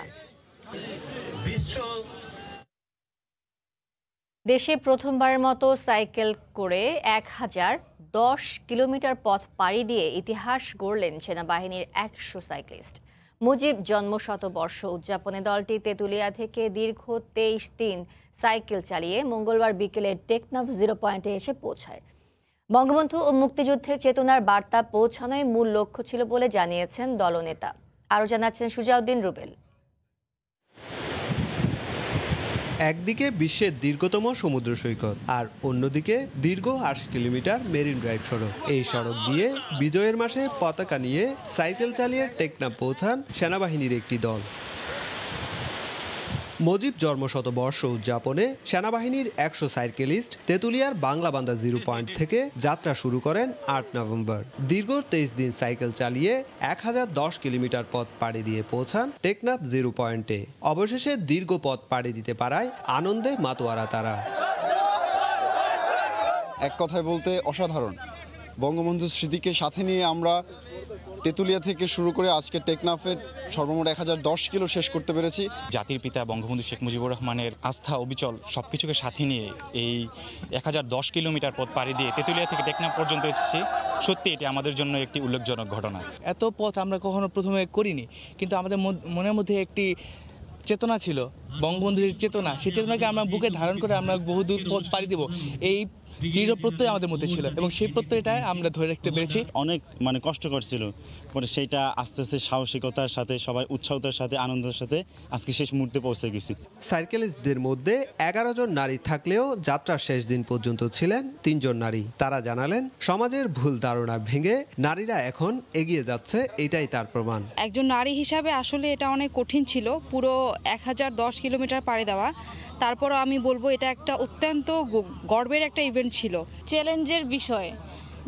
দেশে প্রথমবারের মতো সাইকেল করে 1010 কিলোমিটার পথ পাড়ি দিয়ে ইতিহাস গড়লেন সেনাবাহিনীর 100 সাইক্লিস্ট। মুজিব জন্ম শতবর্ষ উদযাপনে দলটি তেঁতুলিয়া থেকে দীর্ঘ 23 দিন সাইকেল চালিয়ে মঙ্গলবার বিকেলে টেকনাফ 0 পয়েন্টে এসে পৌঁছায়। বঙ্গবন্ধু ও মুক্তিযুদ্ধের চেতনার বার্তা পৌঁছানোই মূল লক্ষ্য ছিল বলে জানিয়েছেন দলনেতা। আরও জানাচ্ছেন সুজাউদ্দিন রুবেল। একদিকে বিশ্বের দীর্ঘতম সমুদ্র সৈকত, আর অন্যদিকে দীর্ঘ 80 কিলোমিটার মেরিন ড্রাইভ সড়ক। এই সড়ক দিয়ে বিজয়ের মাসে পতাকা নিয়ে সাইকেল চালিয়ে টেকনাফ পৌঁছান সেনাবাহিনীর একটি দল। মুজিব জন্মশতবর্ষ উদযাপনে সেনাবাহিনীর 100 সাইকেলিস্ট তেঁতুলিয়ার বাংলাবান্ধা 0 পয়েন্ট থেকে যাত্রা শুরু করেন 8 নভেম্বর। দীর্ঘ 23 দিন সাইকেল চালিয়ে 1010 কিলোমিটার পথ পাড়ি দিয়ে পৌঁছান টেকনাফ 0 পয়েন্টে। অবশেষে দীর্ঘ পথ পাড়ি দিতে পারায় আনন্দে মাতোয়ারা তারা। এক কথায় বলতে অসাধারণ। বঙ্গবন্ধুর স্মৃতিকে সাথে নিয়ে আমরা তেঁতুলিয়া থেকে শুরু করে আজকে টেকনাফের সর্বমোট 1010 কিলো শেষ করতে পেরেছি। জাতির পিতা বঙ্গবন্ধু শেখ মুজিবুর রহমানের আস্থা অবিচল সবকিছুকে সাথে নিয়ে এই 1010 কিলোমিটার পথ পাড়ি দিয়ে তেঁতুলিয়া থেকে টেকনাফ পর্যন্ত এসেছি। সত্যি এটি আমাদের জন্য একটি উল্লেখজনক ঘটনা। এত পথ আমরা কখনো প্রথমে করিনি, কিন্তু আমাদের মনের মধ্যে একটি চেতনা ছিল, বঙ্গবন্ধুর চেতনা। সেই চেতনাকে আমরা বুকে ধারণ করে আমরা বহুদূর পথ পাড়ি দেব, এই দৃঢ় প্রত্যয় আমাদের মধ্যে ছিল এবং সেই প্রত্যয়টাই আমরা ধরে রাখতে পেরেছি। অনেক কষ্টকর ছিল, পরে সেইটা আস্তে আস্তে সাহসিকতার সাথে সবাই উৎসাহতার সাথে আনন্দের সাথে আজকে শেষ মুহূর্তে পৌঁছে গেছি। সাইকেলিস্টদের মধ্যে 11 জন নারী থাকলেও যাত্রার শেষ দিন পর্যন্ত ছিলেন 3 জন নারী। তারা জানালেন সমাজের ভুল ধারণা ভেঙে নারীরা এখন এগিয়ে যাচ্ছে, এটাই তার প্রমাণ। একজন নারী হিসাবে আসলে এটা অনেক কঠিন ছিল, পুরো 1010 কিলোমিটার পাড়ি দেওয়া। তারপরও আমি বলবো এটা একটা অত্যন্ত গর্বের একটা ইভেন্ট ছিল। চ্যালেঞ্জের বিষয়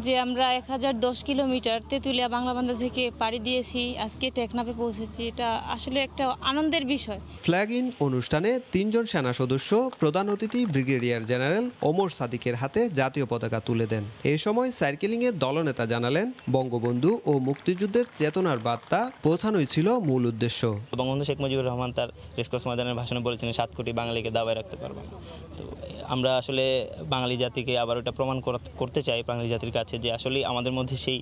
যে আমরা 1010 কিলোমিটার তেঁতুলিয়া বাংলাবান্ধা থেকে পাড়ি দিয়েছি, আজকে টেকনাফে পৌঁছেছি, এটা আসলে একটা আনন্দের বিষয়। ফ্ল্যাগ ইন অনুষ্ঠানে 3 জন সেনা সদস্য প্রধান অতিথি ব্রিগেডিয়ার জেনারেল ওমর সাদিকের হাতে জাতীয় পতাকা তুলে দেন। এই সময় সাইকেলিংয়ের দলনেতা জানালেন বঙ্গবন্ধু ও মুক্তিযুদ্ধের চেতনার বার্তা পৌঁছানোই ছিল মূল উদ্দেশ্য। বঙ্গবন্ধু শেখ মুজিবুর রহমান তার রেসকোর্স ময়দানের ভাষণে বলেছেন 7 কোটি বাঙালিকে দাবায় রাখতে পারবে না। তো আমরা আসলে বাঙালি জাতিকে আবার ওটা প্রমাণ করতে চাই বাঙালি জাতির কাছে যে আসলে আমাদের মধ্যে সেই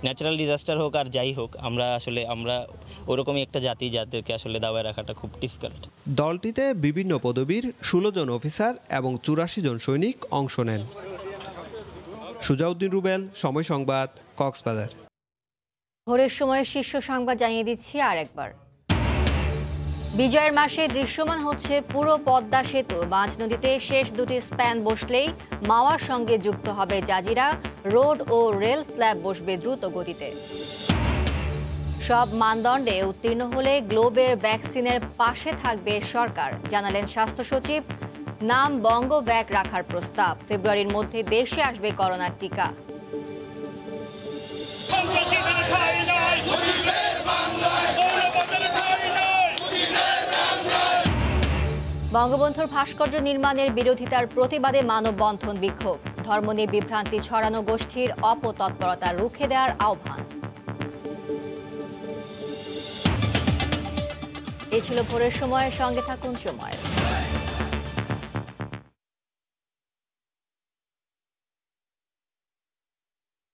ন্যাচারাল ডিজাস্টার হোক আর যাই হোক, আমরা ওরকমই একটা জাতি যাদেরকে আসলে দাবায় রাখাটা খুব ডিফিকাল্ট। দলটিতে বিভিন্ন পদবীর 16 জন অফিসার এবং 84 জন সৈনিক অংশ নেন। সুজাউদ্দিন রুবেল, সময় সংবাদ, কক্সবাজার। ভোরের সময় শীর্ষ সংবাদ জানিয়ে দিচ্ছি আরেকবার। বিজয়ের মাসে দৃশ্যমান হচ্ছে পুরো পদ্মা সেতু। মাঝ নদীতে শেষ 2টি স্প্যান বসলেই মাওয়ার সঙ্গে যুক্ত হবে জাজিরা। রোড ও রেল স্ল্যাব বসবে দ্রুত গতিতে। সব মানদণ্ডে উত্তীর্ণ হলে গ্লোবের ভ্যাকসিনের পাশে থাকবে সরকার, জানালেন স্বাস্থ্য সচিব। নাম বঙ্গভ্যাক রাখার প্রস্তাব। ফেব্রুয়ারির মধ্যে দেশে আসবে করোনার টিকা। বঙ্গবন্ধুর ভাস্কর্য নির্মাণের বিরোধিতার প্রতিবাদে মানববন্ধন, বিক্ষোভ। ধর্ম নিয়ে বিভ্রান্তি ছড়ানো গোষ্ঠীর অপতৎপরতা রুখে দেওয়ার আহ্বান। এই ছিল ভোরের সময়ের সঙ্গে থাকুন সময়।